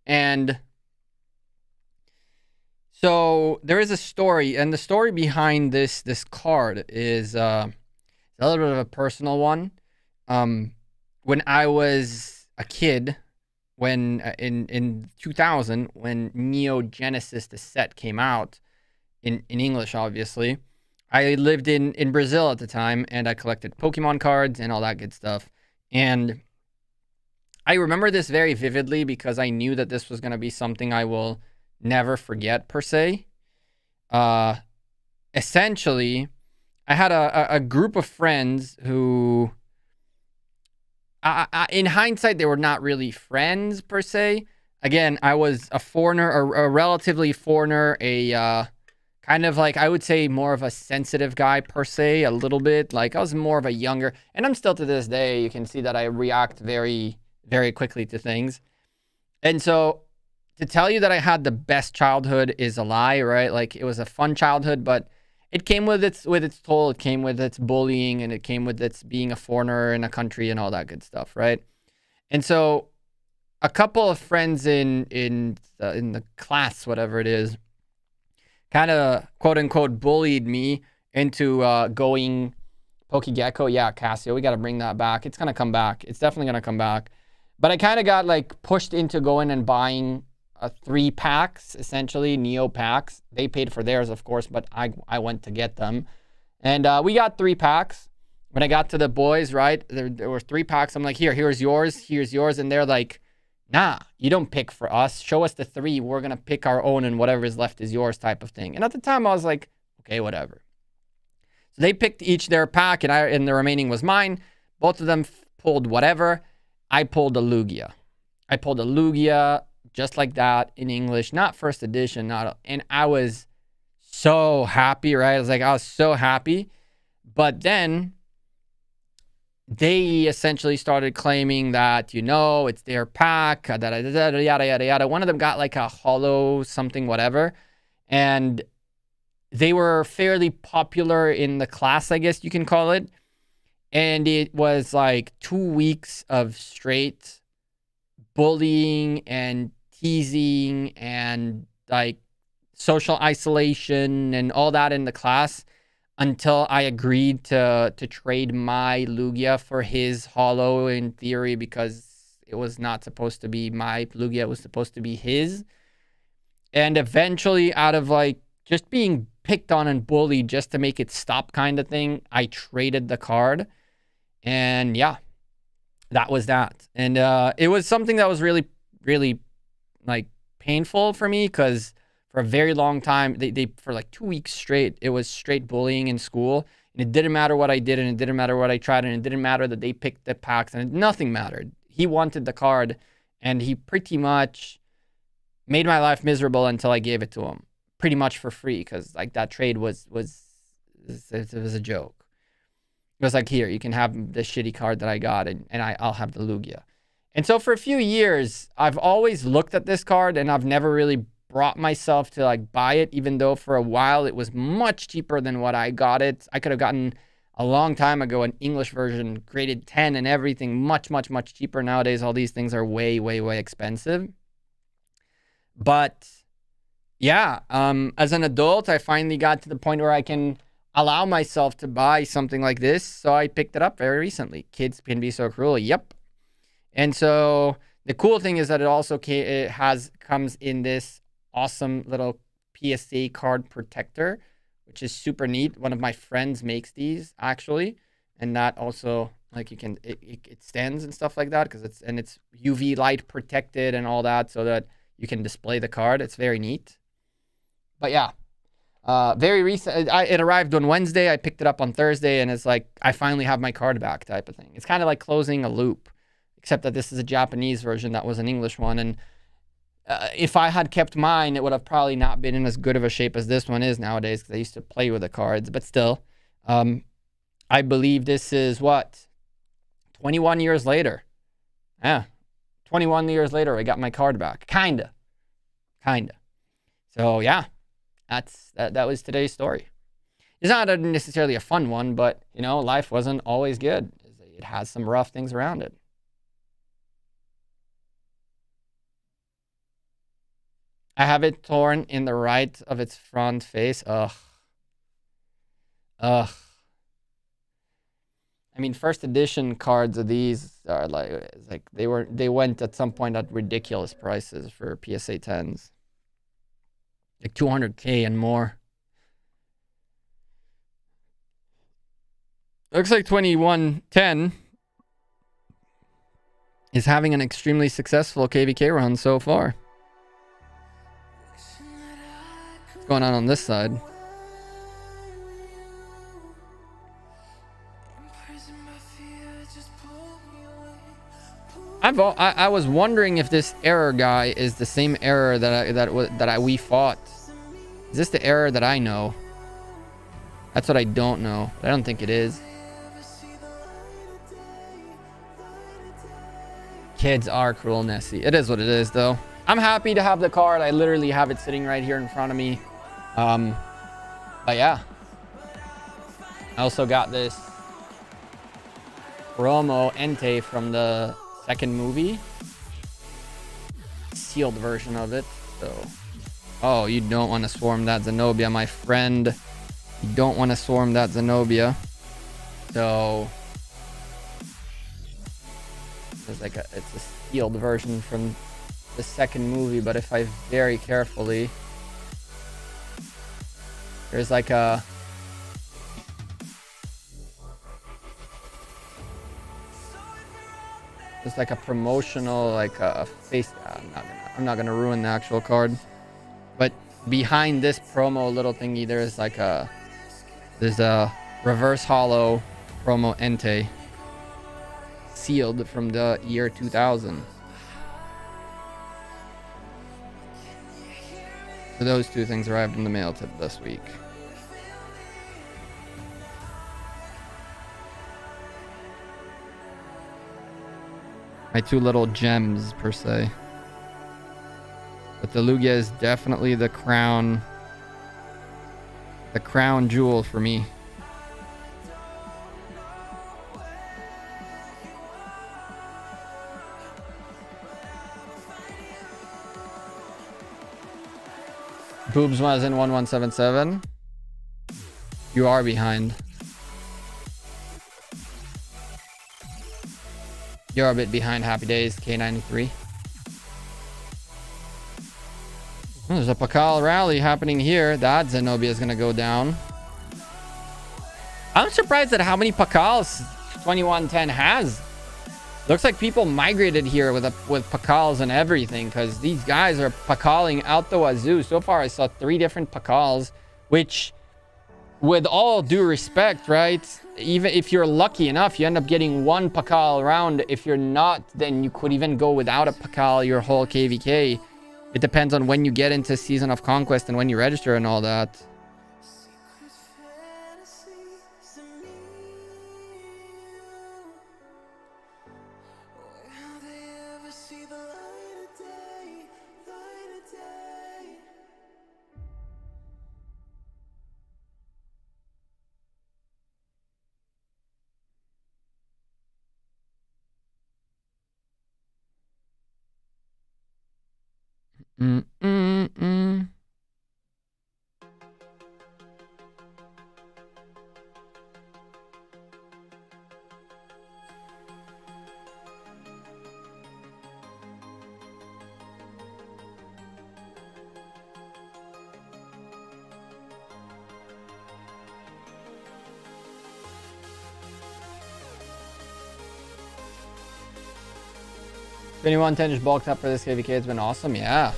And so there is a story, and the story behind this card is a little bit of a personal one. When I was a kid, when in 2000, when Neo Genesis, the set, came out in English, obviously, I lived in Brazil at the time, and I collected Pokemon cards and all that good stuff. And I remember this very vividly because I knew that this was going to be something I will never forget, per se. Essentially, I had a group of friends who, in hindsight, they were not really friends, per se. Again, I was a foreigner, a relatively foreigner, a kind of like, I would say, more of a sensitive guy, per se, a little bit. Like, I was more of a younger, and I'm still to this day, you can see that I react very, very quickly to things. And so, to tell you that I had the best childhood is a lie, right? Like, it was a fun childhood, but it came with its toll. It came with its bullying, and it came with its being a foreigner in a country and all that good stuff, right? And so, a couple of friends in the class, whatever it is, kind of quote unquote bullied me into going Post-KvK. Yeah, Casio, we got to bring that back. It's gonna come back. It's definitely gonna come back. But I kind of got like pushed into going and buying 3 packs, essentially Neo packs. They paid for theirs, of course, but I went to get them, and we got 3 packs. When I got to the boys, right, there were 3 packs. I'm like, here's yours, and they're like, nah, you don't pick for us. Show us the 3. We're gonna pick our own, and whatever is left is yours, type of thing. And at the time, I was like, okay, whatever. So they picked each their pack, and the remaining was mine. Both of them pulled whatever. I pulled a Lugia. Just like that, in English, not first edition, and I was so happy, right? I was so happy. But then they essentially started claiming that, it's their pack, yada, yada, yada. One of them got like a hollow something, whatever. And they were fairly popular in the class, I guess you can call it. And it was like 2 weeks of straight bullying and teasing and like social isolation and all that in the class, until I agreed to trade my Lugia for his hollow, in theory, because it was not supposed to be my Lugia, it was supposed to be his. And eventually, out of like just being picked on and bullied just to make it stop kind of thing, I traded the card. And yeah, that was that. And it was something that was really, really like painful for me, because for a very long time. They for like 2 weeks straight, it was straight bullying in school. And it didn't matter what I did, and it didn't matter what I tried, and it didn't matter that they picked the packs, and nothing mattered. He wanted the card, and he pretty much made my life miserable until I gave it to him, pretty much for free, because like that trade was a joke. It was like, here, you can have the shitty card that I got, and I'll have the Lugia. And so for a few years, I've always looked at this card, and I've never really brought myself to like buy it, even though for a while it was much cheaper than what I got it. I could have gotten a long time ago an English version, graded 10 and everything, much cheaper. Nowadays, all these things are way expensive. But yeah, as an adult, I finally got to the point where I can allow myself to buy something like this. So I picked it up very recently. Kids can be so cruel. Yep. And so the cool thing is that it also comes in this awesome little PSA card protector, which is super neat. One of my friends makes these actually, and that also like you can it stands and stuff like that because it's UV light protected and all that, so that you can display the card. It's very neat. But yeah, very recent. It arrived on Wednesday. I picked it up on Thursday, and it's like I finally have my card back type of thing. It's kind of like closing a loop, except that this is a Japanese version. That was an English one, and if I had kept mine, it would have probably not been in as good of a shape as this one is nowadays, because I used to play with the cards. But still, I believe this is what, 21 years later. Yeah, 21 years later, I got my card back. Kinda. So yeah, that was today's story. It's not necessarily a fun one, but you know, life wasn't always good. It has some rough things around it. I have it torn in the right of its front face. Ugh. I mean, first edition cards of these are like they went at some point at ridiculous prices for PSA 10s. Like 200K and more. Looks like 2110 is having an extremely successful KvK run so far. What's going on this side? I was wondering if this error guy is the same error that we fought. Is this the error that I know? That's what I don't know. I don't think it is. Kids are cruel, Nessie. It is what it is, though. I'm happy to have the card. I literally have it sitting right here in front of me. But yeah. I also got this promo Entei from the second movie. Sealed version of it. So, oh, you don't want to swarm that Zenobia, my friend. You don't want to swarm that Zenobia. So it's a sealed version from the second movie, but if I very carefully, there's like a promotional, like a face. I'm not gonna ruin the actual card, but behind this promo little thingy, there's a reverse hollow promo Entei sealed from the year 2000. So those two things arrived in the mail this week. My two little gems, per se. But the Lugia is definitely the crown jewel for me. Boobs was in 1177. You are behind. You're a bit behind Happy Days, K93. There's a Pakal rally happening here. That Zenobia is going to go down. I'm surprised at how many Pakals 2110 has. Looks like people migrated here with pakals and everything, because these guys are pakaling out the wazoo. So far, I saw 3 different pakals, which, with all due respect, right? Even if you're lucky enough, you end up getting 1 pakal round. If you're not, then you could even go without a pakal your whole KvK. It depends on when you get into Season of Conquest and when you register and all that. Mm-mm-mm. $21.10 just bulked up for this KvK. It's been awesome. Yeah.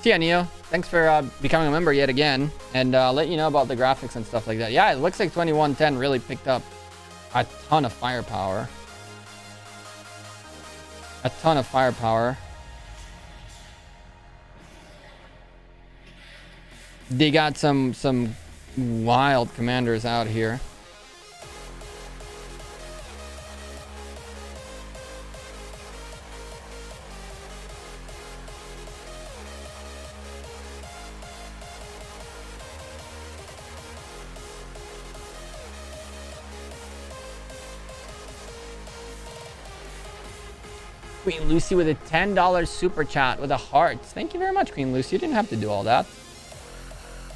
See ya, Neo. Thanks for becoming a member yet again. And let you know about the graphics and stuff like that. Yeah, it looks like 2110 really picked up a ton of firepower. A ton of firepower. They got some wild commanders out here. Queen Lucy with a $10 super chat with a heart. Thank you very much, Queen Lucy. You didn't have to do all that.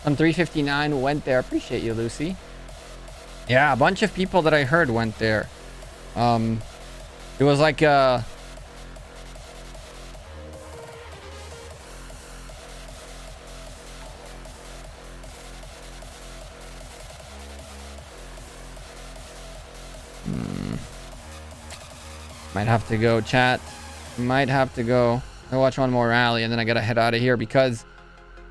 On 359 went there. Appreciate you, Lucy. Yeah, a bunch of people that I heard went there. It was like might have to go, chat. Might have to go. I'll watch one more rally and then I gotta head out of here because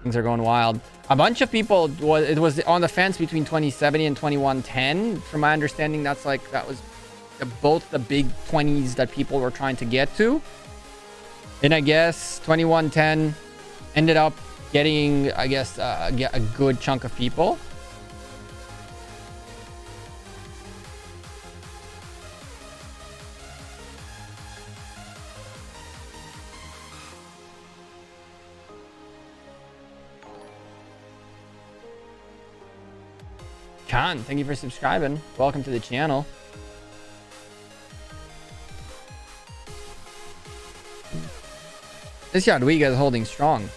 things are going wild. A bunch of people it was on the fence between 2070 and 2110. From my understanding, that was both the big 20s that people were trying to get to. And I guess 2110 ended up getting, I guess, a good chunk of people. Khan, thank you for subscribing. Welcome to the channel. This Jadwiga is holding strong.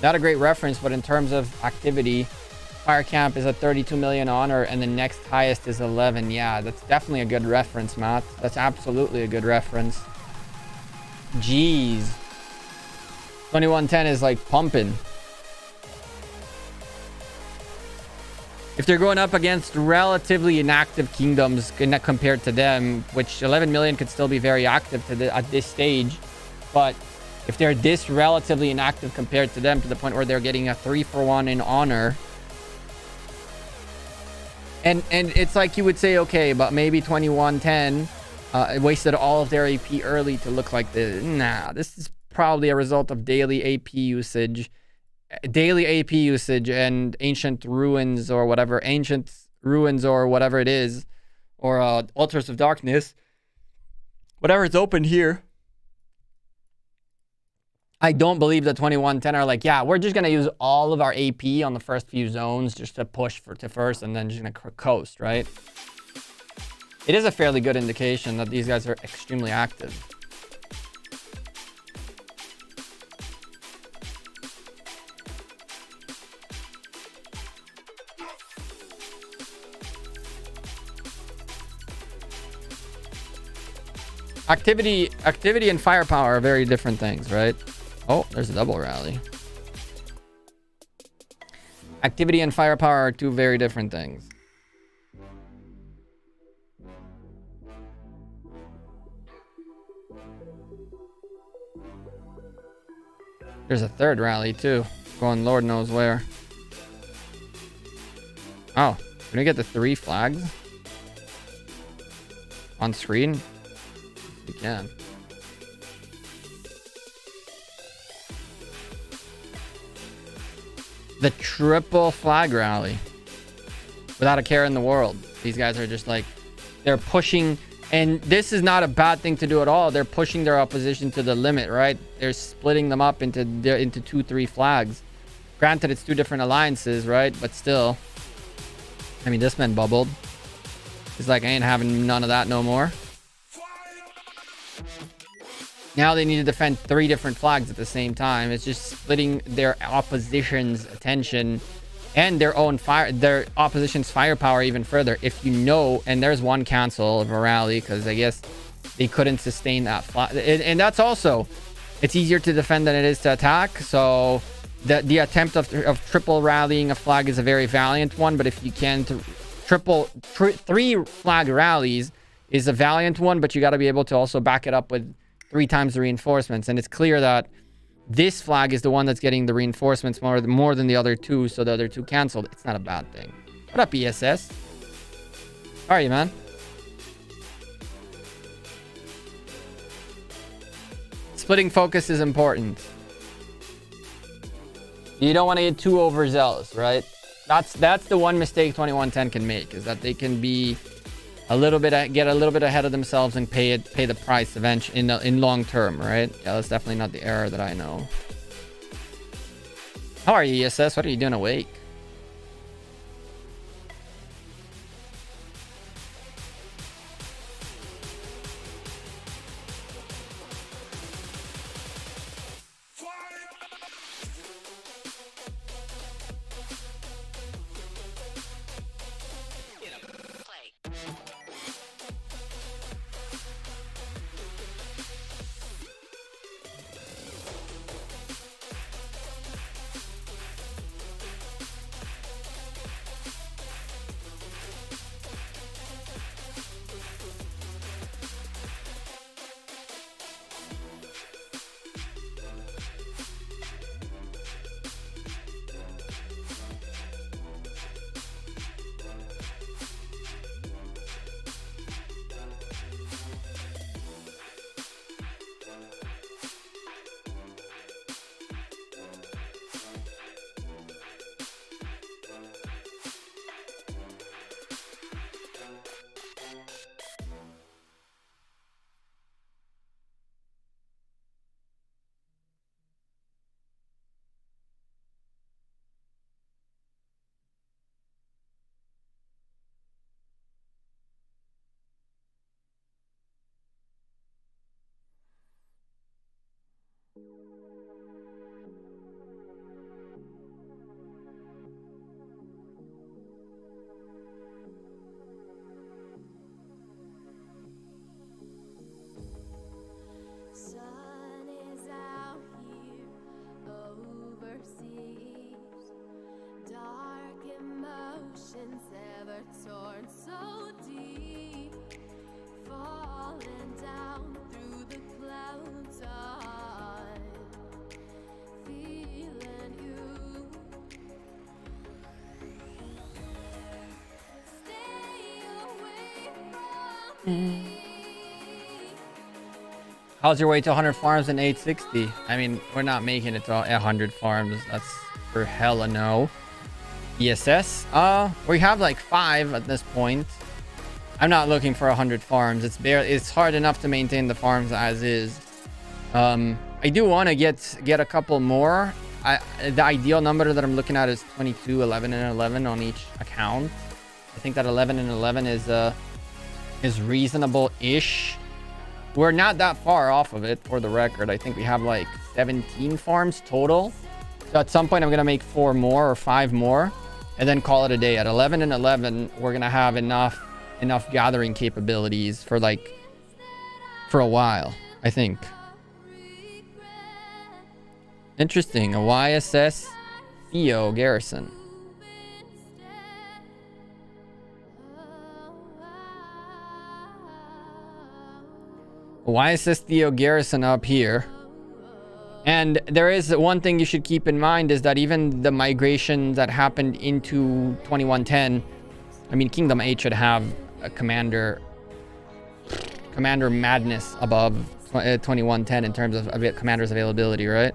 Not a great reference, but in terms of activity, Fire Camp is at 32 million honor and the next highest is 11. Yeah, that's definitely a good reference, Matt. That's absolutely a good reference. Jeez. 2110 is like pumping. If they're going up against relatively inactive kingdoms compared to them, which 11 million could still be very active at this stage, but if they're this relatively inactive compared to them to the point where they're getting a 3-for-1 in honor, and it's like you would say, okay, but maybe 2110 wasted all of their AP early to look like this. Nah, this is probably a result of daily AP usage and ancient ruins or whatever it is, or altars of darkness, whatever it's open here. I don't believe that 2110 are like, yeah, we're just gonna use all of our AP on the first few zones just to push to first and then just gonna coast, right? It is a fairly good indication that these guys are extremely active. Activity and firepower are very different things, right? Oh, there's a double rally. Activity and firepower are two very different things. There's a third rally too, going Lord knows where. Oh, can we get the 3 flags on screen? We can. The triple flag rally without a care in the world. These guys are just like, they're pushing, and this is not a bad thing to do at all. They're pushing their opposition to the limit, right? They're splitting them up into 2-3 flags. Granted, it's 2 different alliances, right? But still, I mean, this man bubbled. He's like, I ain't having none of that no more. Now they need to defend 3 different flags at the same time. It's just splitting their opposition's attention and their opposition's firepower even further. If you know, and there's one cancel of a rally because I guess they couldn't sustain that flag. And that's also, it's easier to defend than it is to attack. So the attempt of triple rallying a flag is a very valiant one. But if you can, 3 flag rallies is a valiant one, but you got to be able to also back it up with 3 times the reinforcements. And it's clear that this flag is the one that's getting the reinforcements more than the other 2, so the other 2 canceled. It's not a bad thing. What up, ESS? How are you, man? Splitting focus is important. You don't want to get too overzealous, right? That's the one mistake 2110 can make, is that they can be get a little bit ahead of themselves and pay the price eventually in long term, right? Yeah, that's definitely not the error that I know. How are you, ESS? What are you doing awake? How's your way to 100 farms in 860? I mean, we're not making it to 100 farms. That's for hella no. ESS? We have like 5 at this point. I'm not looking for 100 farms. It's hard enough to maintain the farms as is. I do want to get a couple more. The ideal number that I'm looking at is 22, 11, and 11 on each account. I think that 11 and 11 is reasonable-ish. We're not that far off of it, for the record. I think we have like 17 farms total. So at some point, I'm going to make 4 more or 5 more and then call it a day. At 11 and 11, we're going to have enough gathering capabilities for a while, I think. Interesting. A YSS Theo garrison. A YSS Theo garrison up here. And there is one thing you should keep in mind is that even the migration that happened into 2110, I mean, Kingdom 8 should have a commander madness above 2110 in terms of commander's availability, right?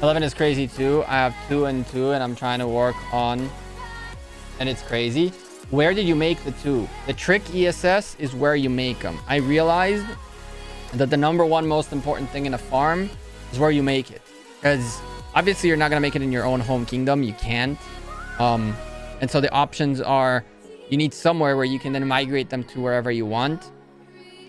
Eleven is crazy too. I have 2 and 2 and I'm trying to work on, and it's crazy. Where did you make the 2? The trick ESS is where you make them. I realized that the #1 most important thing in a farm is where you make it, because obviously you're not going to make it in your own home kingdom. You can't. And so the options are, you need somewhere where you can then migrate them to wherever you want.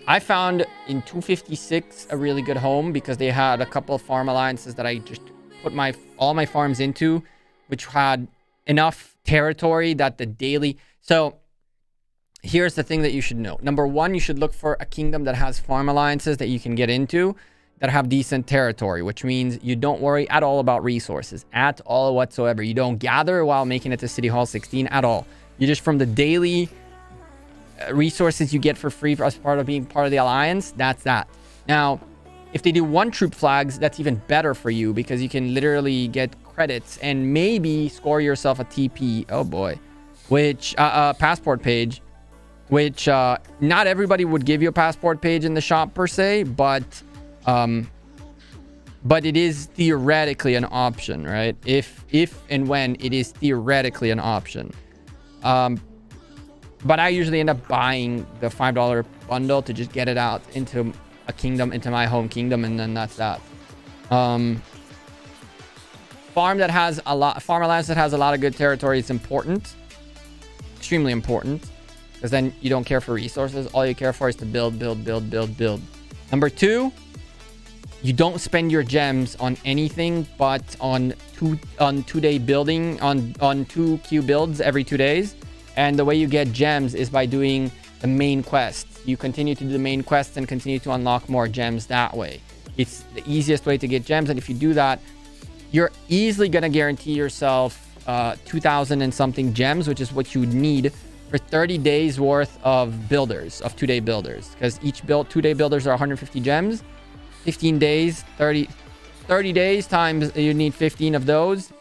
I found in 256 a really good home because they had a couple of farm alliances that I just put all my farms into, which had enough territory that the daily... So here's the thing that you should know. #1, you should look for a kingdom that has farm alliances that you can get into that have decent territory, which means you don't worry at all about resources at all whatsoever. You don't gather while making it to City Hall 16 at all. You just, from the daily resources you get for free as part of being part of the alliance, that's that. Now, if they do 1 troop flags, that's even better for you because you can literally get credits and maybe score yourself a TP. Oh boy. Which, passport page, which, not everybody would give you a passport page in the shop per se, but it is theoretically an option, right? If and when it is theoretically an option. But I usually end up buying the $5 bundle to just get it out into a kingdom, into my home kingdom, and then that's that. Farm alliance that has a lot of good territory is important. Extremely important. Because then you don't care for resources. All you care for is to build. #2, you don't spend your gems on anything but on 2-day building, on 2Q builds every 2 days. And the way you get gems is by doing the main quests. You continue to do the main quests and continue to unlock more gems that way. It's the easiest way to get gems. And if you do that, you're easily going to guarantee yourself 2,000 and something gems, which is what you would need for 30 days worth of builders, of 2-day builders. Because each 2-day builders are 150 gems. 15 days, 30 days times, you need 15 of those.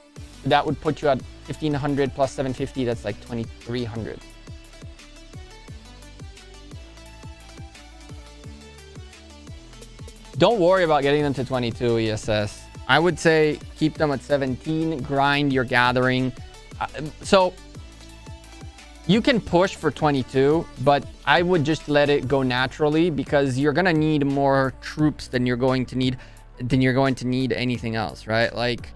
That would put you at 1,500 plus 750. That's like 2,300. Don't worry about getting them to 22 ESS. I would say keep them at 17, grind your gathering. So you can push for 22, but I would just let it go naturally because you're going to need more troops than you're going to need anything else, right? Like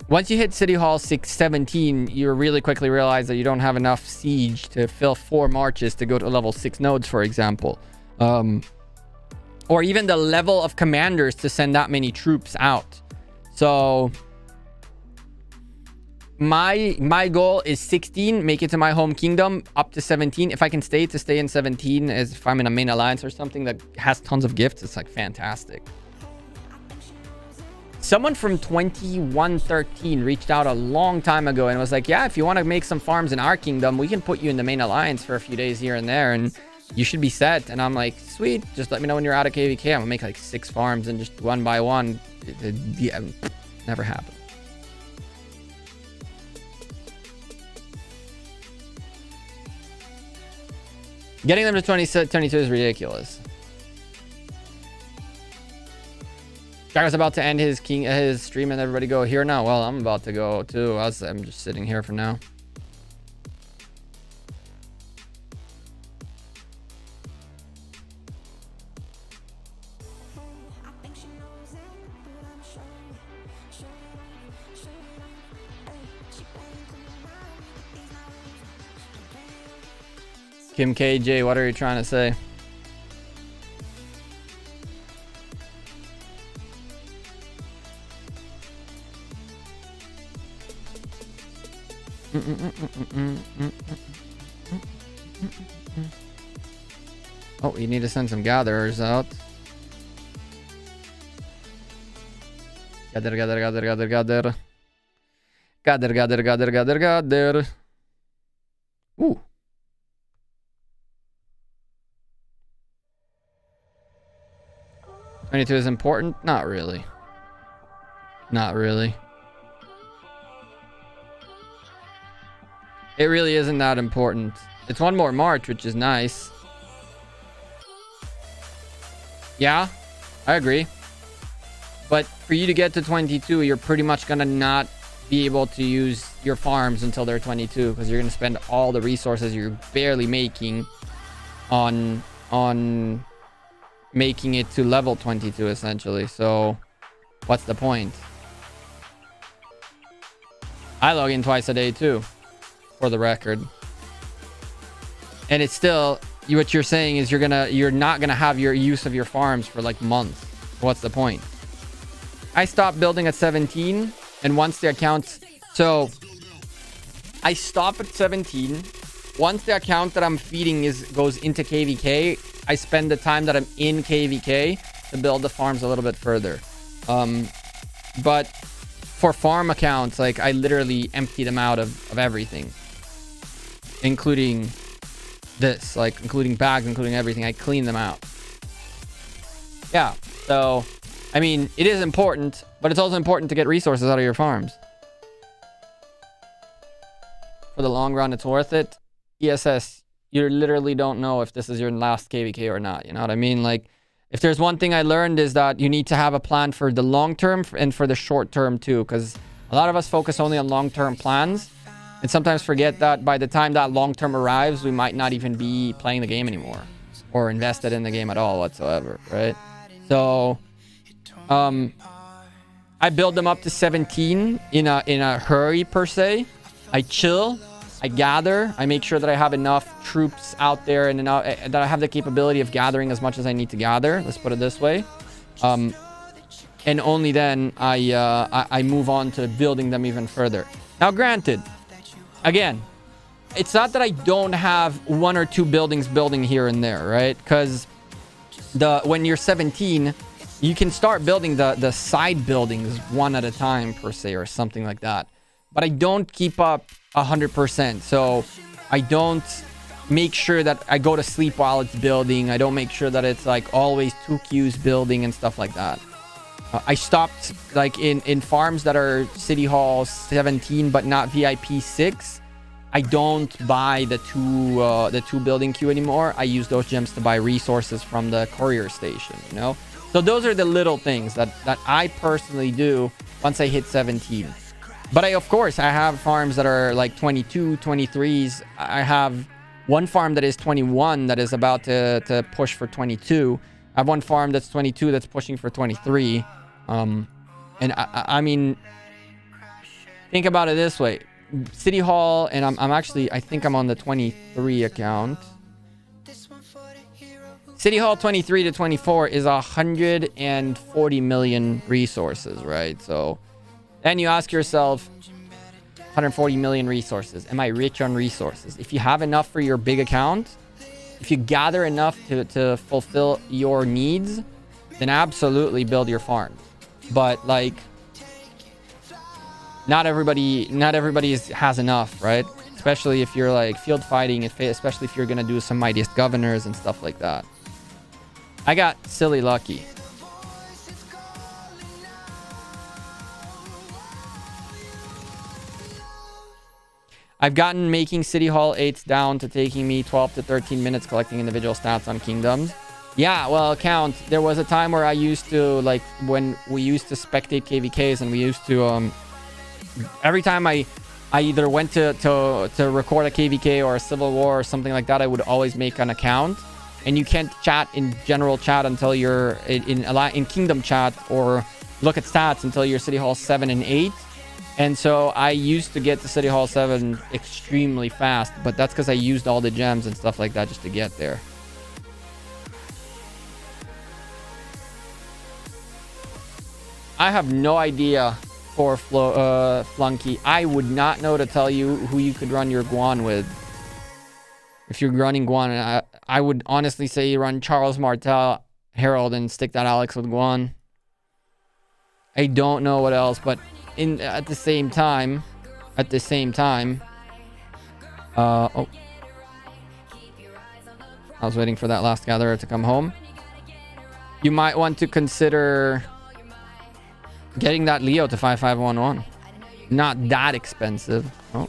once you hit City Hall 617, you really quickly realize that you don't have enough siege to fill 4 marches to go to level 6 nodes, for example. Or even the level of commanders to send that many troops out. So my goal is 16, make it to my home kingdom, up to 17. If I can stay in 17, as if I'm in a main alliance or something that has tons of gifts, it's like fantastic. Someone from 2113 reached out a long time ago and was like, yeah, if you want to make some farms in our kingdom, we can put you in the main alliance for a few days here and there, and you should be set. And I'm like, sweet, just let me know when you're out of KvK. I'm gonna make like 6 farms and just one by one. Yeah, never happened. Getting them to 22 is ridiculous. Jack was about to end his stream and everybody go here now. Well, I'm about to go too. I'm just sitting here for now. Kim KJ, what are you trying to say? Oh, you need to send some gatherers out. Gather. Ooh. $22 is important? Not really. Not really. It really isn't that important. It's one more march, which is nice. Yeah, I agree. But for you to get to 22, you're pretty much going to not be able to use your farms until they're 22, because you're going to spend all the resources you're barely making on making it to level 22, essentially. So what's the point? I log in twice a day too, for the record. And it's still, what you're saying is you're not gonna have your use of your farms for like months. What's the point? I stopped building at 17, and once the accounts, so I stop at 17. Once the account that I'm feeding goes into KvK, I spend the time that I'm in KvK to build the farms a little bit further. But for farm accounts, like, I literally empty them out of everything, including this, like including bags, including everything. I clean them out. Yeah, so I mean, it is important, but it's also important to get resources out of your farms. For the long run, it's worth it. ESS, you literally don't know if this is your last KvK or not. You know what I mean? Like, if there's one thing I learned, is that you need to have a plan for the long term and for the short term too, because a lot of us focus only on long-term plans and sometimes forget that by the time that long term arrives, we might not even be playing the game anymore or invested in the game at all whatsoever, right? So I build them up to 17 in a hurry per se. I chill, I gather, I make sure that I have enough troops out there and enough, that I have the capability of gathering as much as I need to gather. Let's put it this way. And only then I move on to building them even further. Now, granted, again, it's not that I don't have one or two buildings building here and there, right? Because when you're 17, you can start building the side buildings one at a time per se, or something like that. But I don't keep up 100%. So I don't make sure that I go to sleep while it's building. I don't make sure that it's like always 2 queues building and stuff like that. I stopped like in farms that are City Hall 17 but not VIP 6. I don't buy the two building queue anymore. I use those gems to buy resources from the courier station, you know? So those are the little things that I personally do once I hit 17. But of course, I have farms that are like 22, 23s. I have one farm that is 21 that is about to push for 22. I have one farm that's 22 that's pushing for 23. And I mean, think about it this way. City Hall, and I think I'm on the 23 account. City Hall 23 to 24 is 140 million resources, right? So then you ask yourself, 140 million resources. Am I rich on resources? If you have enough for your big account, if you gather enough to fulfill your needs, then absolutely build your farm. But like, not everybody has enough, right? Especially if you're like field fighting, especially if you're gonna do some mightiest governors and stuff like that. I got silly lucky. I've gotten making City Hall 8s down to taking me 12 to 13 minutes collecting individual stats on kingdoms. Yeah, well, Count, there was a time where I used to, like, when we used to spectate KvKs, and we used to, every time I either went to record a KvK or a Civil War or something like that, I would always make an account. And you can't chat in general chat until you're in Kingdom chat, or look at stats until you're City Hall 7 and 8. And so I used to get to City Hall 7 extremely fast, but that's because I used all the gems and stuff like that just to get there. I have no idea for Flunky. I would not know to tell you who you could run your Guan with. If you're running Guan, I would honestly say you run Charles Martel, Herald, and stick that Alex with Guan. I don't know what else, but at the same time, oh, I was waiting for that last gatherer to come home. You might want to consider getting that Leo to 5511. Not that expensive. Oh.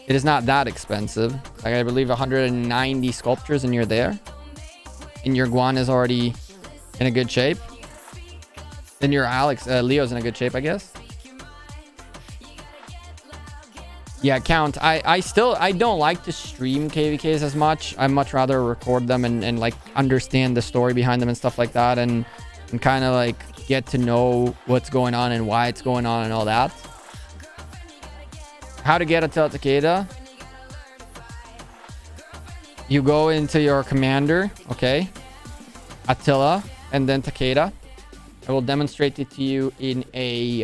It is not that expensive. Like, I believe 190 sculptures and you're there. And your Guan is already in a good shape. Then your Leo's in a good shape, I guess. Yeah, Count. I don't like to stream KvKs as much. I much rather record them and like understand the story behind them and stuff like that, and kind of like get to know what's going on and why it's going on and all that. How to get Attila Takeda? You go into your commander, okay? Attila and then Takeda. I will demonstrate it to you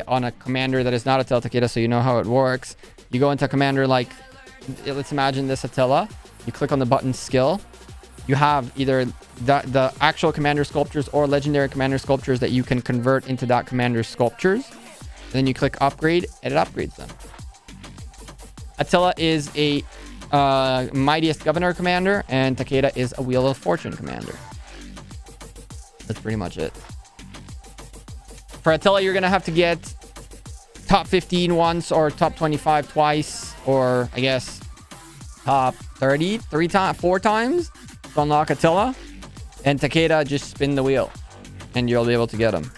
on a commander that is not Attila Takeda, so you know how it works. You go into a commander like, let's imagine this Attila. You click on the button skill. You have either the actual commander sculptures or legendary commander sculptures that you can convert into that commander's sculptures. And then you click upgrade, and it upgrades them. Attila is a mightiest governor commander, and Takeda is a wheel of fortune commander. That's pretty much it. For Attila, you're gonna have to get top 15 once, or top 25 twice, or I guess top 30 4 times to unlock Attila. And Takeda, just spin the wheel and you'll be able to get him.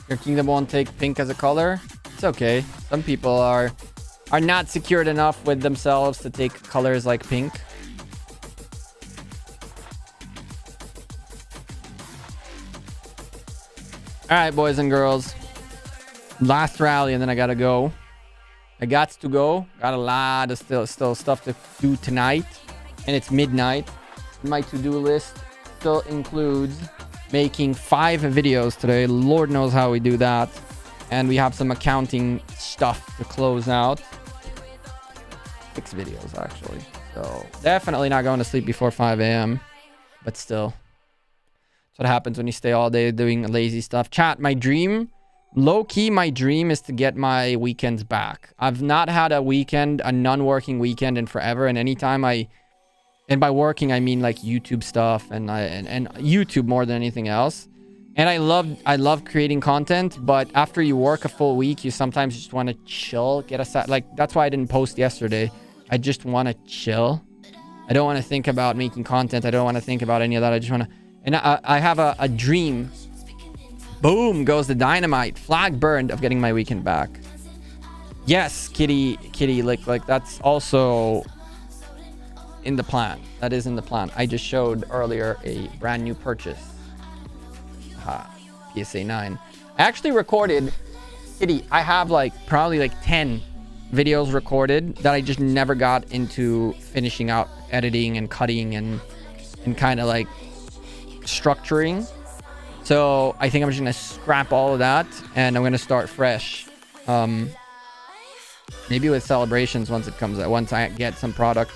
Your kingdom won't take pink as a color. It's okay. Some people are not secured enough with themselves to take colors like pink. All right, boys and girls. Last rally, and then I gotta go. I got to go. Got a lot of still stuff to do tonight, and it's midnight. My to-do list still includes making 5 videos today. Lord knows how we do that. And we have some accounting stuff to close out. 6 videos, actually. So definitely not going to sleep before 5 a.m. But still. That's what happens when you stay all day doing lazy stuff. Chat, my dream Low-key, my dream is to get my weekends back. I've not had a weekend, a non-working weekend in forever. And anytime and by working, I mean like YouTube stuff and YouTube more than anything else. And I love creating content, but after you work a full week, you sometimes just want to chill, get aside. Like, that's why I didn't post yesterday. I just want to chill. I don't want to think about making content. I don't want to think about any of that. I just want to, and I have a dream. Boom goes the dynamite. Flag burned of getting my weekend back. Yes, kitty like that's also in the plan. That is in the plan. I just showed earlier a brand new purchase. PSA 9. I actually recorded, kitty, I have like probably like 10 videos recorded that I just never got into finishing out editing and cutting and kind of like structuring. So I think I'm just gonna scrap all of that and I'm gonna start fresh. Maybe with celebrations once it comes out, once I get some product.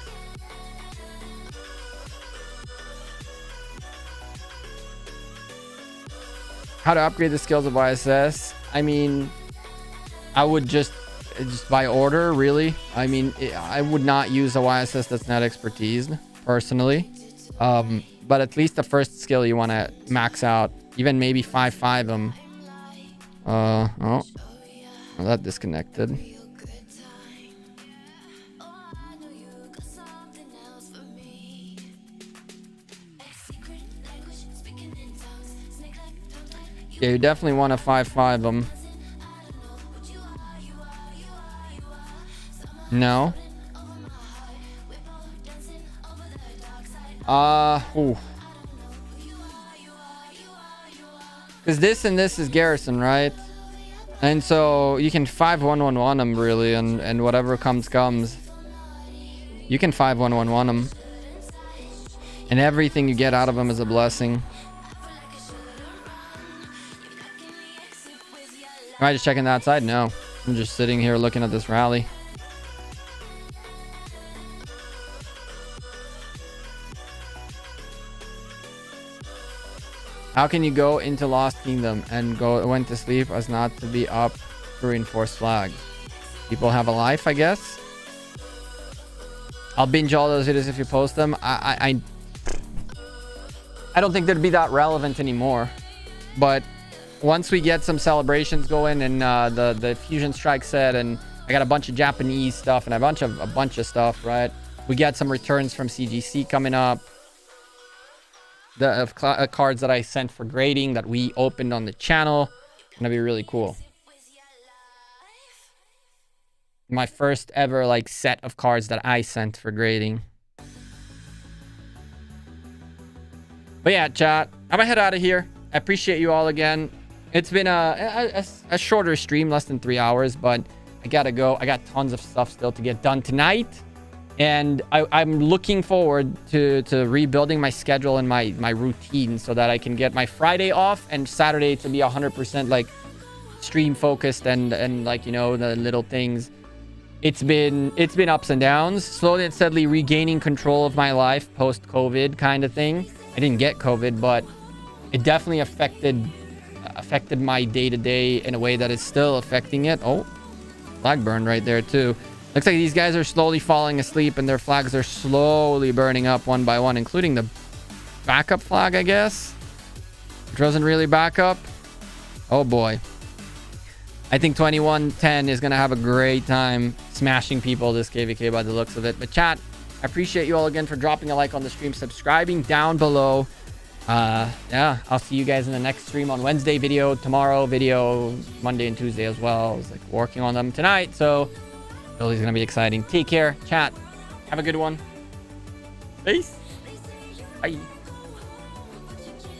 How to upgrade the skills of YSS? I mean, I would just by order, really. I mean, I would not use a YSS that's not expertise personally. But at least the first skill you want to max out, even maybe 5-5 them. Oh, that disconnected. Yeah, you definitely want to 5-5 them. No. Ooh. Because this and this is garrison, right? And so you can 5-1-1-1 them really, and whatever comes. You can 5-1-1-1 them. And everything you get out of them is a blessing. Am I just checking the outside? No. I'm just sitting here looking at this rally. How can you go into Lost Kingdom and went to sleep as not to be up to reinforce flag? People have a life, I guess. I'll binge all those videos if you post them. I don't think they'd be that relevant anymore. But once we get some celebrations going and the Fusion Strike set, and I got a bunch of Japanese stuff and a bunch of stuff, right? We got some returns from CGC coming up. The cards that I sent for grading that we opened on the channel. Gonna be really cool. My first ever like set of cards that I sent for grading. But yeah, chat, I'm gonna head out of here. I appreciate you all again. It's been a shorter stream, less than 3 hours, but I gotta go. I got tons of stuff still to get done tonight. And I'm looking forward to rebuilding my schedule and my routine so that I can get my Friday off and Saturday to be 100% like stream focused and like, you know, the little things. It's been ups and downs, slowly and steadily regaining control of my life post-COVID kind of thing. I didn't get COVID, but it definitely affected my day-to-day in a way that is still affecting it. Oh, flag burn right there too. Looks like these guys are slowly falling asleep and their flags are slowly burning up one by one, including the backup flag, I guess, which wasn't really backup. Oh boy. I think 2110 is going to have a great time smashing people this KvK by the looks of it. But chat, I appreciate you all again for dropping a like on the stream, subscribing down below. Yeah, I'll see you guys in the next stream on Wednesday video, tomorrow video, Monday and Tuesday as well. I was like working on them tonight, so it's gonna be exciting. Take care, chat. Have a good one. Peace. Bye.